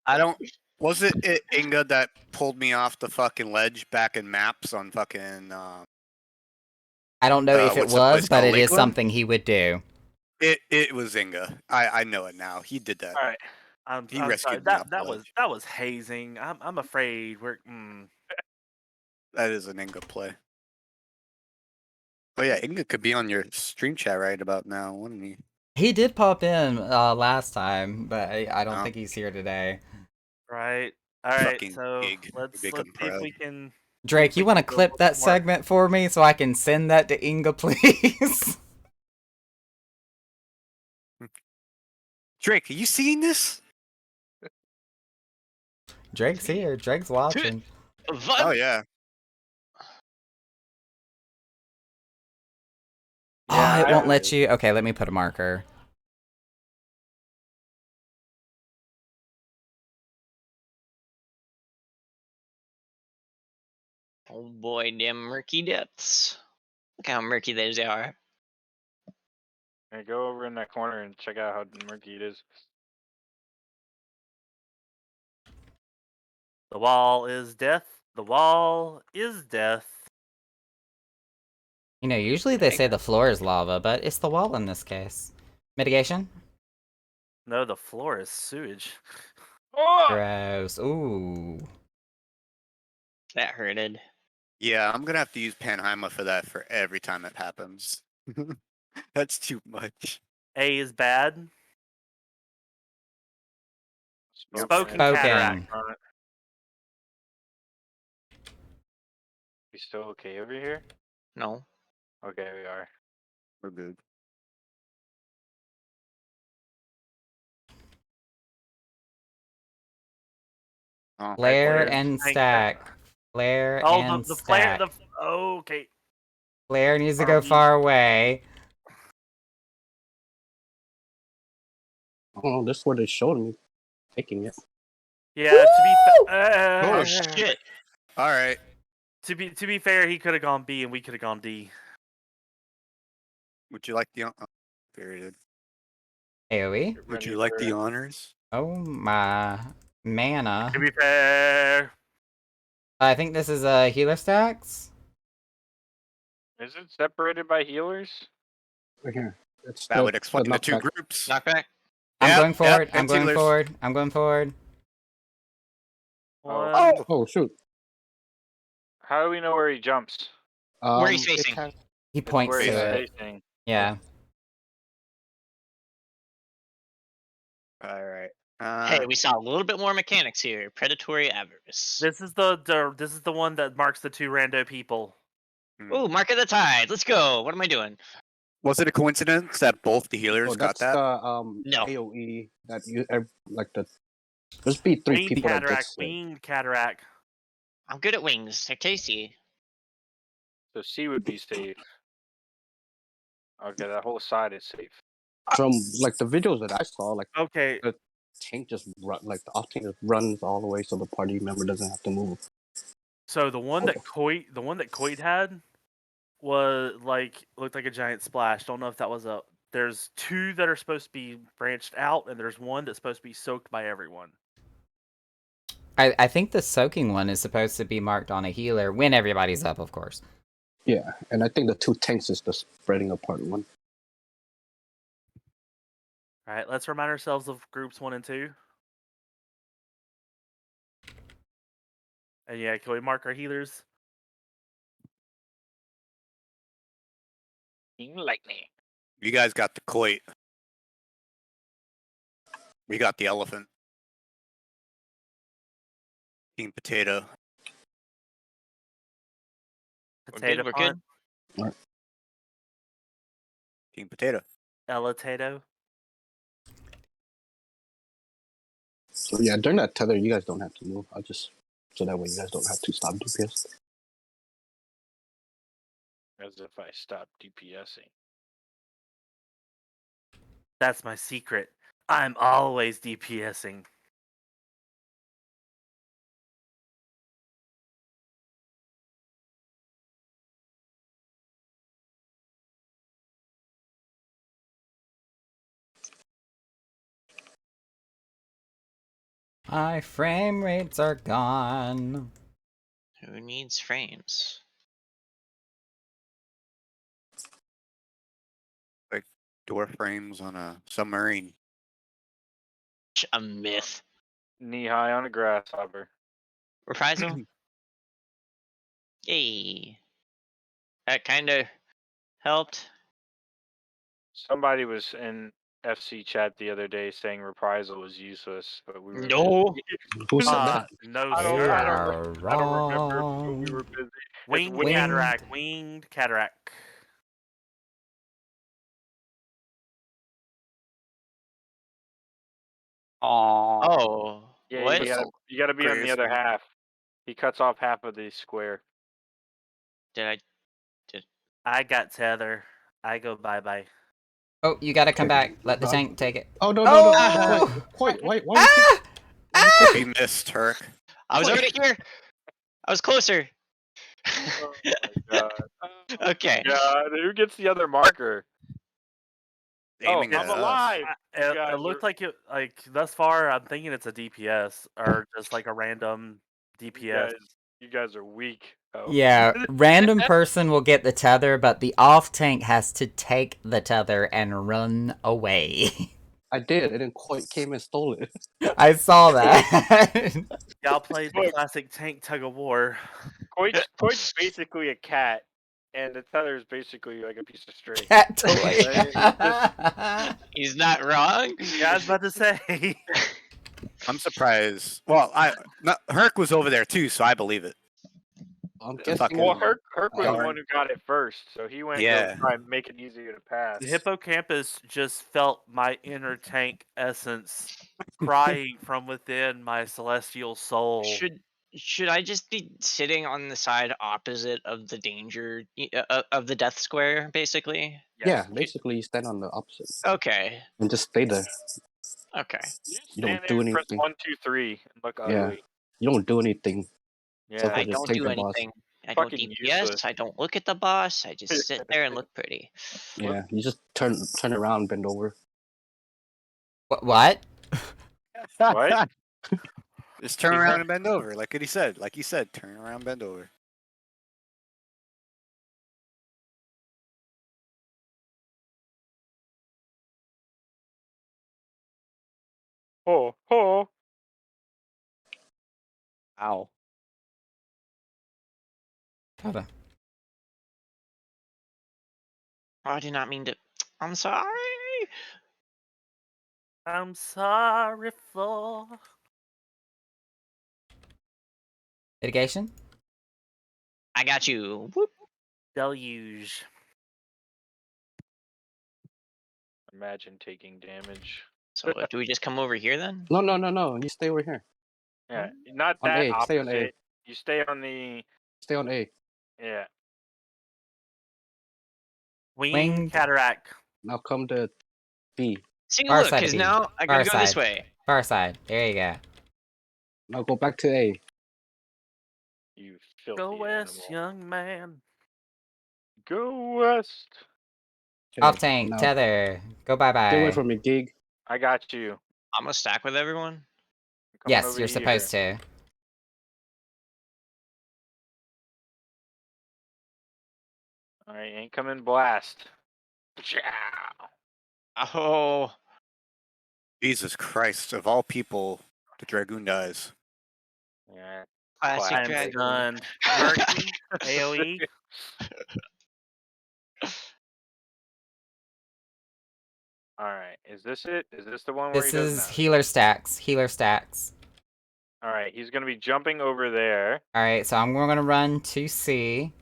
I don't. Was it Inga that pulled me off the fucking ledge back in maps on fucking? I don't know if it what's the place was, but called, it is Lakeland? something he would do. It was Inga. I know it now. He did that. All right. I'm He sorry. rescued me off the That was ledge. hazing. I'm afraid we're. That is an Inga play. Oh yeah, Inga could be on your stream chat right about now, wouldn't he? He did pop in last time, but I don't Oh. think he's here today. Right. All right. Fucking So pig. let's Big see and if proud. we can. Drake, we you want to can go clip a that little more. segment for me so I can send that to Inga, please? Drake, are you seeing this? Drake's here. Drake's watching. Oh yeah. Oh, it Yeah, won't let you. Okay, let me put a marker. Oh boy, damn murky depths. Look how murky those are. Hey, go over in that corner and check out how murky it is. The wall is death. The wall is death. You know, usually they say the floor is lava, but it's the wall in this case. Mitigation? No, the floor is sewage. Oh! Gross. Ooh. That hurted. Yeah, I'm gonna have to use Panheima for that for every time it happens. That's too much. A is bad. Spoken Spoken. cataract. We still okay over here? No. Okay, we are. We're good. Oh, Flare Flare. and Thank stack. Flare Oh, and the flare. stack. Okay. Flare needs to go RB. far away. Oh, this is what they showed me taking it. Yeah. To be. Oh shit. All right. To be fair, he could have gone B and we could have gone D. Would you like the period? AoE? Would you like the honors? Oh my mana. To be fair. I think this is healer stacks. Is it separated by healers? Right here. It's That would explain the two knockback. groups. Knockback. I'm Yep, going forward. yep, I'm it's going healers. forward. I'm going forward. One. Oh shoot. How do we know where he jumps? Where he's it facing. has- He It's points where to he's it. facing. Yeah. All right. Hey, we saw a little bit more mechanics here. Predatory avarice. This is the one that marks the two rando people. Ooh, mark of the tide. Let's go. What am I doing? Was it a coincidence that both the healers Oh, got that's that? the No. AOE that you like the. There's be three Winged people that cataract. gets it. Winged cataract. I'm good at wings. They're tasty. So C would be safe. Okay, that whole side is safe. From like the videos that I saw, like Okay. the tank just run, like the off tank just runs all the way so the party member doesn't have to move. So the one that Coit had was looked like a giant splash. Don't know if that was a. There's two that are supposed to be branched out, and there's one that's supposed to be soaked by everyone. I think the soaking one is supposed to be marked on a healer when everybody's up, of course. Yeah, and I think the two tanks is the spreading apart one. All right, let's remind ourselves of groups 1 and 2. And yeah, can we mark our healers? Lightning. You guys got the Coit. We got the elephant. Team Potato. Potato We're punt, good. Team Potato. Elatato. So yeah, during that tether, you guys don't have to move. I'll just so that way you guys don't have to stop DPS. As if I stopped DPSing. That's my secret. I'm always DPSing. My frame rates are gone. Who needs frames? Door frames on a submarine. A myth. Knee high on a grasshopper. Reprisal? Yay. That kind of helped. Somebody was in FC chat the other day saying reprisal was useless, but we were No. Who said that? No, I don't, They sir. I don't, are I don't remember, but we wrong. were busy. Winged winged. cataract. Winged cataract. Oh. Yeah, What? you gotta be on the other Crazy. half. He cuts off half of the square. Did I? I got tether. I go bye bye. Oh, you gotta come back. Let the tank take it. Oh no Oh! no! Wait, why you keep? Ah! He missed Turk. I was already here. I was closer. Oh my god. Okay. God, who gets the other marker? Aiming oh, at I'm us. alive. It, guys it looked are- like it. Like thus far, I'm thinking it's a DPS or just like a random DPS. You guys are weak. Oh. Yeah, random person will get the tether, but the off tank has to take the tether and run away. I did, and then Coit came and stole it. I saw that. Y'all played the Look. classic tank tug of war. Coit's basically a cat, and the tether is basically like a piece of string. Cat toy. He's not wrong. Yeah, I was about to say. I'm surprised. Well, Herc was over there too, so I believe it. I'm Fucking- guessing. Well, Herc was the Darn. one who got it first, so he went Yeah. to try and make it easier to pass. The hippocampus just felt my inner tank essence crying from within my celestial soul. Should I just be sitting on the side opposite of the danger of the death square, basically? Yeah, basically you stand on the opposite Okay. and just stay there. Okay. You don't Stand do there and press anything. 1, 2, 3, and look Yeah. ugly. You don't do anything. Yeah. So I just don't take do the boss. anything. I don't Fucking DPS. useless. I don't look at the boss. I just sit there and look pretty. Yeah, you just turn around, bend over. What? What? Just turn around and bend over, like he said. Like he said, turn around, bend over. Oh, oh. Ow. Gotta. Oh, I did not mean to. I'm sorry. I'm sorry for Mitigation? I got you. Whoop. deluge. Imagine taking damage. So do we just come over here then? No. You stay over here. Yeah, not On that A, opposite. stay on A. You stay on the. Stay on A. Yeah. Winged cataract. Now come to B. See, Far look, side of because B. now I Far gotta go this side. way. Far side. There you go. Now go back to A. You filthy Go west, animal. young man. Go west. Okay, Off tank, now tether. Go bye Get away bye. from me, Gig. I got you. I'm gonna stack with everyone. I'm coming Yes, over you're here. supposed to. Alright, incoming blast. Chow. Oh, Jesus Christ! Of all people, the Dragoon dies. Yeah. classic Classic. I'm dragon. stunned. Mercy, AoE. Alright, is this it? Is this the one where This he doesn't is have? healer stacks. Healer stacks. Alright, he's gonna be jumping over there. Alright, so I'm gonna run to C.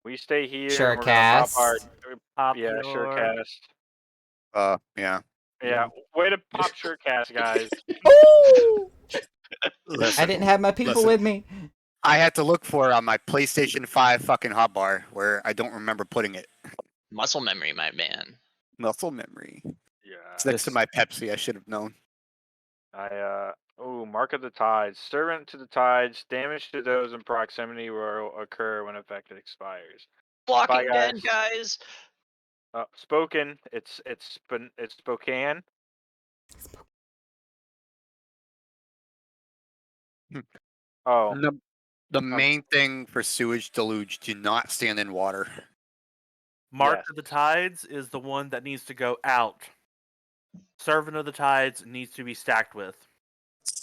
We stay here. Sure and we're gonna pop our. cast. Pop Yeah, sure your- cast. Yeah. Yeah, way to pop sure cast, guys. Ooh! I Listen, didn't have my people listen. with me. I had to look for it on my PlayStation 5 fucking hotbar where I don't remember putting it. Muscle memory, my man. Muscle memory. Yeah. It's next to This- my Pepsi. I should have known. Mark of the Tides. Servant to the tides. Damage to those in proximity will occur when effect expires. Walking Bye, Dead, guys. Spoken. It's Spokane. Hmm. Oh, The main thing for sewage deluge: do not stand in water. Mark Yes. of the Tides is the one that needs to go out. Servant of the Tides needs to be stacked with.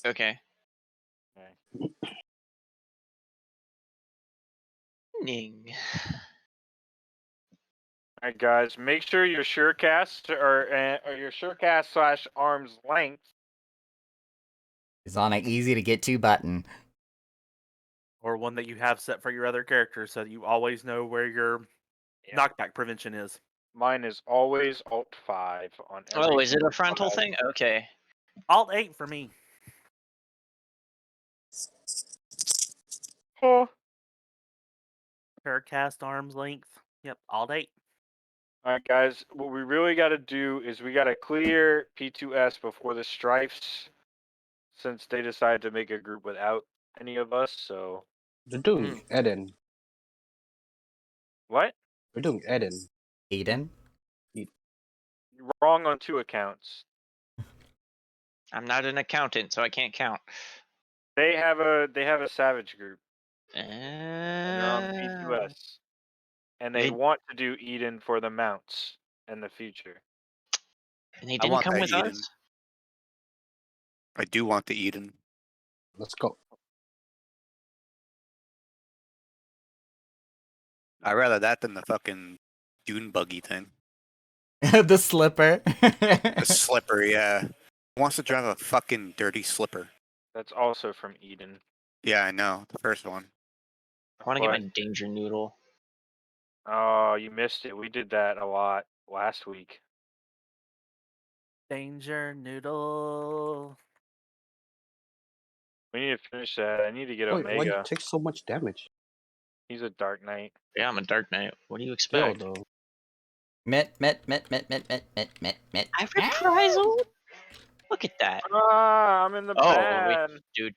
Okay. okay. Ning. All right, guys. Make sure your surecast or your surecast / arm's length. It's on an easy to get to button. Or one that you have set for your other characters so that you always know where your Yeah. knockback prevention is. Mine is always Alt 5 on. Oh, every is it a single frontal file. thing? Okay. Alt 8 for me. Oh. Paracast arm's length. Yep, Alt 8. All right, guys. What we really got to do is we got to clear P2S before the strifes, since they decided to make a group without any of us. So They're doing Eden. what? They're doing Eden. Eden? Wrong on 2 accounts. I'm not an accountant, so I can't count. They have a savage group, and they're on Uh, P2S, and they they- want to do Eden for the mounts in the future. and they I didn't want come that with Eden. us? I do want the Eden. Let's go. I'd rather that than the fucking dune buggy thing. The slipper. The slipper, yeah. Who wants to drive a fucking dirty slipper? That's also from Eden. Yeah, I know. The first one. I want to get But- my danger noodle. Oh, you missed it. We did that a lot last week. Danger Noodle. We need to finish that. I need to get Wait, why do you Omega. take so much damage? He's a Dark Knight. Yeah, I'm a Dark Knight. What do you Still, expect? though. Met. I reprisal? Look at that. Ah, I'm in the Oh, ban. wait, dude.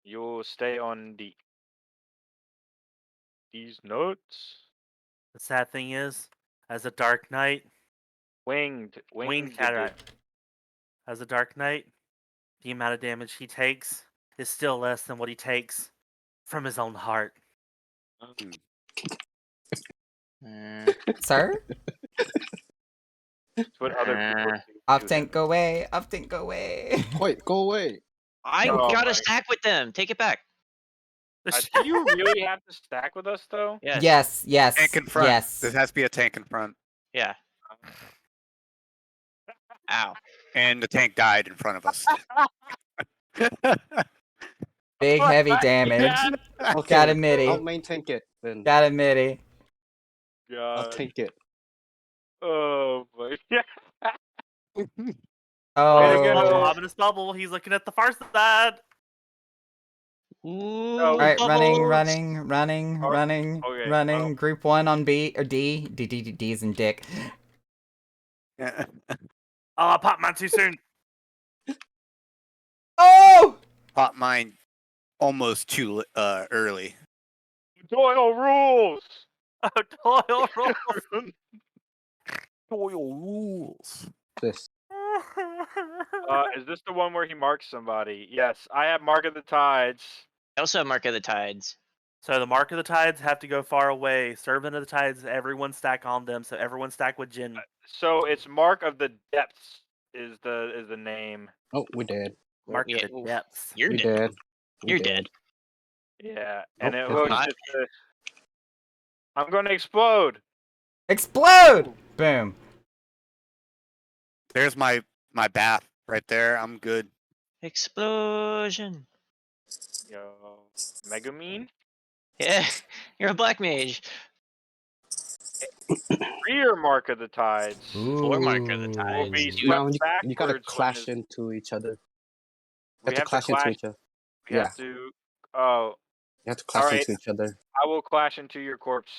You'll stay on these notes. The sad thing is, as a Dark Knight, Winged Winged did Cataract. As a Dark Knight, the amount of damage he takes is still less than what he takes from his own heart. Sir? It's what other people do. Off to tank, him. go away. Off tank, go away. Wait, go away. I Oh got my- a stack with them. Take it back. Do you really have to stack with us though? Yes. Yes. Tank in front. Yes. There has to be a tank in front. Yeah. Ow. And the tank died in front of us. Big heavy damage. Okay, Got a midi. I'll main tank it then. Got a midi. I'll God. tank it. Oh my god. Way to go. go, Oh. ominous bubble. He's looking at the far side. Ooh, Alright, running, bubbles. running, Oh, running, okay, running. Group 1 on B or D. D's and dick. Oh, I popped mine too soon. Oh! Pop mine almost too early. Doyle rules. Oh, Doyle rolls. Doyle rules. This. Is this the one where he marks somebody? Yes, I have Mark of the Tides. I also have Mark of the Tides. So the Mark of the Tides have to go far away. Servant of the Tides, everyone stack on them. So everyone stack with Jin. So it's Mark of the Depths is the name. Oh, we're dead. Mark yeah, of the oof. Depths. You're We're dead. dead. You're dead. Yeah, and Nope, it was not. just I'm gonna explode. Explode! Boom. There's my bath right there. I'm good. Explosion. Yo, Megamine. Yeah, you're a black mage. Rear Mark of the Tides. Four Mark of the Ooh. Will be Tides. swept Now you gotta backwards when clash his- into each other. You We have to clash into each other. You Yeah. have to. Oh, You have to clash Alright. into each other. I will clash into your corpse.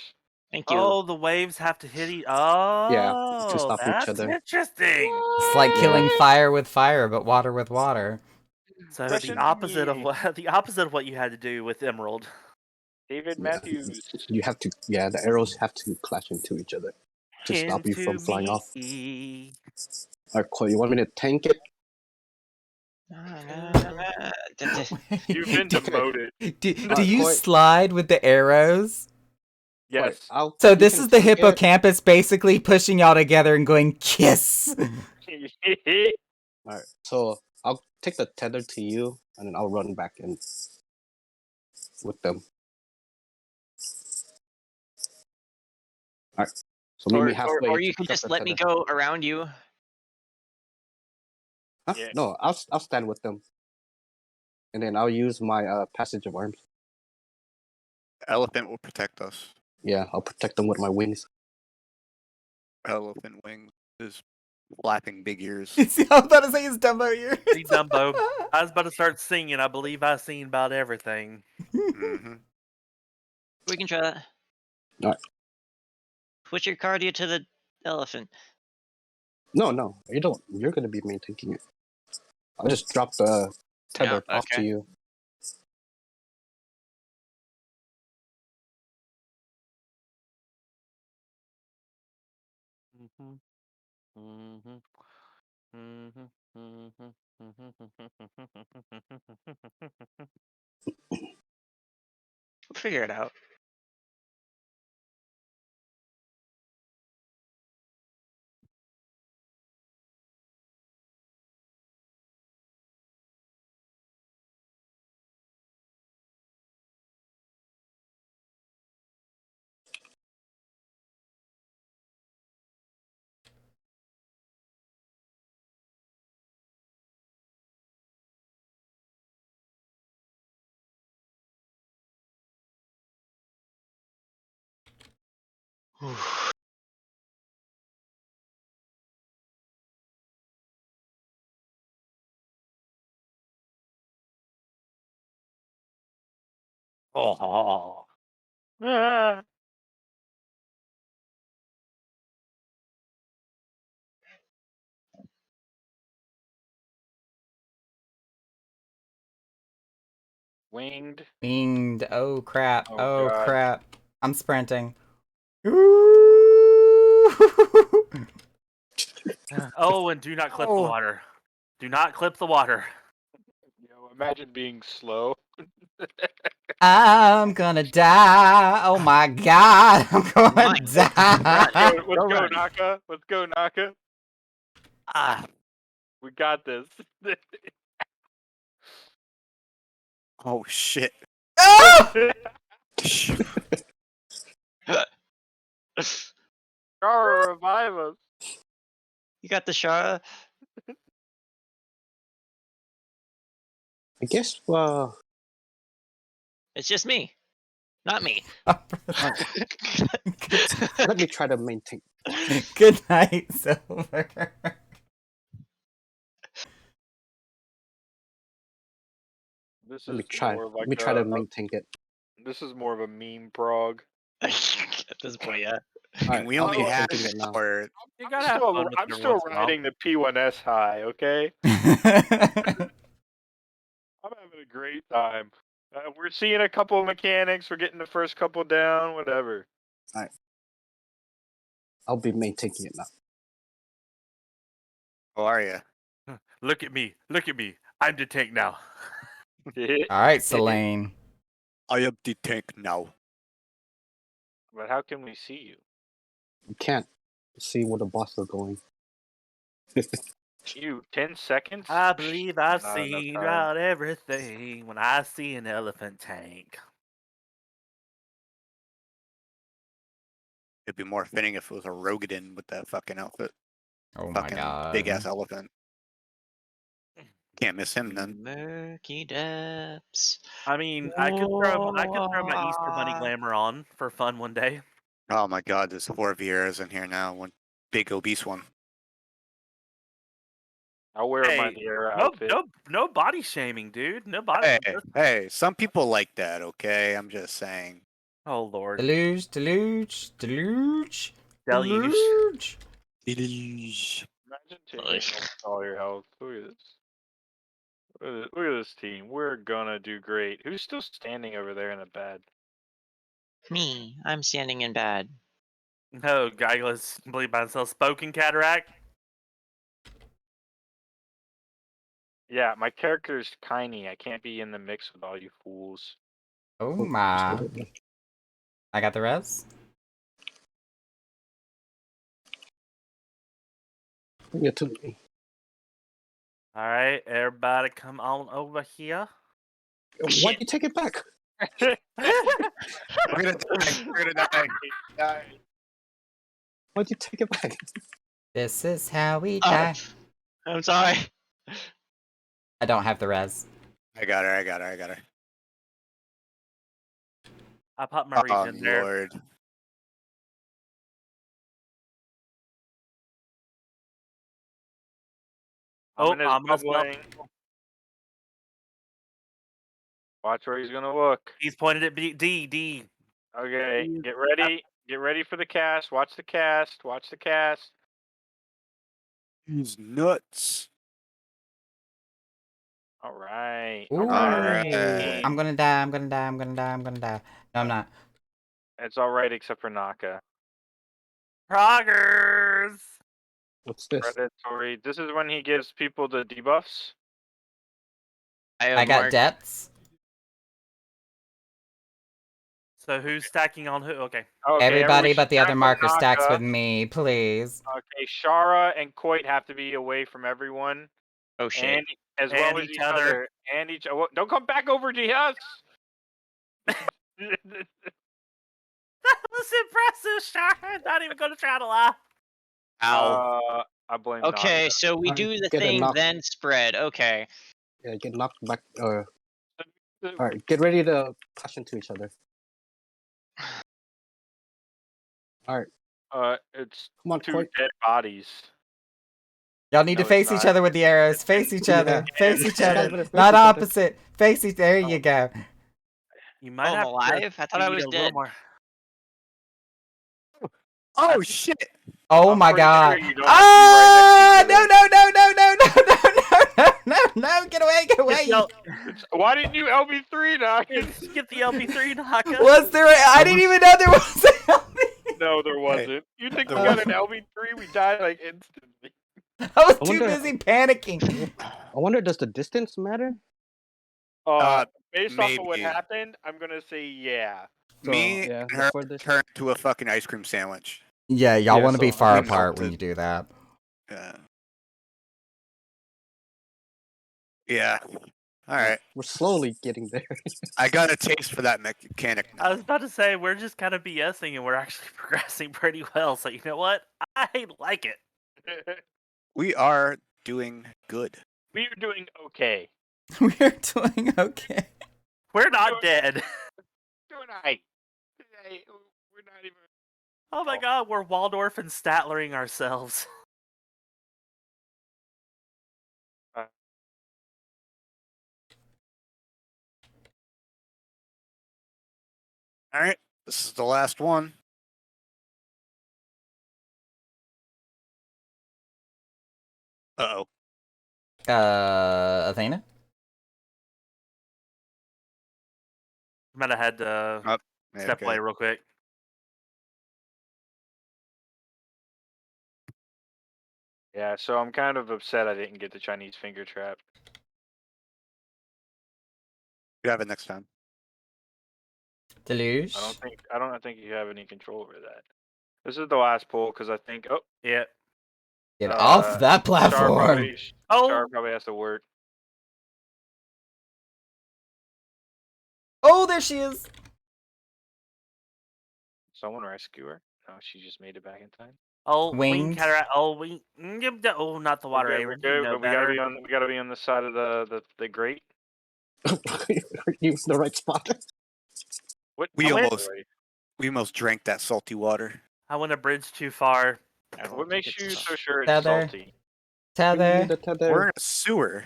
Thank you. Oh, the waves have to hit each. To Oh, stop each that's other. interesting. It's like killing fire with fire, but water with water. So Question the opposite of me. what the opposite of what you had to do with Emerald. David Yeah. Matthews. You have to. Yeah, the arrows have to clash into each other to stop you from flying off. me. Alright, Coy, you want me to tank it? You've been demoted. Do you Coy. slide with the arrows? Yes. So you this can is the tank it. hippocampus basically pushing y'all together and going kiss. Alright, so I'll take the tether to you, and then I'll run back in with them. Alright, so meet me halfway. Or to you can pick up just the let me tether. go around you. Huh? Yeah. No, I'll stand with them, and then I'll use my passage of arms. Elephant will protect us. Yeah, I'll protect them with my wings. Elephant wings is flapping big ears. I was about to say his Dumbo ears. See, Dumbo. I was about to start singing. I believe I've seen about everything. hmm We can try that. Alright. Switch your cardio to the elephant. No, you don't. You're gonna be maintaining it. I'll just drop the tether off to okay. you. We'll figure it out. Oh. Ah. Winged. Winged. Oh crap. Oh, Oh God. crap. I'm sprinting. Ooh. Oh, and do not clip the water. Do not clip the water. Imagine being slow. I'm gonna die. Oh my god. I'm gonna My die. Let's go, run. Naka. Let's go, Naka. Ah. We got this. Oh shit! Oh! Shara, revive us. You got the Shara? I guess. It's just me. Not me. Let me try to maintain. Good night, Silver. This Let me is try. more of Let like me try to a- maintain it. This is more of a meme prog. At this point, yeah. Alright, we I'll only be have taking it now. our You I'm gotta have still, fun with I'm it every still once in a while. riding the P1S high, okay? I'm having a great time. We're seeing a couple of mechanics. We're getting the first couple down, whatever. I'll be maintaining it now. How are you? Look at me. Look at me. I'm the tank now. Alright, Selene. I am the tank now. But how can we see you? You can't see where the boss are going. You 10 seconds? I believe I've Not enough seen time. about everything when I see an elephant tank. It'd be more fitting if it was a Rogadin with that fucking outfit. Oh my Fucking god. big ass elephant. Can't miss him then. Murky depths. I mean, I could throw my Easter Bunny glamour on for fun one day. Oh my god, there's 4 Vieras in here now. One big obese one. I'll wear my Hey, Liara no, outfit. no body shaming, dude. No body. Hey, some people like that, okay? I'm just saying. Oh lord, Deluge, deluge, deluge, deluge. deluge. Imagine taking almost all your health. Look at this. Look at this team. We're gonna do great. Who's still standing over there in the bed? Me, I'm standing in bad. No, Geigel's completely by himself. Spoken cataract. Yeah, my character's tiny. I can't be in the mix with all you fools. Oh my. I got the res. Bring it to me. All right, everybody, come on over here. Why'd you take it back? We're gonna die. We're gonna die. Why'd you take it back? This is how we Oh, die. I'm sorry. I don't have the res. I got her. I popped my Oh, regen there. Lord. Oh, I'm in his almost mid lane. Watch where he's gonna look. He's pointed at D. Okay, He's- get ready. Get ready for the cast. Watch the cast. Watch the cast. He's nuts. All right. Ooh. All right. Alright. I'm gonna die. I'm gonna die. I'm gonna die. I'm gonna die. No, I'm not. It's all right except for Naka. Proggers. What's this? Predatory. This is when he gives people the debuffs. I got depths. So who's stacking on who? Okay. Okay, Everybody should but the other stack on marker stacks Naka. with me, please. Okay, Shara and Coit have to be away from everyone. Oh shit. And as And well as each each other. other. And each oh, don't come back over to us. That was impressive, Sharon. Not even going to try to laugh. Ow. I blame Okay, Naka. so we Alright, do the get a thing, knock. then spread. Okay. Yeah, get knocked back. Alright, get ready to clash into each other. Alright, It's come on, two Coit. dead bodies. Y'all need No, to face it's each not. other with the arrows. Face each Yeah. other. Face each Yeah. other. Face Not each other. opposite. Face each. There you go. You might Oh, I'm have alive? I thought I need was a little dead. more. Oh, shit. Oh I'm my pretty god. sure you don't have to be right Ah! next to each No! Get away! Get away! Yo, Why didn't you LB3 knock? Get the LP3 Naka. Was there? I didn't even know there was an LB. No, there wasn't. You think we there got an LB3? We died like instantly. I was I too wonder- busy panicking. I wonder, does the distance matter? Based off of what maybe. happened, I'm gonna say yeah. Me yeah, and the her furthest. turned to a fucking ice cream sandwich. Yeah, y'all Yeah, want to be so far we apart when melted. you do that. Yeah. Yeah. All right. We're slowly getting there. I got a taste for that mechanic I now. was about to say we're just kind of BSing and we're actually progressing pretty well. So you know what? I like it. We are doing good. We are doing okay. We're doing okay. We're not dead. Doing alright. Hey, we're not even. Oh my Oh. god, we're Waldorf and Statlering ourselves. All right. This is the last one. Uh-oh. Athena? Might have had to Yeah, step okay. away real quick. Yeah, so I'm kind of upset I didn't get the Chinese finger trap. You have it next time. Deluge? I don't think you have any control over that. This is the last pull because I think Yeah. Get off that Char platform! probably, Oh, Char probably has to work. Oh, there she is! Someone rescue her. No, she just made it back in time. wing Winged. cataract. Oh, wing. Oh, not the water We're Aven. good, You know but we gotta better. be on. We gotta be on the side of the grate. Use the right spot. What? We oh, almost- wait. We almost drank that salty water. I went a bridge too far. What makes you so sure it's Tether. salty? Bring me Tether. the tether. We're in a sewer.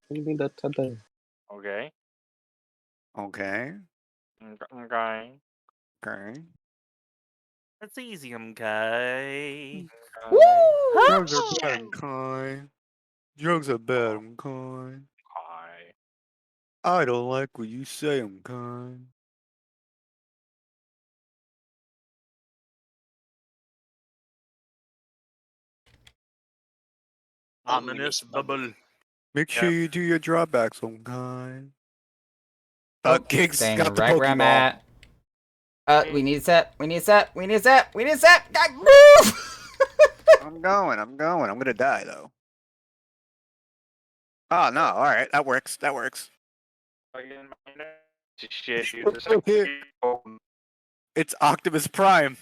Bring me the tether. Okay. Okay. Okay. Okay. That's easy, okay. Okay. Drugs are bad, okay. Drugs are bad, okay. Okay. I don't like what you say, okay. Ominous bubble. Make sure Yep. you do your drawbacks, okay. Oh, Gigs staying got the right where I'm Pokeball. at. We need a set. We need a set. We need a set. We need a set. God, move! I'm going. I'm gonna die though. Oh no! All right, that works. That works. Fucking shit, dude. This is It's Optimus Prime.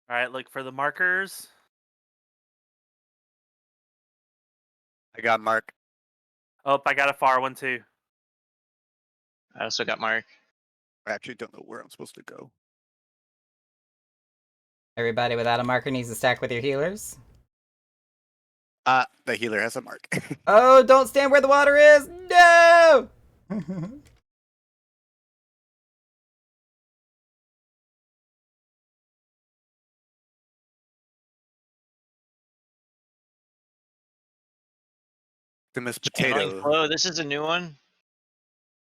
All right, look for the markers. I got Mark. Oh, I got a far one too. I also got Mark. I actually don't know where I'm supposed to go. Everybody without a marker needs to stack with your healers. The healer has a mark. Oh, don't stand where the water is. No! Optimus Channeling Potato. flow. This is a new one.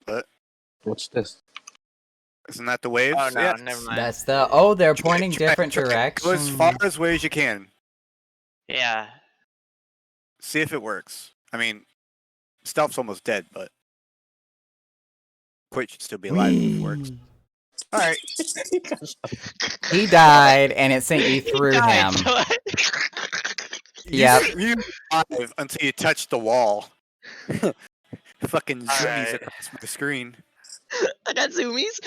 Potato. This is a new one. What's this? Isn't that the waves? Oh no, Yeah. never mind. That's the. Oh, they're Try- pointing try- different try- Go as directions. far away as you can. Yeah. See if it works. I mean, Stealth's almost dead, but Quit should still be alive if it works. Whee! All right. He died, and it sent you through him. Yep. You alive until you touch the wall. Fucking zoomies Alright. across my screen. I got zoomies.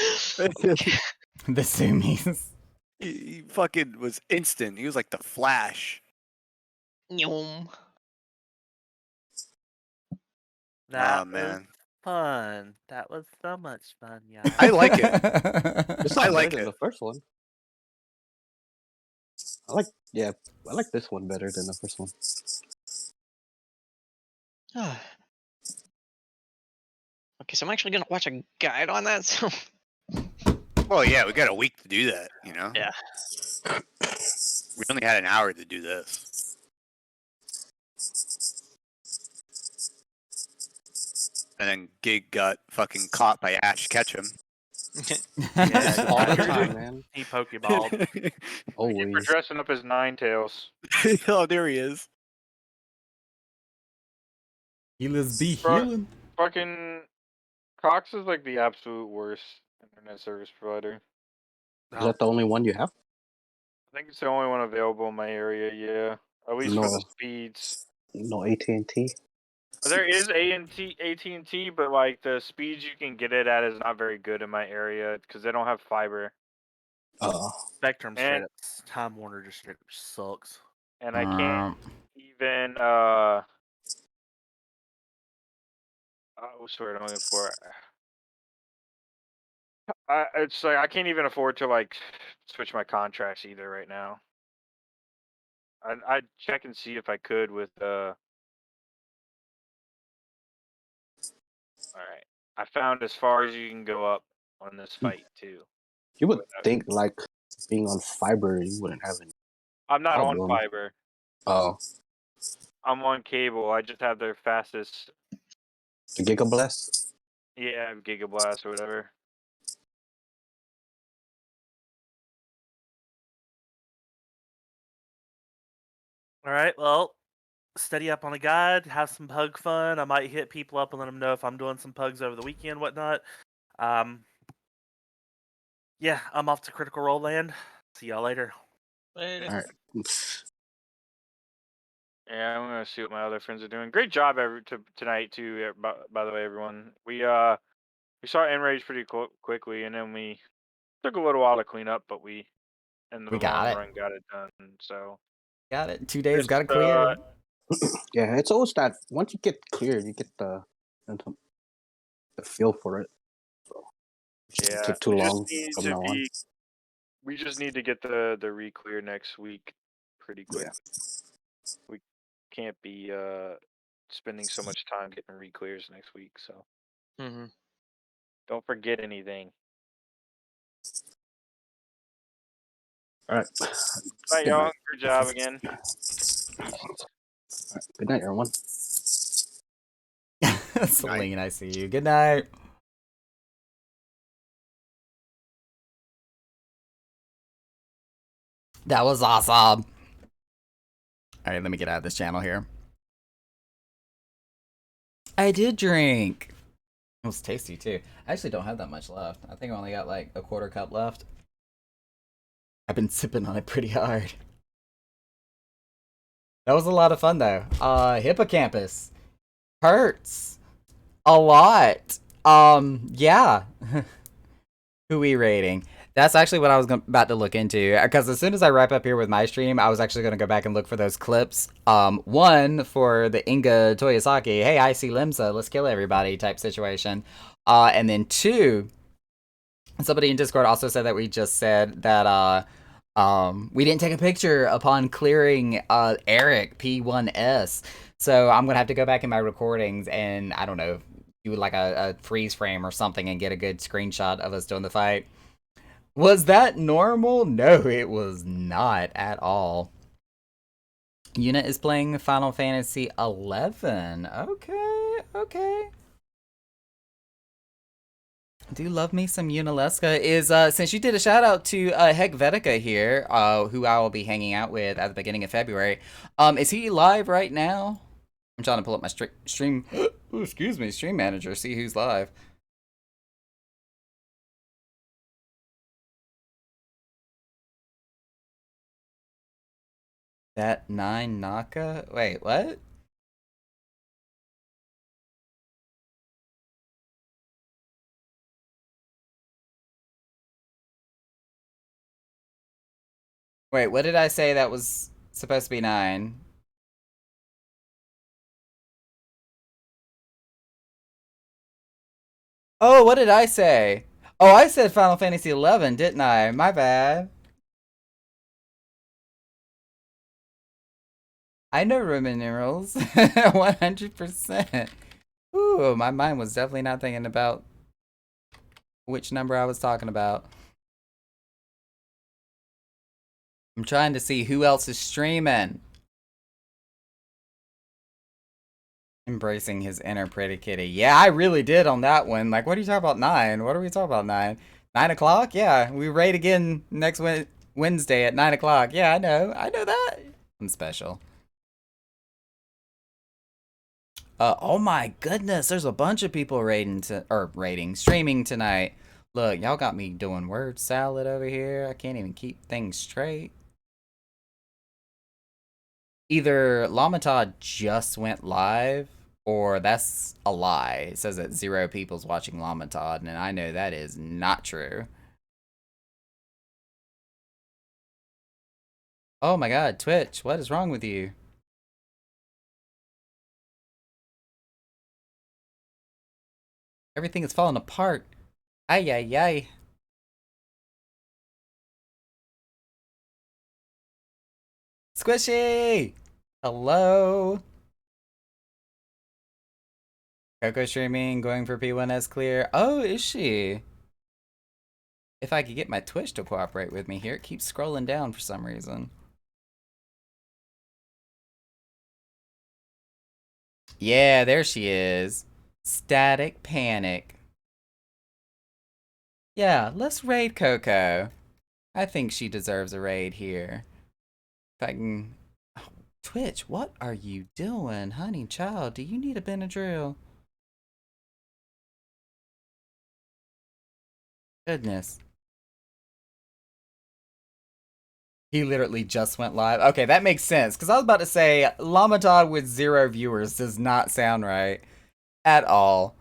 The Sumis. He fucking was instant. He was like the Flash. Yum. That Oh man, was fun. That was so much fun, y'all. I like it. It's I not like better than it. the first one. I like this one better than the first one. Okay, so I'm actually gonna watch a guide on that. So Well, yeah, we got a week to do that. You know. Yeah. We only had an hour to do this. And then Gig got fucking caught by Ash Ketchum. Yeah, all the time, man. He pokeballed. Thank you for Always. dressing up as Ninetales. Oh, there he is. Healers be Bro- healing. Fucking Cox is like the absolute worst internet service provider. Is that the only one you have? I think it's the only one available in my area. Yeah, at least for the No. speeds. No AT&T. There is AT&T, but like the speeds you can get it at is not very good in my area because they don't have fiber, Spectrum straight And- up. Time Warner just straight up sucks. and I can't even what's the word I'm looking for? It's like I can't even afford to like switch my contracts either right now. I'd check and see if I could with Alright. I found as far as you can go up on this fight too. You would think like being on fiber, you wouldn't have any. I'm not on Problem. fiber. Oh, I'm on cable. I just have their fastest the Gigablast. Gigablast or whatever. All right, well, study up on a guide, have some pug fun. I might hit people up and let them know if I'm doing some pugs over the weekend, whatnot. Yeah, I'm off to Critical Role Land. See y'all later. Later. All right. Yeah, I'm gonna see what my other friends are doing. Great job tonight too. By the way, everyone, we saw Enrage pretty quickly, and then we took a little while to clean up, but we in the We got long it. run got it done. So Got it. 2 days. It's, Got it clear. Yeah, it's always that once you get cleared, you get the feel for it. So it shouldn't take too we just long need from to now on. We just need to get the re-clear next week pretty quick. We can't be spending so much time getting re-clears next week, so Mm-hmm. don't forget anything. All right. Night, Good y'all. night. Good job again. All right. Good night, everyone. Celine, I see you. Good night. That was awesome. Alright, let me get out of this channel here. I did drink. It was tasty too. I actually don't have that much left. I think I only got like a quarter cup left. I've been sipping on it pretty hard. That was a lot of fun though. Hippocampus. Hurts. A lot. Yeah. Who we rating? That's actually what I was about to look into, because as soon as I wrap up here with my stream, I was actually going to go back and look for those clips. One for the Inga Toyosaki, hey, I see Limsa, let's kill everybody type situation. And then two, somebody in Discord also said that we just said that we didn't take a picture upon clearing Eric P1S. So I'm going to have to go back in my recordings and, I don't know, do like a freeze frame or something and get a good screenshot of us doing the fight. Was that normal? No, it was not at all. Una is playing Final Fantasy 11. Okay, okay. Do love me some Unaleska. Is since you did a shout out to Hekvetica here, who I will be hanging out with at the beginning of February. Is he live right now? I'm trying to pull up my stream. Ooh, excuse me, stream manager. See who's live. That 9 Naka? Wait, what? Wait, what did I say that was supposed to be 9? Oh, what did I say? Oh, I said Final Fantasy 11, didn't I? My bad. I know Roman numerals. 100%. Ooh, my mind was definitely not thinking about which number I was talking about. I'm trying to see who else is streaming. Embracing his inner pretty kitty. Yeah, I really did on that one. Like, what are you talking about 9? What are we talking about 9? 9 o'clock? Yeah, we raid again next Wednesday at 9 o'clock. Yeah, I know. I know that. I'm special. Oh my goodness, there's a bunch of people streaming tonight. Look, y'all got me doing word salad over here. I can't even keep things straight. Either Lamatod just went live, or that's a lie. It says that 0 people's watching Lamatod, and I know that is not true. Oh my god, Twitch, what is wrong with you? Everything is falling apart. Ay, ay, ay. Squishy! Hello? Coco streaming, going for P1S clear. Oh, is she? If I could get my Twitch to cooperate with me here, it keeps scrolling down for some reason. Yeah, there she is. Static Panic. Yeah, let's raid Coco. I think she deserves a raid here. If I can... Oh, Twitch, what are you doing? Honey child, do you need a Benadryl? Goodness. He literally just went live. Okay, that makes sense. Because I was about to say, Lamatod with 0 viewers does not sound right. At all.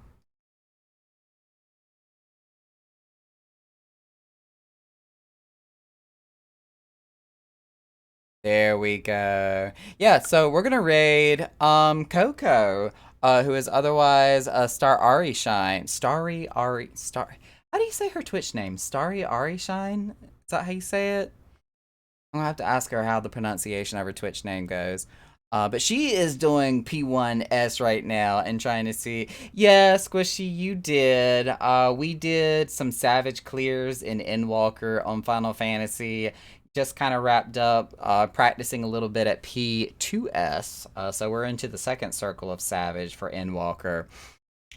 There we go. Yeah, so we're gonna raid Coco, who is otherwise Star Ari Shine. Starry Ari Star. How do you say her Twitch name? Starry Ari Shine? Is that how you say it? I'll have to ask her how the pronunciation of her Twitch name goes. But she is doing P1S right now and trying to see. Yeah, Squishy, you did. We did some Savage clears in Endwalker on Final Fantasy. Just kind of wrapped up, practicing a little bit at P2S. So we're into the second circle of Savage for Endwalker.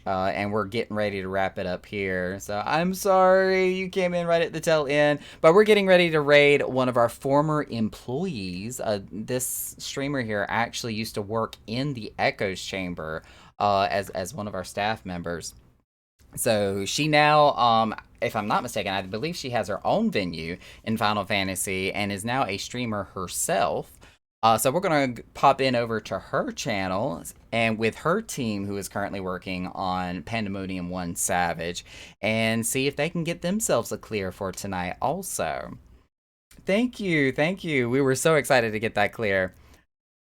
And we're getting ready to wrap it up here. So I'm sorry you came in right at the tail end, but we're getting ready to raid one of our former employees. This streamer here actually used to work in the Echoes Chamber as one of our staff members. So she now, if I'm not mistaken, I believe she has her own venue in Final Fantasy and is now a streamer herself. So we're going to pop in over to her channel and with her team who is currently working on Pandemonium 1 Savage and see if they can get themselves a clear for tonight also. Thank you. We were so excited to get that clear.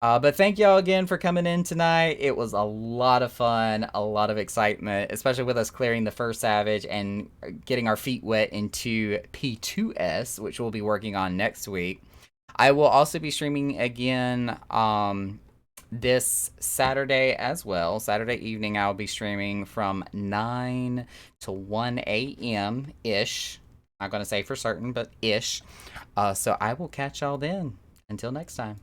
But thank y'all again for coming in tonight. It was a lot of fun, a lot of excitement, especially with us clearing the first Savage and getting our feet wet into P2S, which we'll be working on next week. I will also be streaming again this Saturday as well. Saturday evening, I'll be streaming from 9 to 1 a.m.-ish. I'm not going to say for certain, but ish. So I will catch y'all then. Until next time.